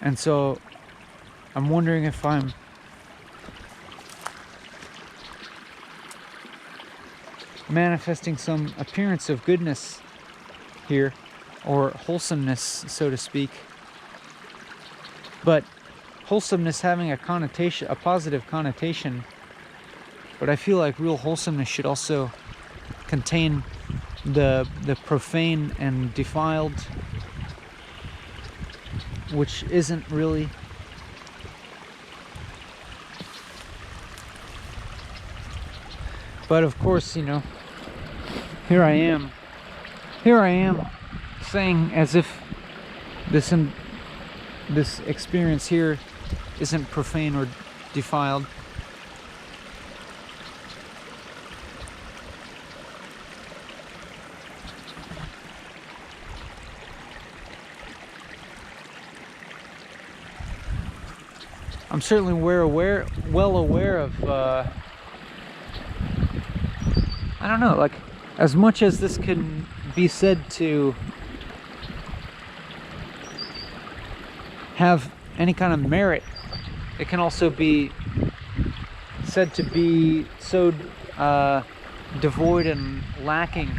And so I'm wondering if I'm manifesting some appearance of goodness here, or wholesomeness, so to speak. But wholesomeness having a connotation, a positive connotation, but I feel like real wholesomeness should also contain the profane and defiled, which isn't really. But of course, you know, here I am saying as if this experience here isn't profane or defiled. I'm certainly well aware of, I don't know, like, as much as this can be said to have any kind of merit, it can also be said to be so devoid and lacking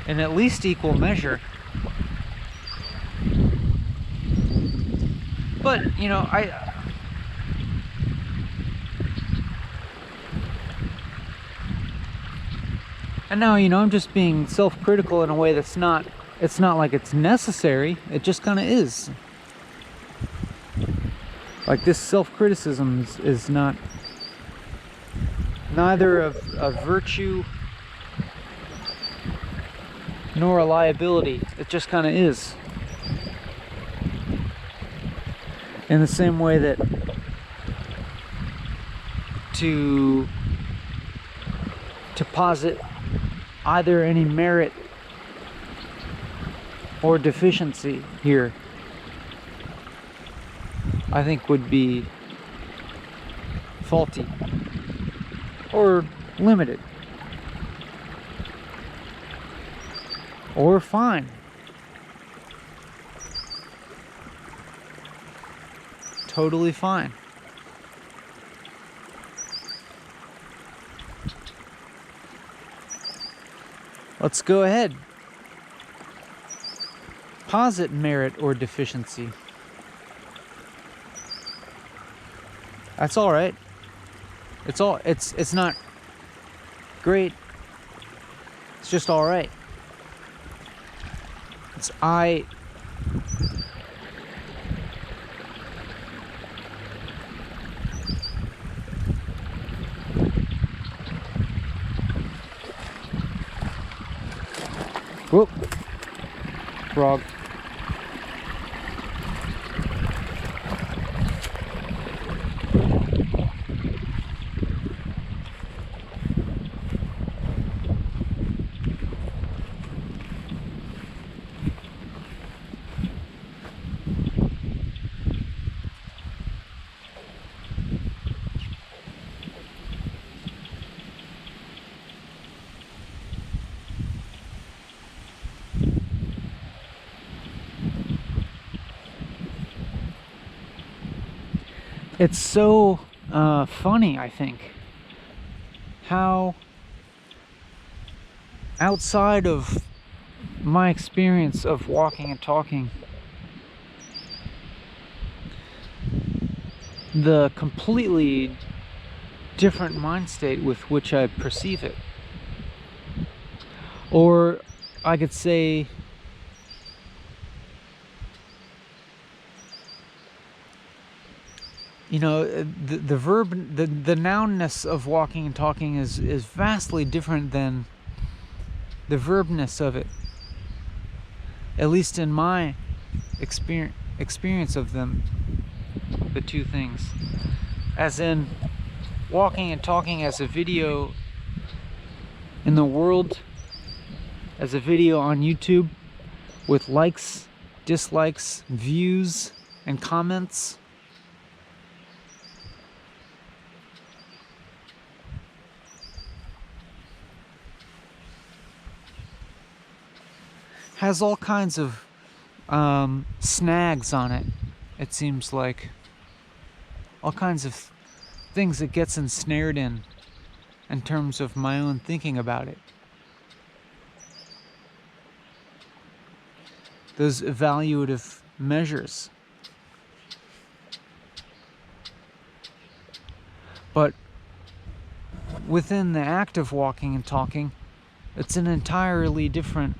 in at least equal measure. But, you know, and now, you know, I'm just being self-critical in a way that's not, it's not like it's necessary, it just kind of is. Like, this self-criticism is not, neither a virtue nor a liability, it just kind of is. In the same way that to posit either any merit or deficiency here, I think would be faulty or limited or fine. Totally fine. Let's go ahead. Posit merit or deficiency. That's all right. It's not great. It's just all right. It's whoop. Frog. It's so funny, I think, how outside of my experience of walking and talking, the completely different mind state with which I perceive it, or I could say you know, the verb, the nounness of walking and talking is vastly different than the verbness of it. At least in my experience of them, the two things. As in, walking and talking as a video in the world, as a video on YouTube, with likes, dislikes, views, and comments. Has all kinds of snags on it, it seems like. All kinds of things it gets ensnared in terms of my own thinking about it. Those evaluative measures But within the act of walking and talking, it's an entirely different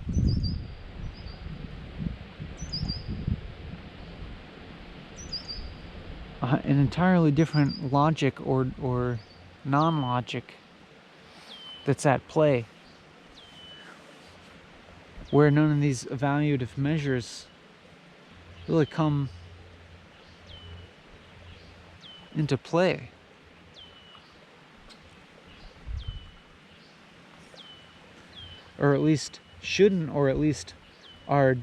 logic or non-logic that's at play, where none of these evaluative measures really come into play. Or at least shouldn't, or at least are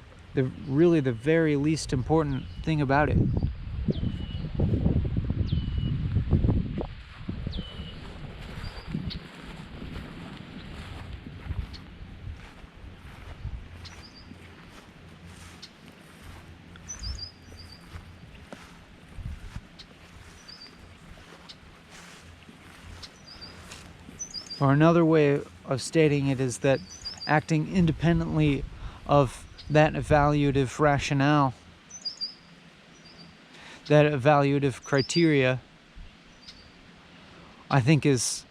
really the very least important thing about it. Or another way of stating it is that acting independently of that evaluative rationale, that evaluative criteria, I think is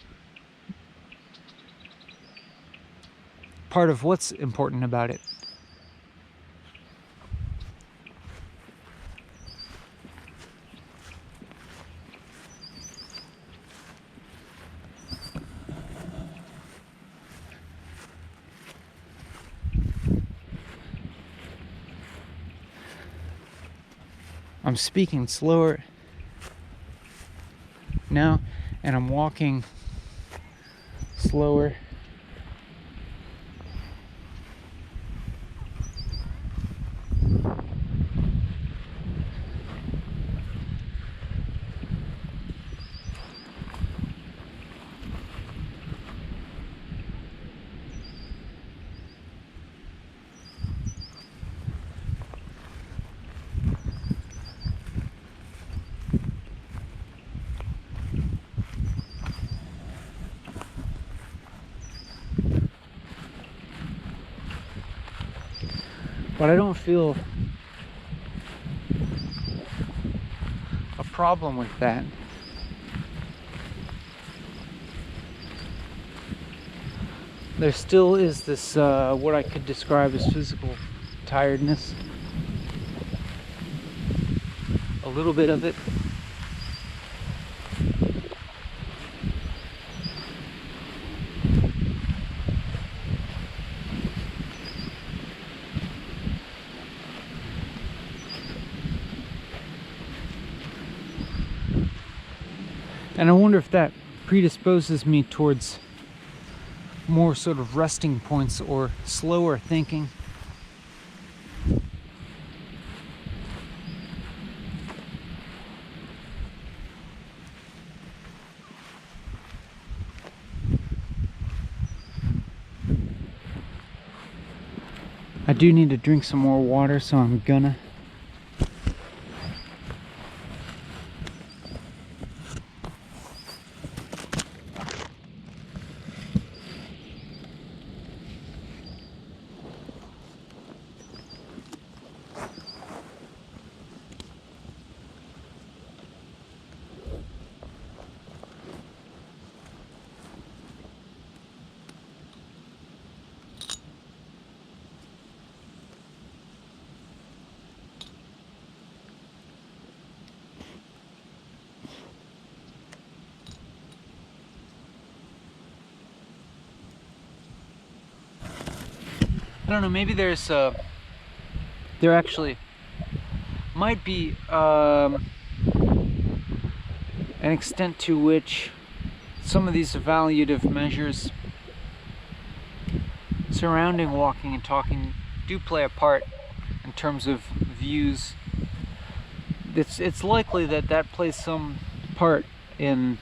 part of what's important about it. I'm speaking slower now, and I'm walking slower. But I don't feel a problem with that. There still is this, what I could describe as physical tiredness. A little bit of it. And I wonder if that predisposes me towards more sort of resting points or slower thinking. I do need to drink some more water, so I'm gonna. I don't know, maybe there actually might be an extent to which some of these evaluative measures surrounding walking and talking do play a part in terms of views. It's likely that plays some part in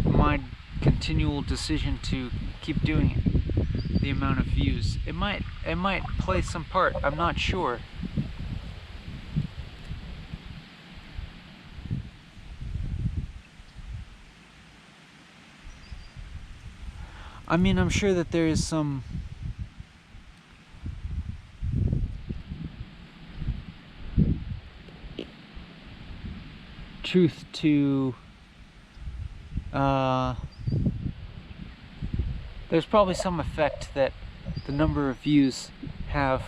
my continual decision to keep doing it. The amount of views. It might play some part. I'm not sure. I mean, I'm sure that there is some truth to there's probably some effect that the number of views have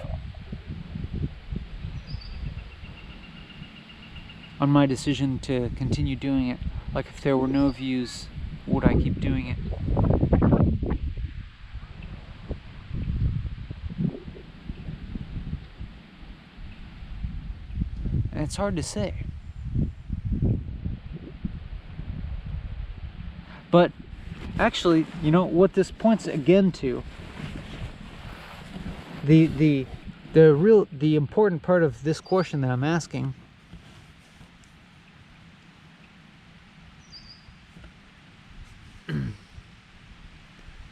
on my decision to continue doing it. Like, if there were no views, would I keep doing it? And it's hard to say. But actually, you know what this points again to? The important part of this question that I'm asking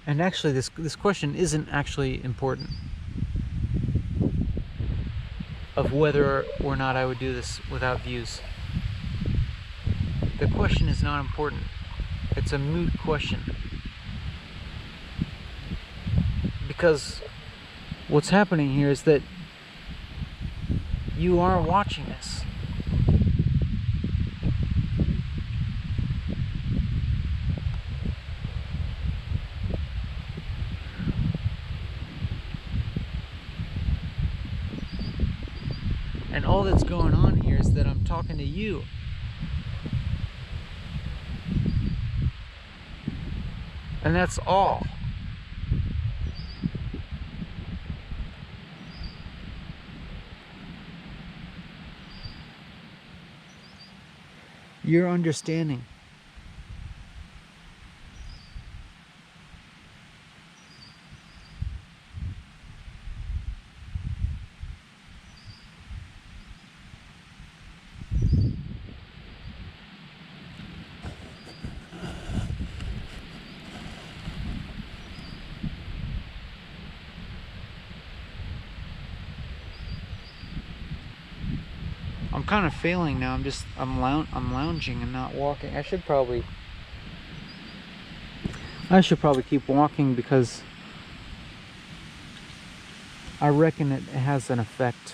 and actually this question isn't actually important, of whether or not I would do this without views. The question is not important. It's a moot question. Because what's happening here is that you are watching this. And all that's going on here is that I'm talking to you. And that's all. Your understanding. I'm kind of failing now. I'm lounging and not walking. I should probably keep walking, because I reckon it has an effect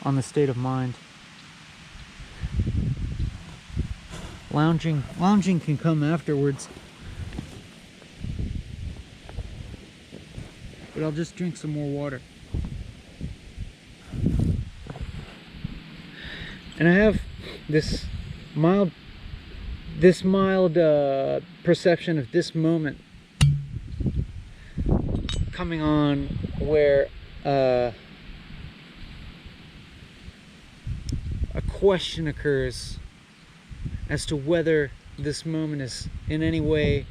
on the state of mind. Lounging can come afterwards. But I'll just drink some more water. And I have this mild perception of this moment coming on, where a question occurs as to whether this moment is in any way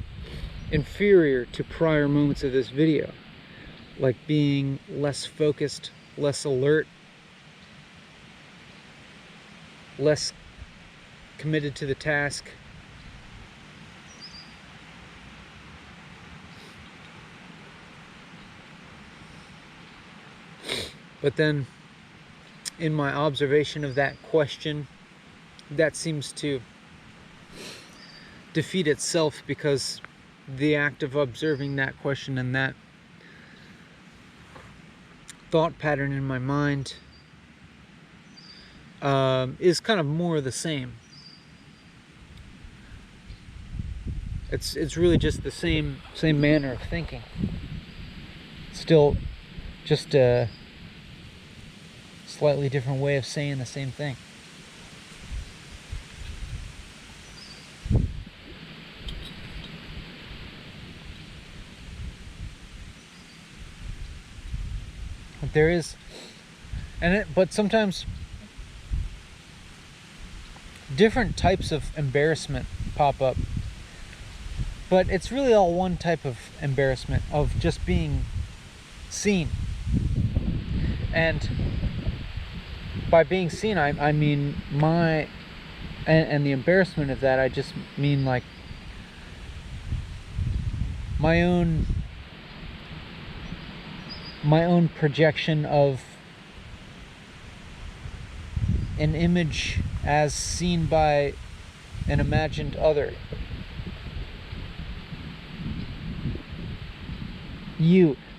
inferior to prior moments of this video, like being less focused, less alert, less committed to the task. But then, in my observation of that question, that seems to defeat itself, because the act of observing that question and that thought pattern in my mind is kind of more of the same. It's really just the same manner of thinking. Still just a slightly different way of saying the same thing. But there is, but sometimes different types of embarrassment pop up, but it's really all one type of embarrassment, of just being seen. And by being seen, I mean and the embarrassment of that, I just mean like my own projection of an image as seen by an imagined other.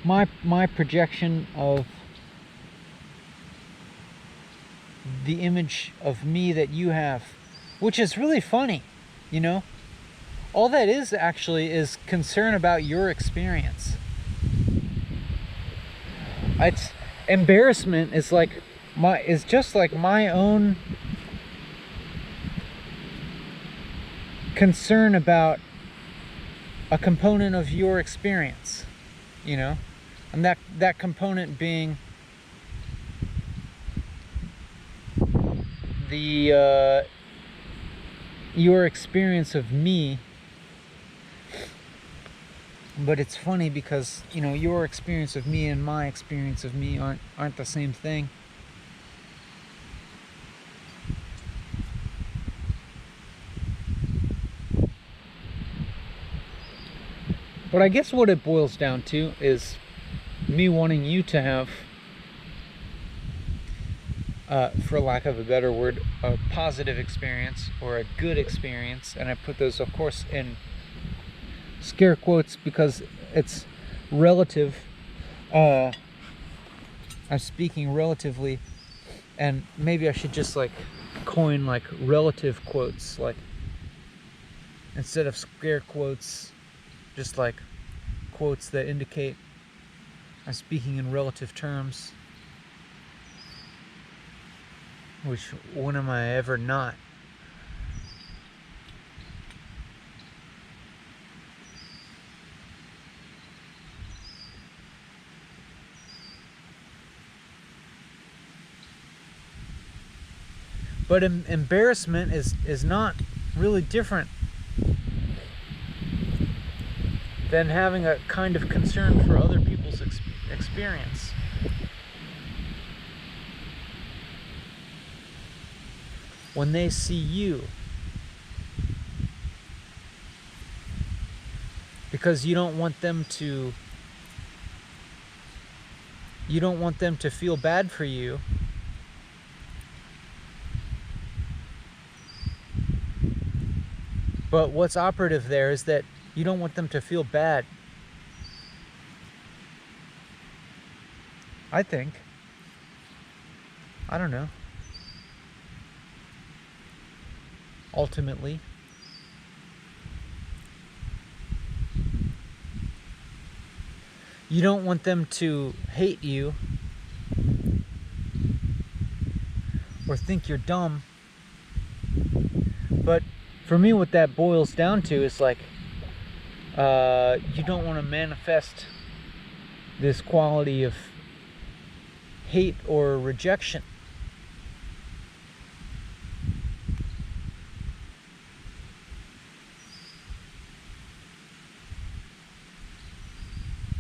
My projection of the image of me that you have, which is really funny, you know? all that is actually is concern about your experience. It's embarrassment is just like my own concern about a component of your experience, you know, and that component being the your experience of me. But it's funny because, you know, your experience of me and my experience of me aren't the same thing. But I guess what it boils down to is me wanting you to have, for lack of a better word, a positive experience or a good experience. And I put those, of course, in scare quotes because it's relative. I'm speaking relatively, and maybe I should just like coin like relative quotes, like instead of scare quotes, just like quotes that indicate I'm speaking in relative terms. Which, when am I ever not? But embarrassment is not really different than having a kind of concern for other people's experience. When they see you, because you don't want them to feel bad for you. But what's operative there is that you don't want them to feel bad. I think. I don't know. Ultimately. You don't want them to hate you or think you're dumb. But for me, what that boils down to is like, you don't want to manifest this quality of hate or rejection.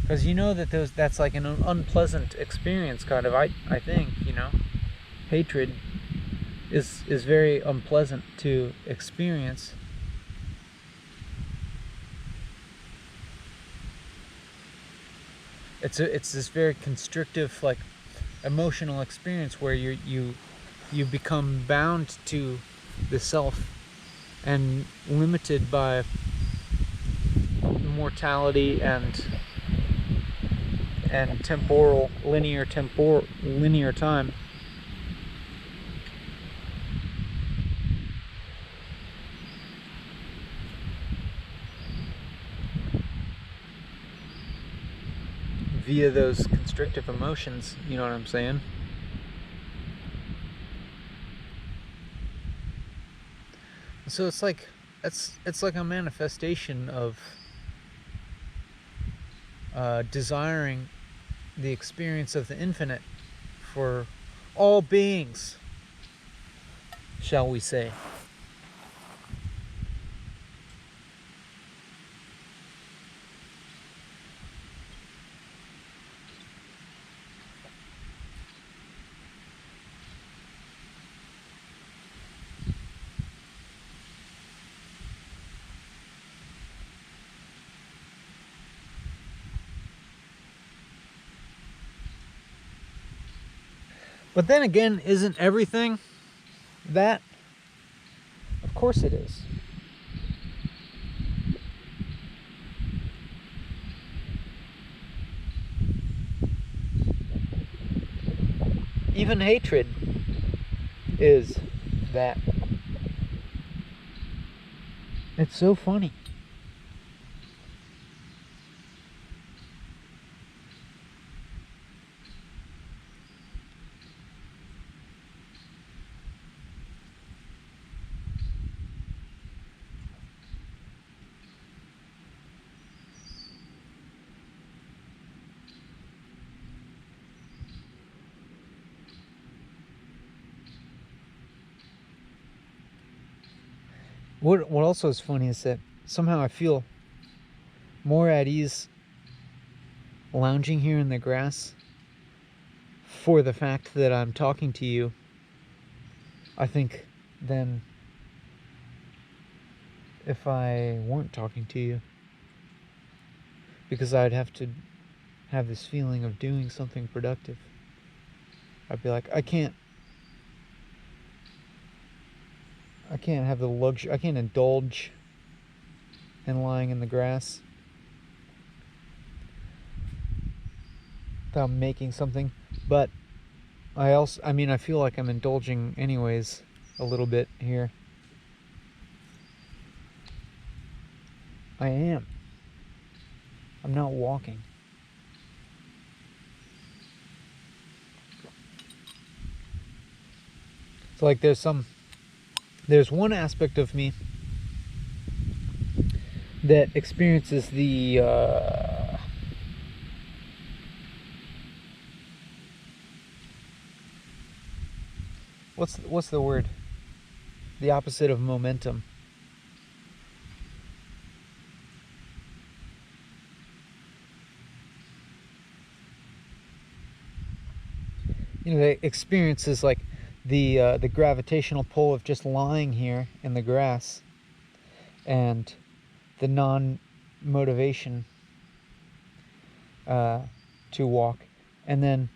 Because you know that that's like an unpleasant experience, kind of. I think, you know, hatred is very unpleasant to experience. It's this very constrictive, like, emotional experience where you become bound to the self and limited by mortality and linear time. Via those constrictive emotions, you know what I'm saying? So it's like a manifestation of desiring the experience of the infinite for all beings, shall we say. But then again, isn't everything that? Of course it is. Even hatred is that. It's so funny. What also is funny is that somehow I feel more at ease lounging here in the grass for the fact that I'm talking to you, I think, than if I weren't talking to you. Because I'd have to have this feeling of doing something productive. I'd be like, I can't have the luxury, I can't indulge in lying in the grass without making something. But I mean, I feel like I'm indulging anyways a little bit here. I am. I'm not walking. It's like there's one aspect of me that experiences the what's the word? The opposite of momentum. You know, the experiences like the gravitational pull of just lying here in the grass, and the non-motivation to walk, and then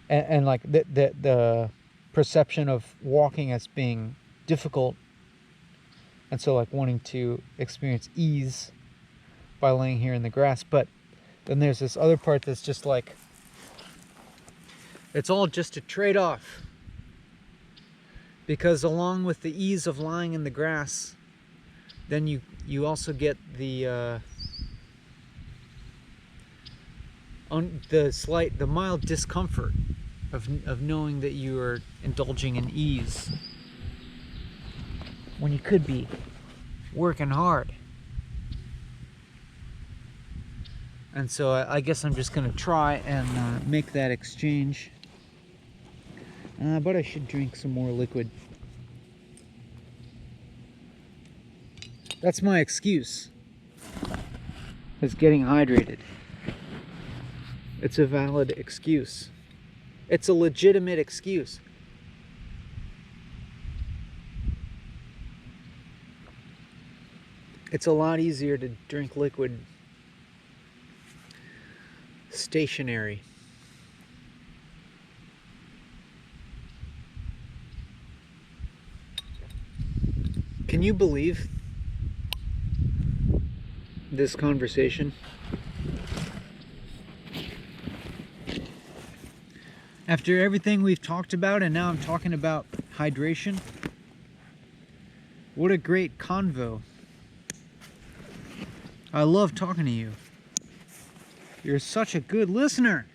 and like the perception of walking as being difficult, and so like wanting to experience ease by laying here in the grass. But then there's this other part that's just like, it's all just a trade-off, because along with the ease of lying in the grass, then you also get the mild discomfort of knowing that you are indulging in ease when you could be working hard. And so I guess I'm just gonna try and make that exchange. But I should drink some more liquid. That's my excuse, is getting hydrated. It's a valid excuse. It's a legitimate excuse. It's a lot easier to drink liquid stationary. Can you believe this conversation? After everything we've talked about, and now I'm talking about hydration. What a great convo. I love talking to you. You're such a good listener.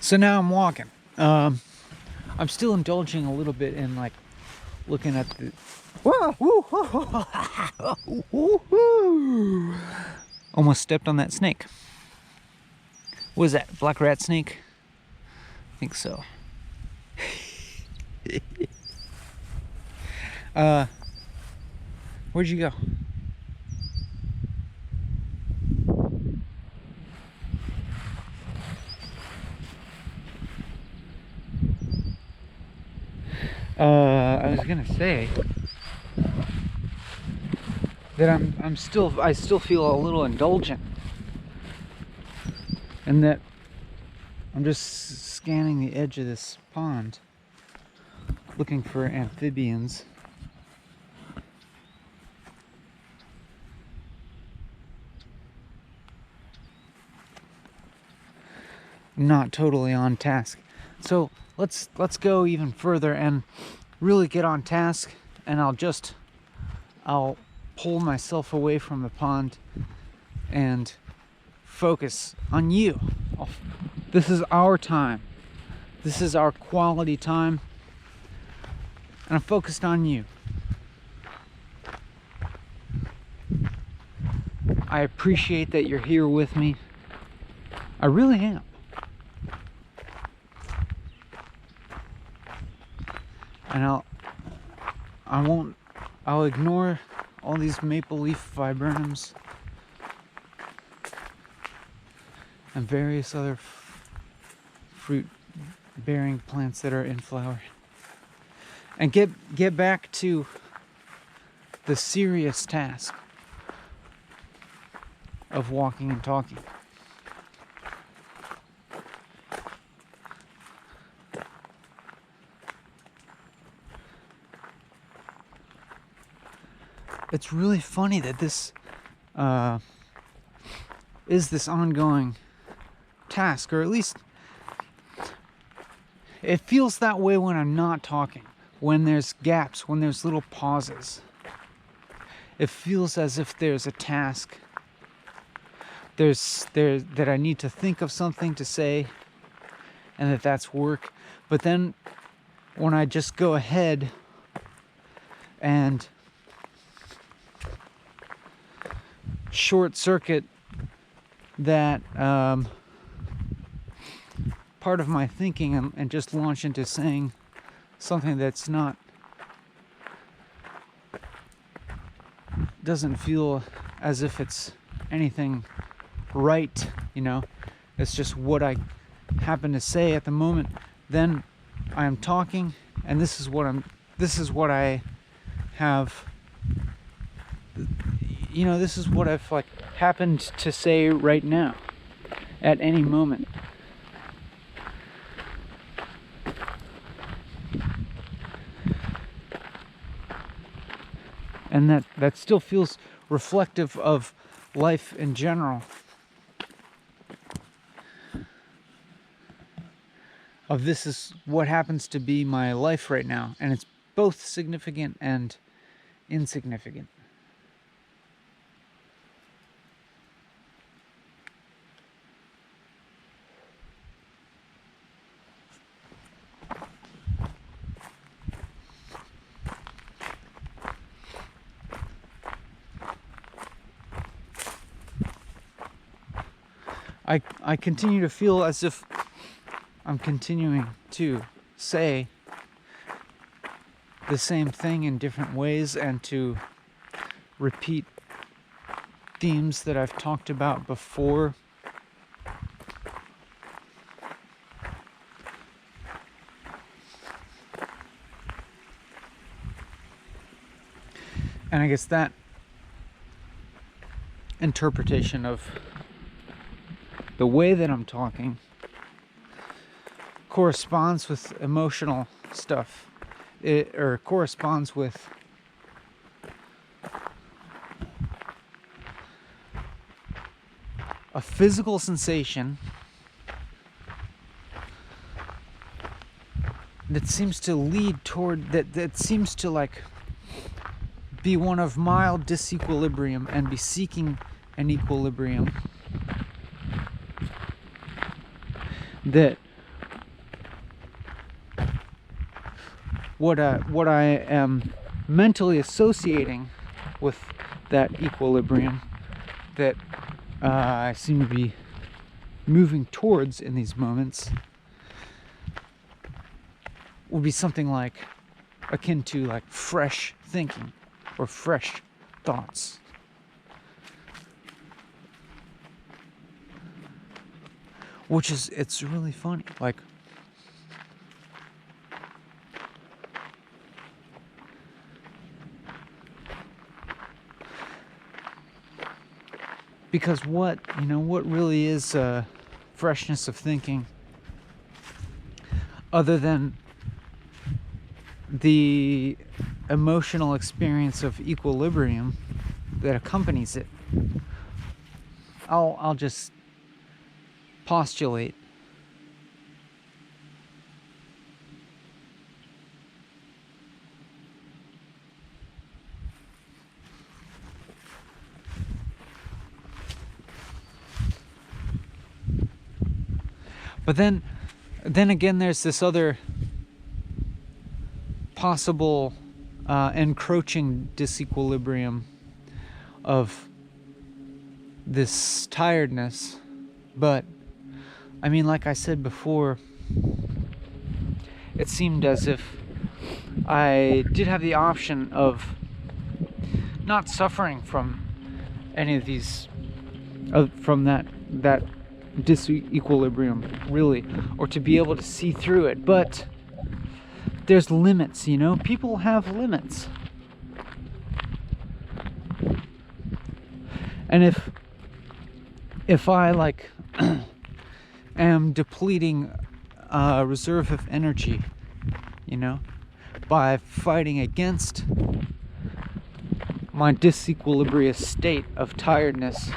So now I'm walking. I'm still indulging a little bit in like looking at the. Almost stepped on that snake. What is that? Black rat snake? I think so. Where'd you go? I was gonna say that I still feel a little indulgent, and that I'm just scanning the edge of this pond looking for amphibians. Not totally on task. So let's go even further and really get on task, and I'll just I'll pull myself away from the pond and focus on you. This is our time. This is our quality time. And I'm focused on you. I appreciate that you're here with me. I really am. And I'll ignore all these maple leaf viburnums and various other fruit bearing plants that are in flower, and get back to the serious task of walking and talking. It's really funny that this is this ongoing task, or at least it feels that way when I'm not talking, when there's gaps, when there's little pauses. It feels as if there's a task, that I need to think of something to say, and that's work. But then when I just go ahead and short circuit that part of my thinking and just launch into saying something that's not, doesn't feel as if it's anything right, you know, it's just what I happen to say at the moment. Then I am talking, and this is what I have, you know, this is what I've like happened to say right now at any moment. And that still feels reflective of life in general, of this is what happens to be my life right now, and it's both significant and insignificant. I continue to feel as if I'm continuing to say the same thing in different ways, and to repeat themes that I've talked about before. And I guess that interpretation of the way that I'm talking corresponds with emotional stuff. Or corresponds with a physical sensation that seems to lead toward, that seems to like be one of mild disequilibrium and be seeking an equilibrium. That what I am mentally associating with that equilibrium that I seem to be moving towards in these moments would be something like akin to like fresh thinking or fresh thoughts. Which is, it's really funny, like because what really is freshness of thinking, other than the emotional experience of equilibrium that accompanies it? I'll just postulate But then again, there's this other possible encroaching disequilibrium of this tiredness. But I mean, like I said before, it seemed as if I did have the option of not suffering from any of these, from that disequilibrium, really, or to be able to see through it. But there's limits, you know? People have limits. And if I, like, am depleting a reserve of energy, you know, by fighting against my disequilibrious state of tiredness,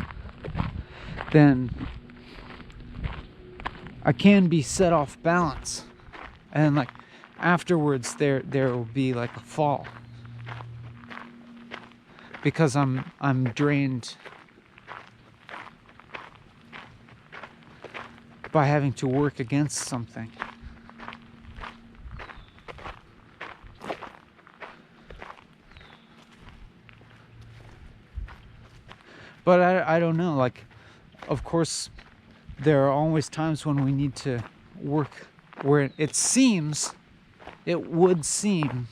then I can be set off balance, and like afterwards there will be like a fall, because I'm drained by having to work against something. But I don't know, like, of course, there are always times when we need to work where it would seem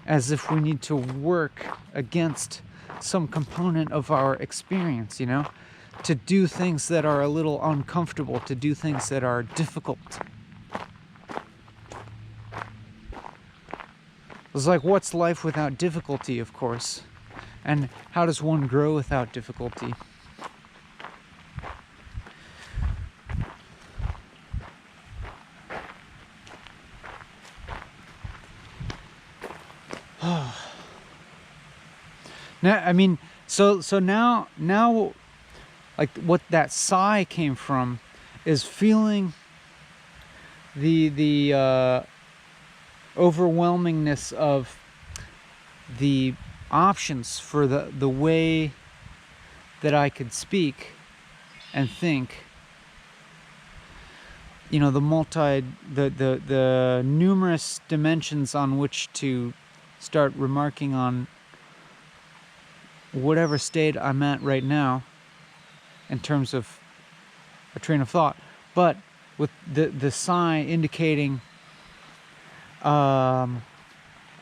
as if we need to work against some component of our experience, you know, to do things that are a little uncomfortable, to do things that are difficult. It's like, what's life without difficulty, of course? And how does one grow without difficulty? Now, I mean, so now, like, what that sigh came from is feeling the overwhelmingness of the options for the way that I could speak and think. You know, the numerous dimensions on which to start remarking on whatever state I'm at right now in terms of a train of thought, but with the sign indicating a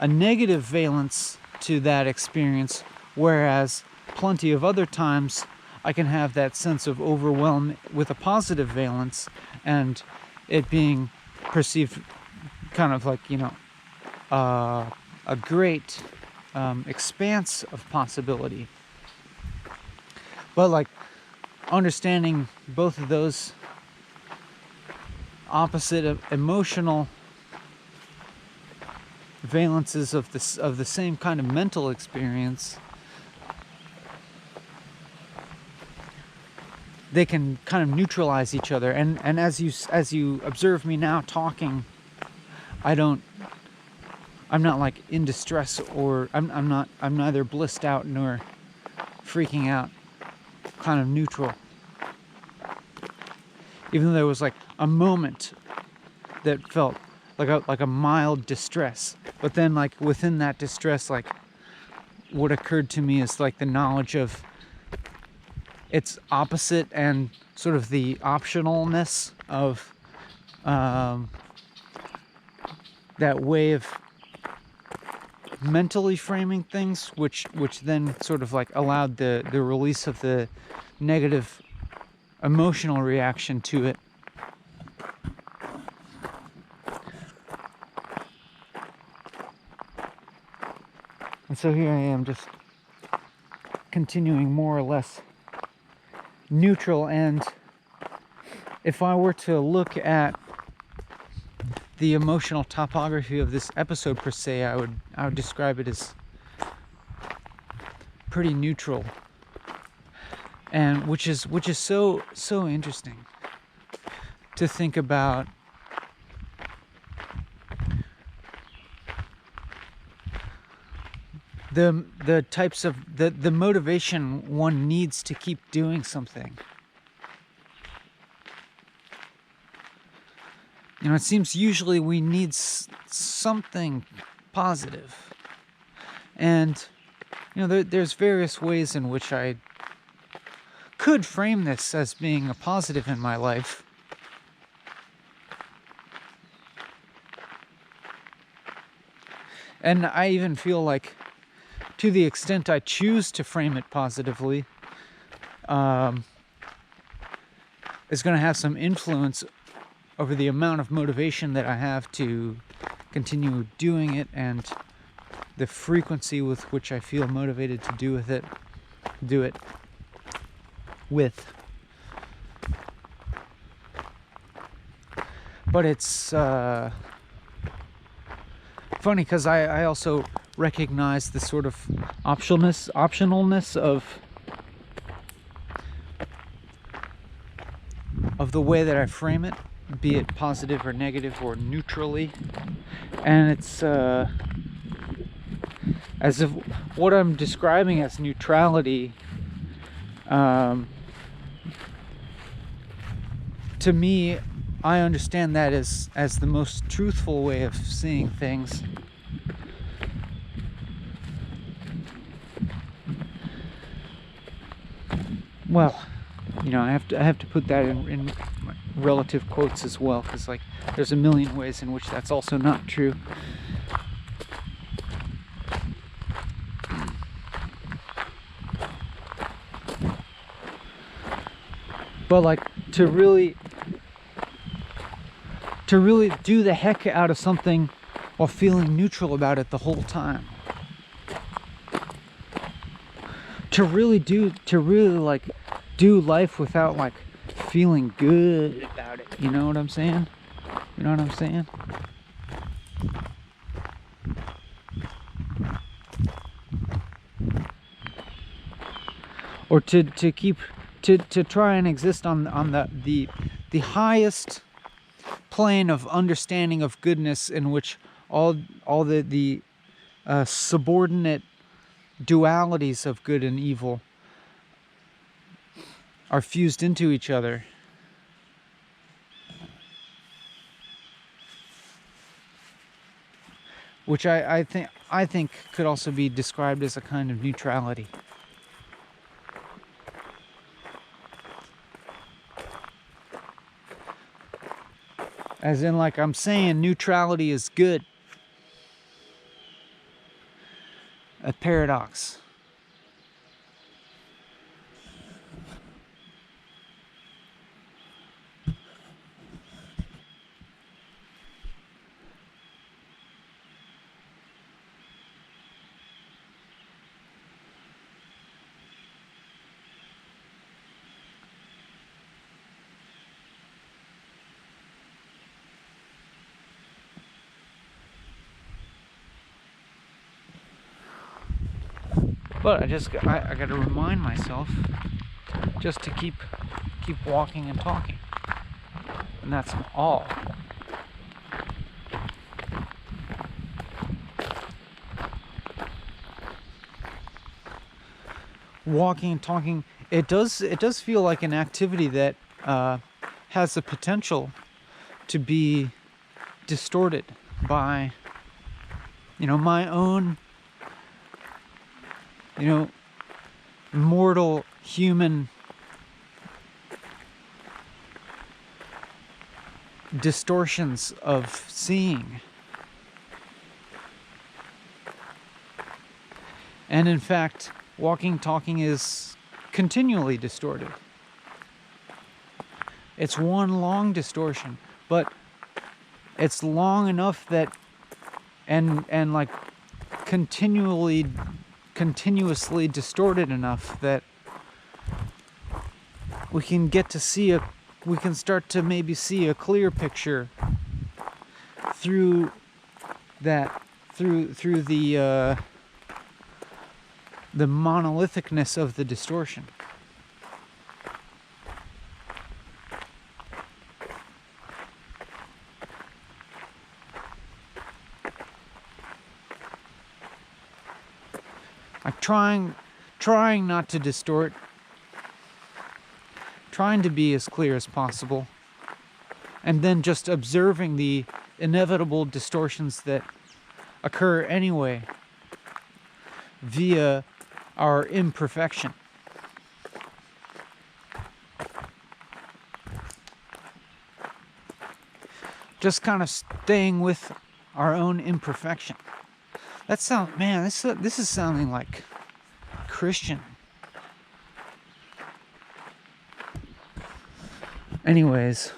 negative valence to that experience, whereas plenty of other times I can have that sense of overwhelm with a positive valence, and it being perceived kind of like, you know, a great expanse of possibility. But like understanding both of those opposite emotional valences of the same kind of mental experience, they can kind of neutralize each other. And as you observe me now talking, I'm not like in distress, or I'm neither blissed out nor freaking out, kind of neutral. Even though there was like a moment that felt like a mild distress, but then like within that distress, like what occurred to me is like the knowledge of its opposite and sort of the optionalness of that way of mentally framing things, which then sort of like allowed the release of the negative emotional reaction to it. And so here I am, just continuing more or less neutral. And if I were to look at the emotional topography of this episode per se, I would describe it as pretty neutral, and which is so interesting to think about. The types of the motivation one needs to keep doing something. You know, it seems usually we need something positive. And, you know, there's various ways in which I could frame this as being a positive in my life. And I even feel like, to the extent I choose to frame it positively, is going to have some influence over the amount of motivation that I have to continue doing it, and the frequency with which I feel motivated to do it with. But it's funny because I also recognize the sort of optionalness of the way that I frame it, be it positive or negative or neutrally. And it's as if what I'm describing as neutrality, to me, I understand that as the most truthful way of seeing things. Well, you know, I have to put that in relative quotes as well, because like there's a million ways in which that's also not true. But like to really do the heck out of something while feeling neutral about it the whole time. To really like do life without like feeling good about it. You know what I'm saying? You know what I'm saying? Or to try and exist on the highest plane of understanding of goodness, in which all the subordinate dualities of good and evil are fused into each other. Which I think could also be described as a kind of neutrality. As in, like, I'm saying neutrality is good. A paradox. But I got to remind myself just to keep walking and talking, and that's all. Walking and talking, it does feel like an activity that has the potential to be distorted by, you know, my own, you know, mortal human distortions of seeing. And in fact, walking, talking is continually distorted. It's one long distortion, but it's long enough that, and like continuously distorted enough that we can start to maybe see a clear picture through the monolithicness of the distortion. Like trying not to distort, trying to be as clear as possible, and then just observing the inevitable distortions that occur anyway via our imperfection. Just kind of staying with our own imperfection. That sound, man, this is sounding like Christian. Anyways,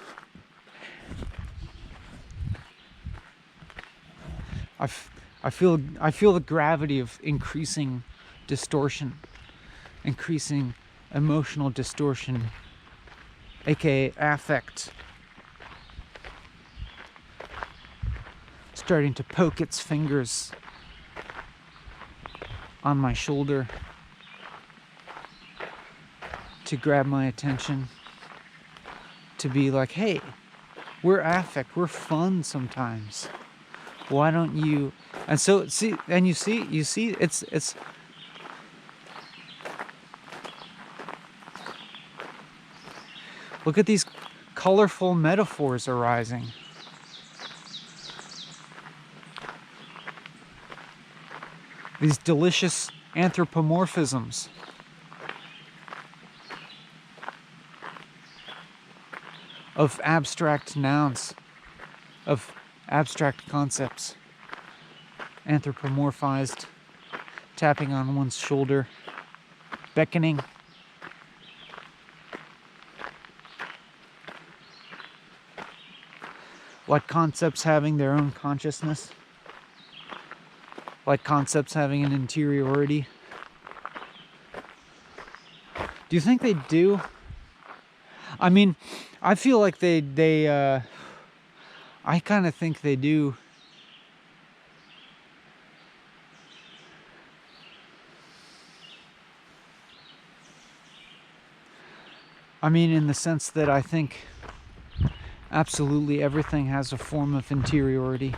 I feel the gravity of increasing distortion, increasing emotional distortion, aka affect, starting to poke its fingers on my shoulder to grab my attention, to be like, hey, we're affect, we're fun sometimes. Why don't you? And so see, and you see, it's look at these colorful metaphors arising. These delicious anthropomorphisms. Of abstract nouns, of abstract concepts, anthropomorphized, tapping on one's shoulder, beckoning. Like concepts having their own consciousness, like concepts having an interiority. Do you think they do? I mean, I feel like I kind of think they do. I mean, in the sense that I think absolutely everything has a form of interiority.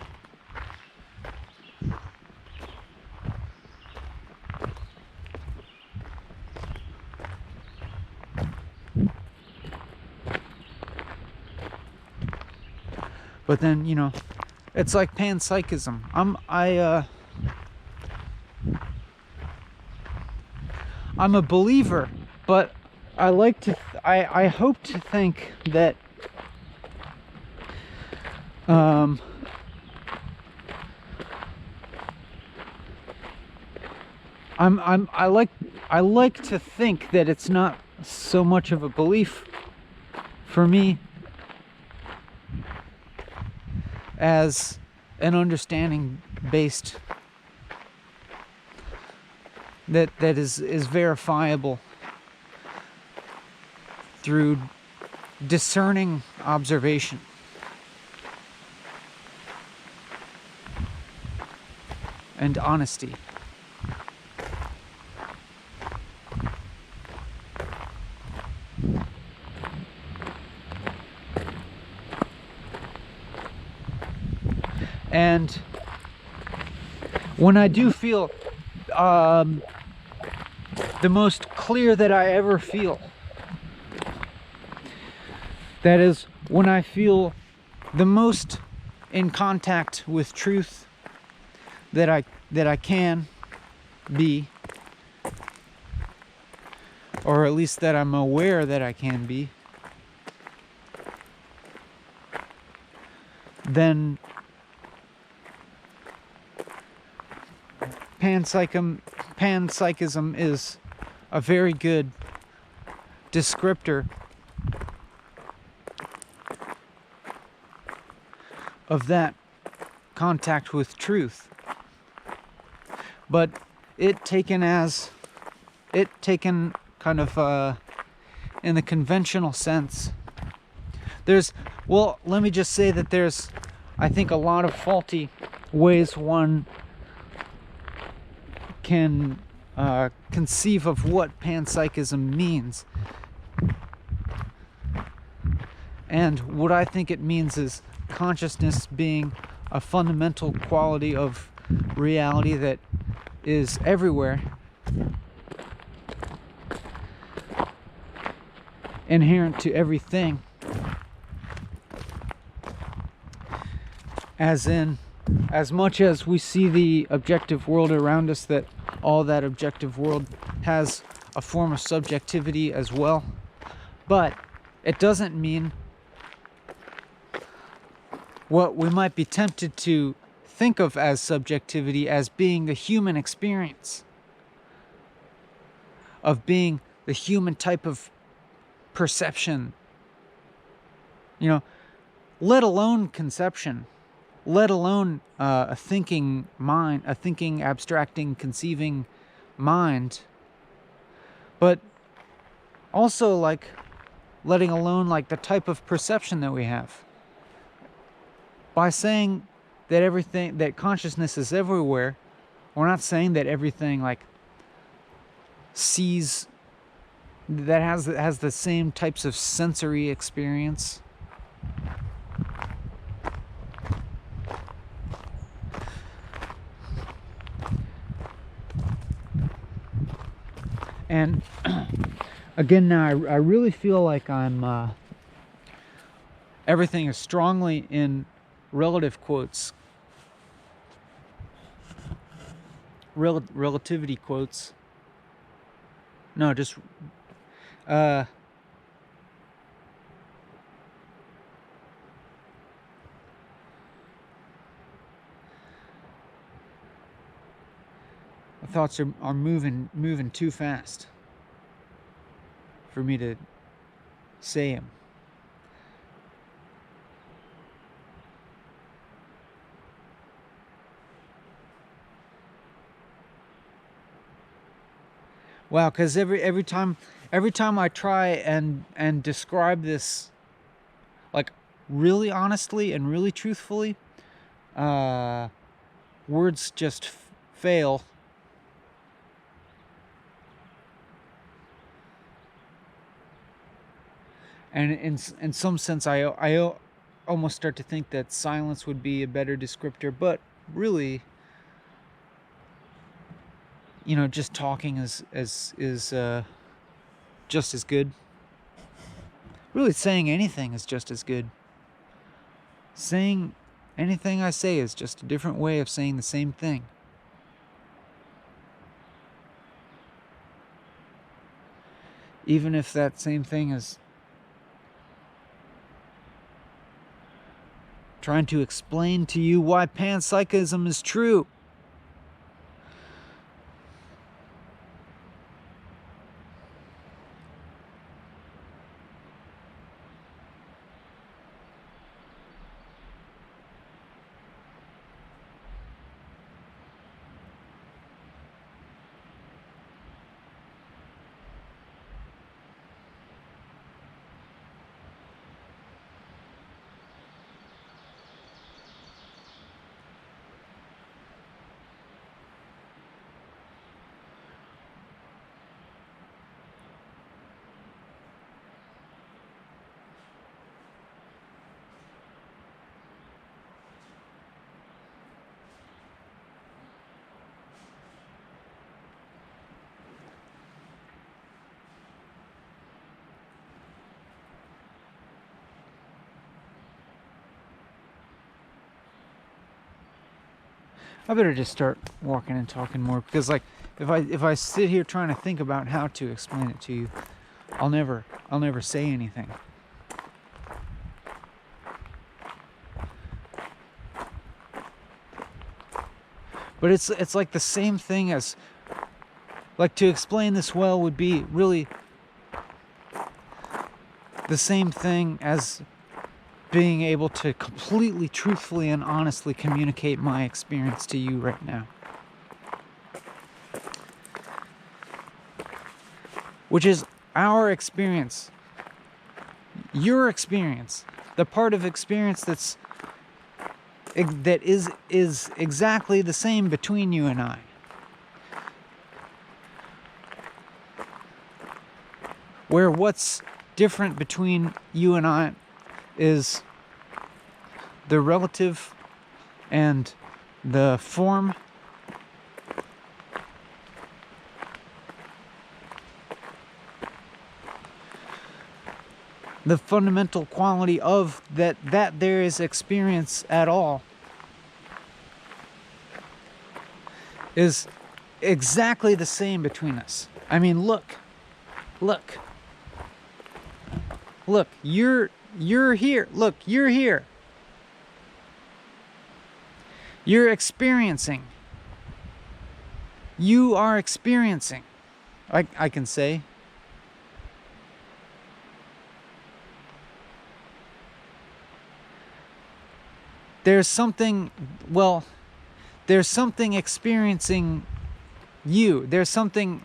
But then, you know, it's like panpsychism. I'm a believer, but I hope to think that I like to think that it's not so much of a belief for me as an understanding based that is verifiable through discerning observation. And honesty. And when I do feel the most clear that I ever feel, that is when I feel the most in contact with truth that I can be, or at least that I'm aware that I can be, then panpsychism is a very good descriptor of that contact with truth. But it taken kind of in the conventional sense, let me just say that there's, I think, a lot of faulty ways one can conceive of what panpsychism means. And what I think it means is consciousness being a fundamental quality of reality that is everywhere, inherent to everything, as in, as much as we see the objective world around us, that all that objective world has a form of subjectivity as well. But it doesn't mean what we might be tempted to think of as subjectivity as being the human experience, of being the human type of perception, let alone conception, let alone a thinking mind, a thinking, abstracting, conceiving mind, but also like letting alone like the type of perception that we have. By saying that everything, that consciousness is everywhere, we're not saying that everything like sees, that has the same types of sensory experience. And again, now I really feel like I'm everything is strongly in relative quotes, relativity quotes. No, just I thoughts are moving too fast for me to say them. Wow, because every time I try and describe this like really honestly and really truthfully, words just fail. And in some sense, I almost start to think that silence would be a better descriptor, but really, just talking is just as good. Really, saying anything is just as good. Saying anything I say is just a different way of saying the same thing. Even if that same thing is trying to explain to you why panpsychism is true. I better just start walking and talking more, because like if I sit here trying to think about how to explain it to you, I'll never say anything. But it's like the same thing as, like, to explain this well would be really the same thing as being able to completely truthfully and honestly communicate my experience to you right now. Which is our experience, your experience, the part of experience that is exactly the same between you and I. Where what's different between you and I is the relative and the form. The fundamental quality of that there is experience at all is exactly the same between us. I mean, look, look, look, you're here. Look, you're here. You're experiencing. You are experiencing. I can say. There's something, well, there's something experiencing you. There's something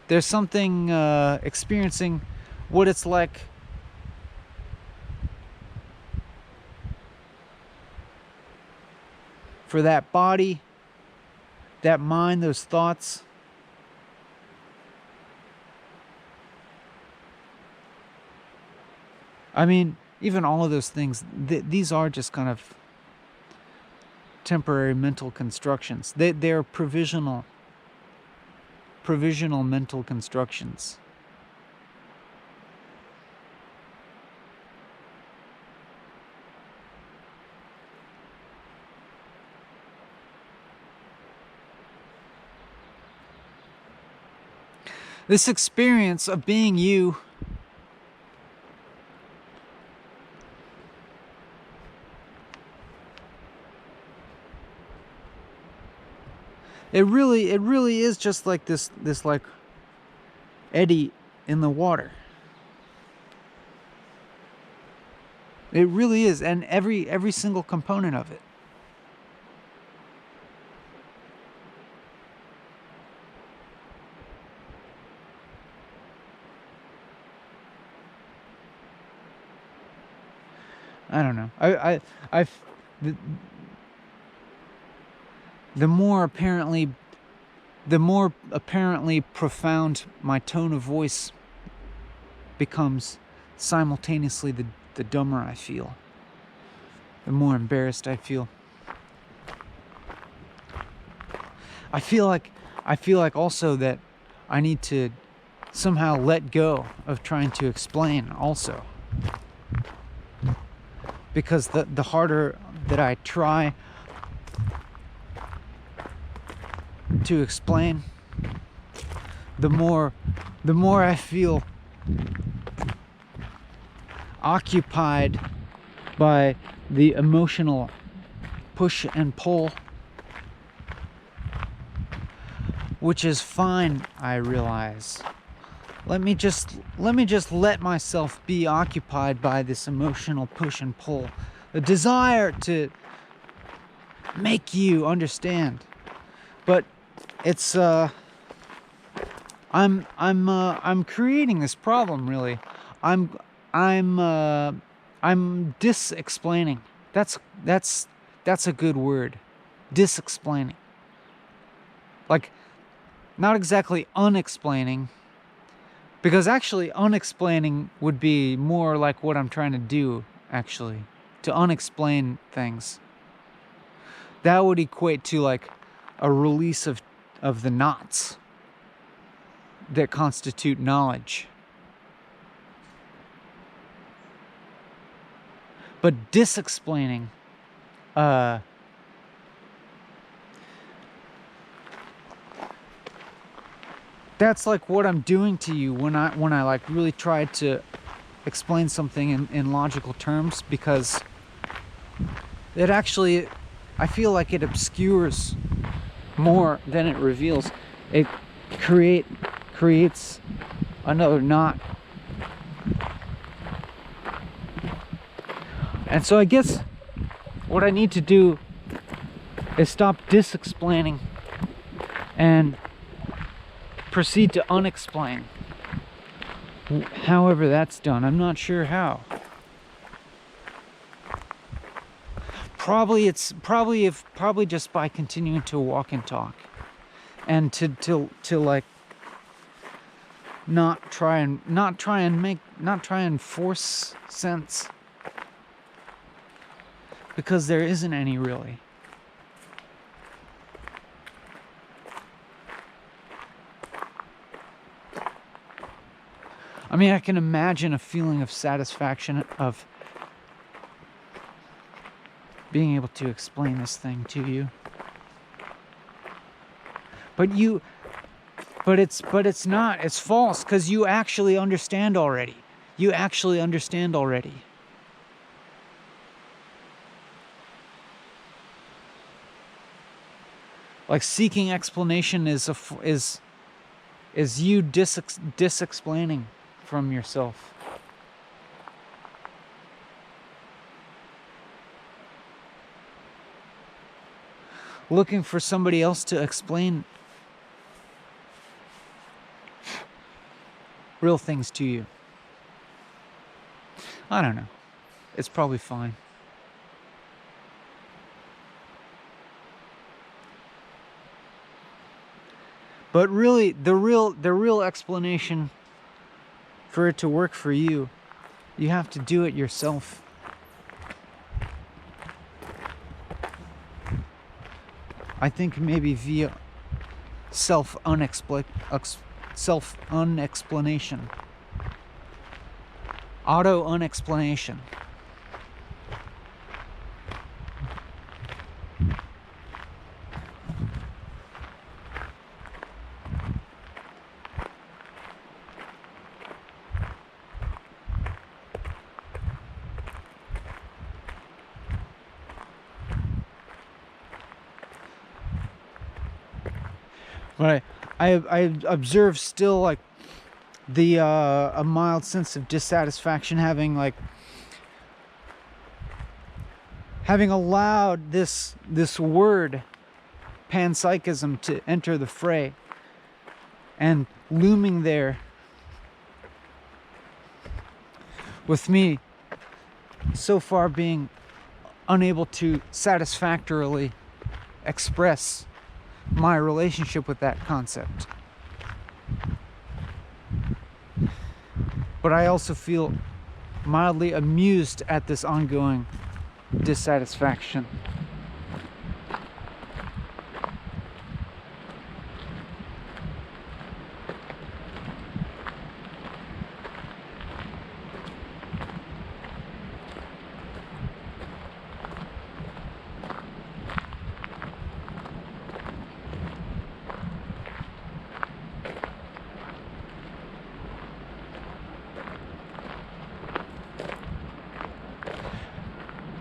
experiencing what it's like for that body, that mind, those thoughts. I mean, even all of those things, these are just kind of temporary mental constructions. They're provisional mental constructions. This experience of being you it really is just like this like eddy in the water. It really is, and every single component of it. I don't know. The more apparently profound my tone of voice becomes, simultaneously the dumber I feel, the more embarrassed I feel. I feel like also that I need to somehow let go of trying to explain also, because the harder that I try to explain, the more I feel occupied by the emotional push and pull, which is fine, I realize. Let me just let myself be occupied by this emotional push and pull, the desire to make you understand. But it's I'm creating this problem, really. I'm dis-explaining. That's a good word. Dis-explaining. Like, not exactly unexplaining, because actually unexplaining would be more like what I'm trying to do, actually, to unexplain things. That would equate to like a release of the knots that constitute knowledge. But dis-explaining, that's like what I'm doing to you when I like really try to explain something in logical terms, because it actually, I feel like it obscures more than it reveals. It creates another knot. And so I guess what I need to do is stop dis-explaining and proceed to unexplain. However that's done, I'm not sure how. Probably just by continuing to walk and talk, and to like not try and force sense, because there isn't any, really. I mean, I can imagine a feeling of satisfaction of being able to explain this thing to you. But it's not. It's false, because you actually understand already. You actually understand already. Like, seeking explanation is you dis-explaining from yourself. Looking for somebody else to explain real things to you. I don't know. It's probably fine. But really, the real explanation, for it to work for you, you have to do it yourself. I think maybe via self-unexplanation. Auto-unexplanation. But I observe still, like, the a mild sense of dissatisfaction, having allowed this word panpsychism to enter the fray, and looming there with me so far being unable to satisfactorily express my relationship with that concept. But I also feel mildly amused at this ongoing dissatisfaction.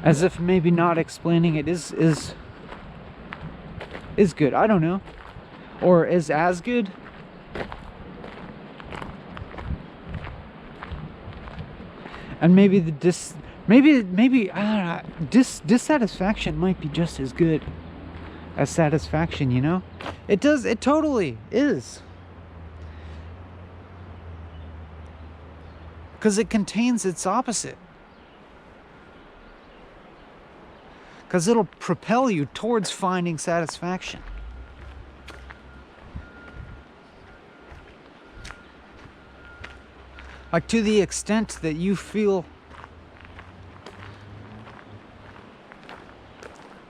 As if maybe not explaining it is good. I don't know. Or is as good. And maybe I don't know, dissatisfaction might be just as good as satisfaction, you know? It totally is. Because it contains its opposite. Because it'll propel you towards finding satisfaction. Like, to the extent that you feel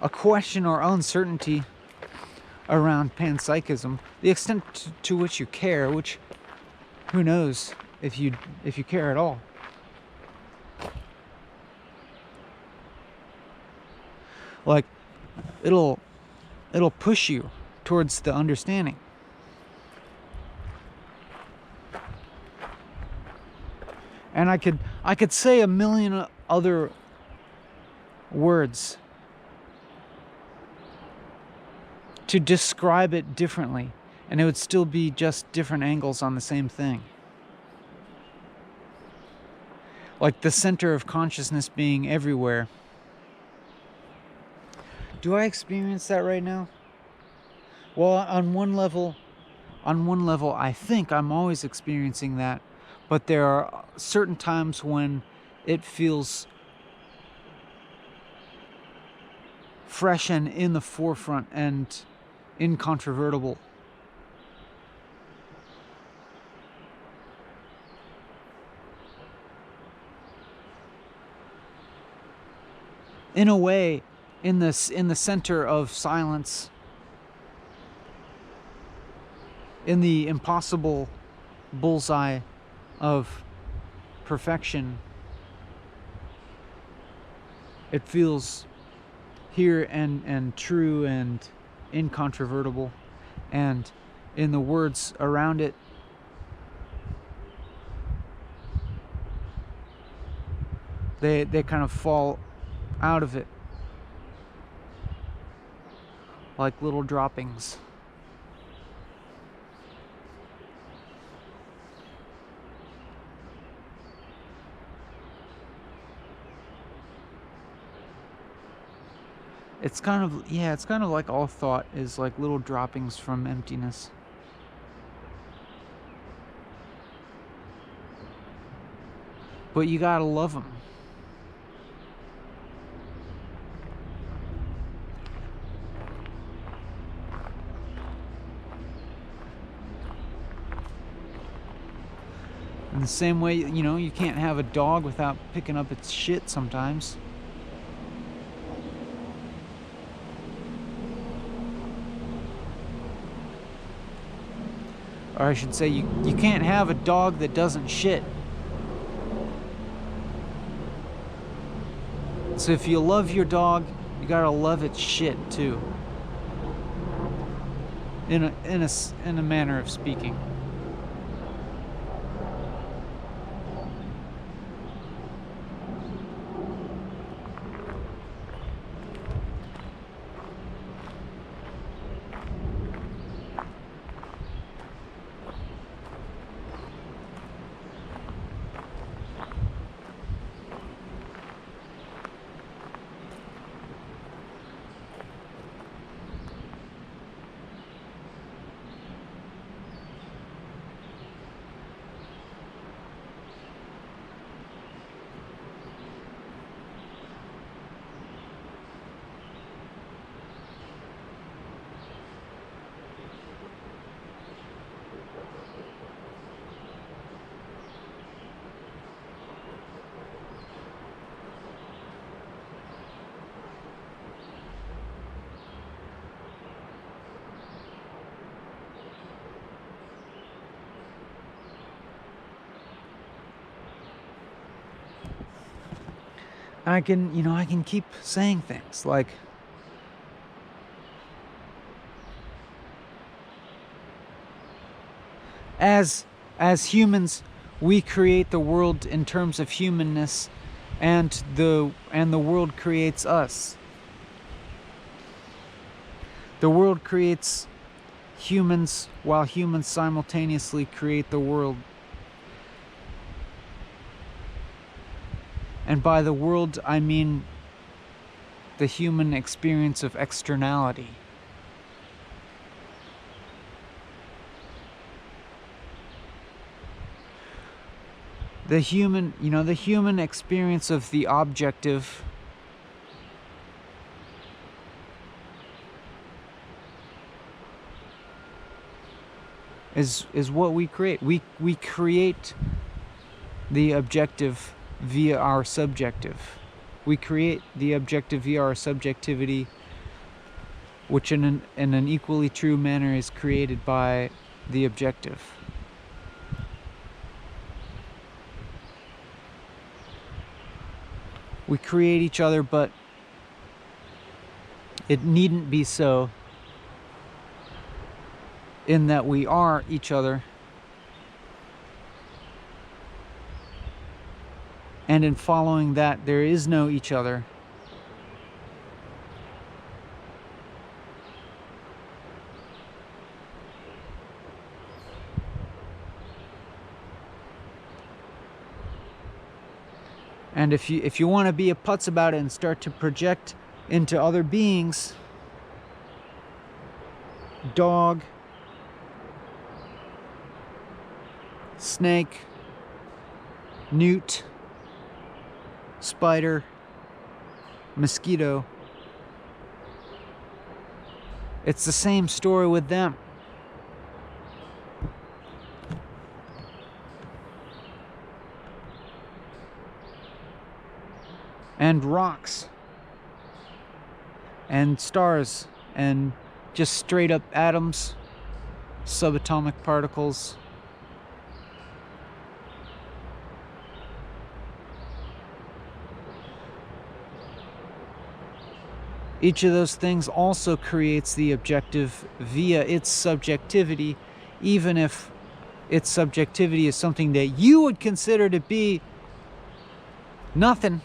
a question or uncertainty around panpsychism, the extent to which you care, which, who knows if you care at all. Like, it'll push you towards the understanding. And I could say a million other words to describe it differently, and it would still be just different angles on the same thing. Like the center of consciousness being everywhere. Do I experience that right now? Well, on one level, I think I'm always experiencing that, but there are certain times when it feels fresh and in the forefront and incontrovertible. In a way, in the center of silence, in the impossible bullseye of perfection, it feels here and true and incontrovertible and in the words around it, they kind of fall out of it like little droppings. It's kind of, yeah, it's kind of like all thought is like little droppings from emptiness. But you gotta love them. In the same way, you know, you can't have a dog without picking up its shit sometimes. Or I should say, you can't have a dog that doesn't shit. So if you love your dog, you gotta love its shit too. In a manner of speaking. I can keep saying things like, as humans, we create the world in terms of humanness, and the world creates us. The world creates humans while humans simultaneously create the world. And by the world, I mean the human experience of externality. The human experience of the objective is what we create. We create the objective via our subjective. We create the objective via our subjectivity, which in an equally true manner is created by the objective. We create each other, but it needn't be so, in that we are each other. And in following that, there is no each other. And if you want to be a putz about it and start to project into other beings, dog, snake, newt, spider, mosquito, it's the same story with them. And rocks and stars and just straight up atoms, subatomic particles. Each of those things also creates the objective via its subjectivity, even if its subjectivity is something that you would consider to be nothing,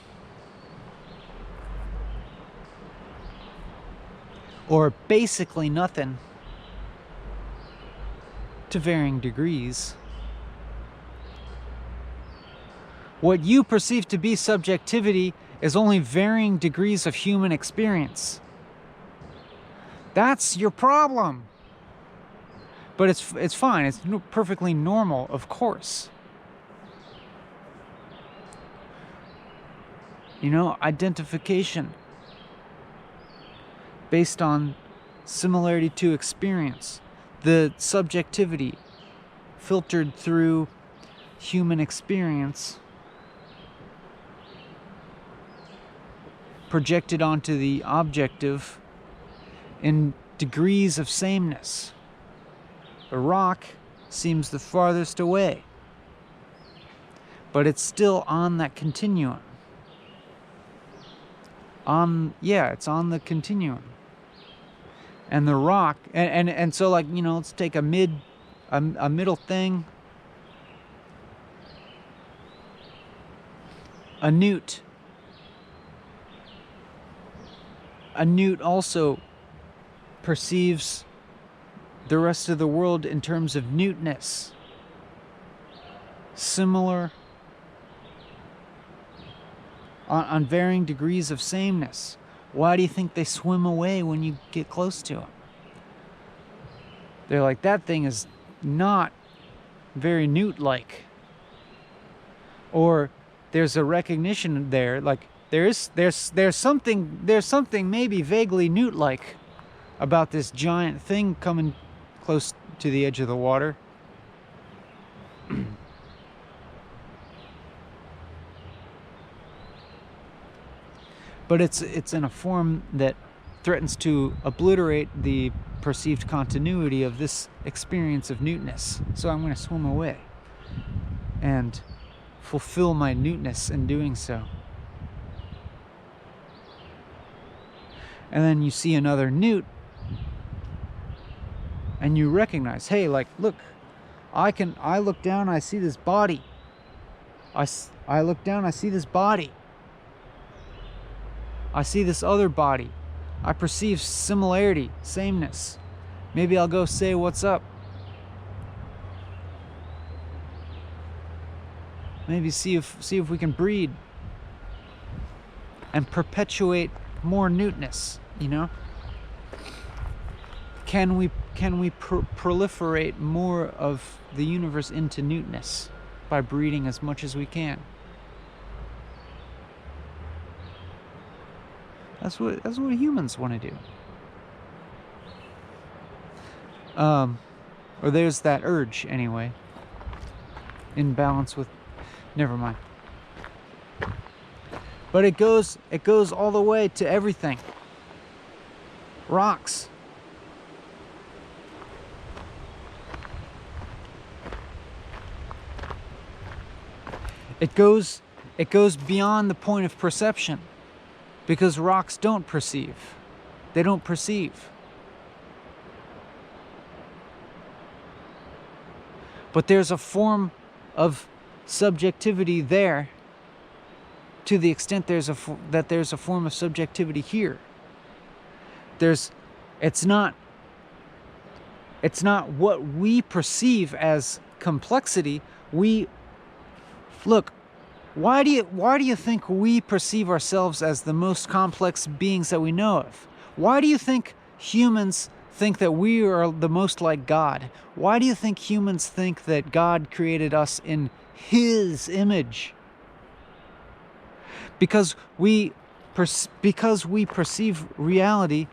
or basically nothing, to varying degrees. What you perceive to be subjectivity is only varying degrees of human experience. That's your problem. But it's fine. It's perfectly normal, of course. You know, identification based on similarity to experience. The subjectivity filtered through human experience, projected onto the objective in degrees of sameness. A rock seems the farthest away, but it's still on that continuum. It's on the continuum. And the rock, and so, like, you know, let's take a middle thing. A newt. A newt also perceives the rest of the world in terms of neutness. Similar on varying degrees of sameness. Why do you think they swim away when you get close to them? They're like, that thing is not very newt-like. Or there's a recognition there, like there's something maybe vaguely newt-like about this giant thing coming close to the edge of the water. But it's in a form that threatens to obliterate the perceived continuity of this experience of neutness. So I'm going to swim away and fulfill my neutness in doing so. And then you see another newt and you recognize, hey, like, look, I look down, I see this body. I look down, I see this body. I see this other body. I perceive similarity, sameness. Maybe I'll go say what's up. Maybe see if we can breed and perpetuate more neutness, you know? Can we proliferate more of the universe into neutness by breeding as much as we can? That's what humans want to do. Or there's that urge anyway. In balance with, never mind. But it goes all the way to everything. Rocks. It goes beyond the point of perception. Because rocks don't perceive. They don't perceive. But there's a form of subjectivity there, to the extent there's a form of subjectivity here. It's not what we perceive as complexity. Why do you think we perceive ourselves as the most complex beings that we know of? Why do you think humans think that we are the most like God? Why do you think humans think that God created us in His image? Because we perceive reality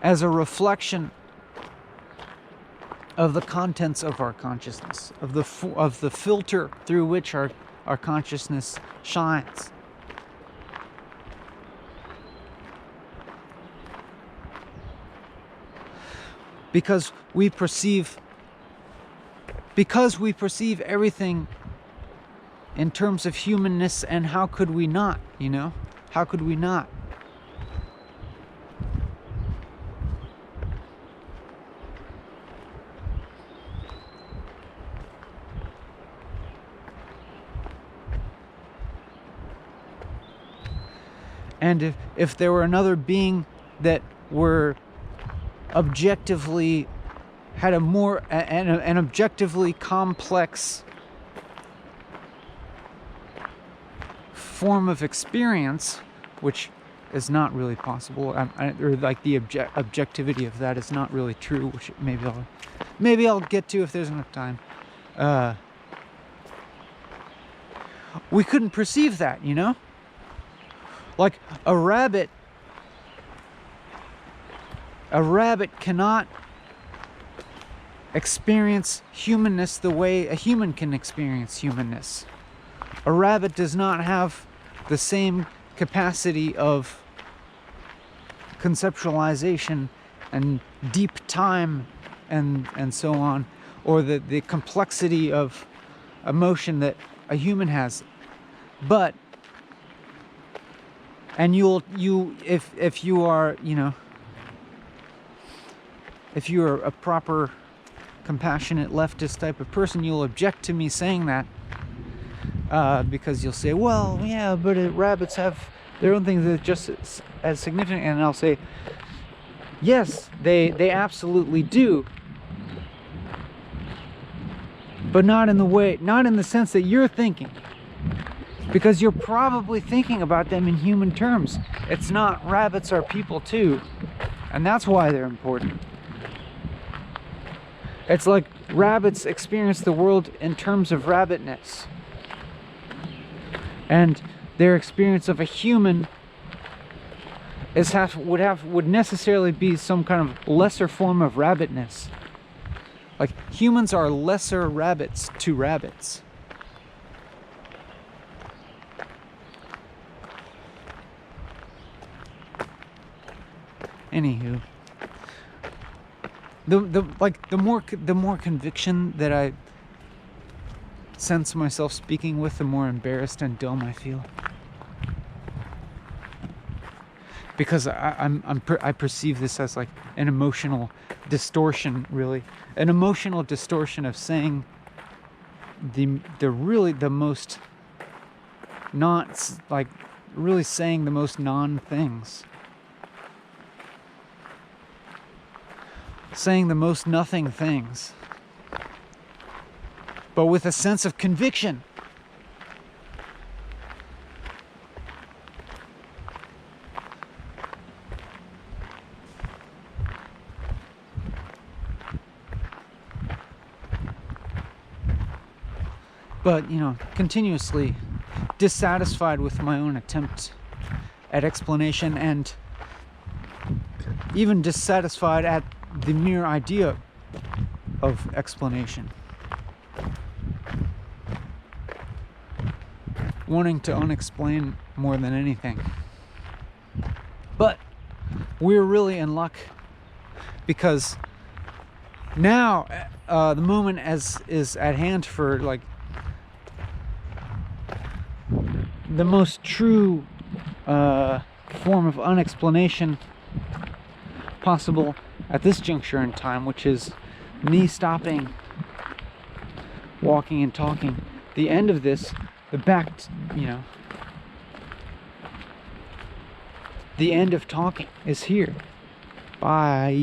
as a reflection of the contents of our consciousness, of the filter through which our consciousness shines. Because we perceive everything in terms of humanness, and how could we not, you know? How could we not? And if there were another being that were objectively had a more an objectively complex form of experience, which is not really possible, or like the objectivity of that is not really true, which maybe I'll get to if there's enough time. We couldn't perceive that, you know? Like a rabbit cannot experience humanness the way a human can experience humanness. A rabbit does not have the same capacity of conceptualization and deep time and so on, or the complexity of emotion that a human has. But if you are, you know, if you are a proper compassionate leftist type of person, you'll object to me saying that, because you'll say, well, yeah, but rabbits have their own things that are just as significant. And I'll say, yes, they absolutely do, but not in the sense that you're thinking, because you're probably thinking about them in human terms. It's not rabbits are people too, and that's why they're important. It's like rabbits experience the world in terms of rabbitness, and their experience of a human would necessarily be some kind of lesser form of rabbitness. Like humans are lesser rabbits to rabbits. Anywho, the more conviction that I sense myself speaking with, the more embarrassed and dumb I feel, because I perceive this as like an emotional distortion, really, an emotional distortion of saying the most not like really saying the most non-things. Saying the most nothing things, but with a sense of conviction. But, you know, continuously dissatisfied with my own attempt at explanation, and even dissatisfied at the mere idea of explanation. Wanting to unexplain more than anything. But we're really in luck, because now the moment is at hand for like the most true form of unexplanation possible at this juncture in time, which is me stopping walking and talking. The end of this, the end of talking is here. Bye.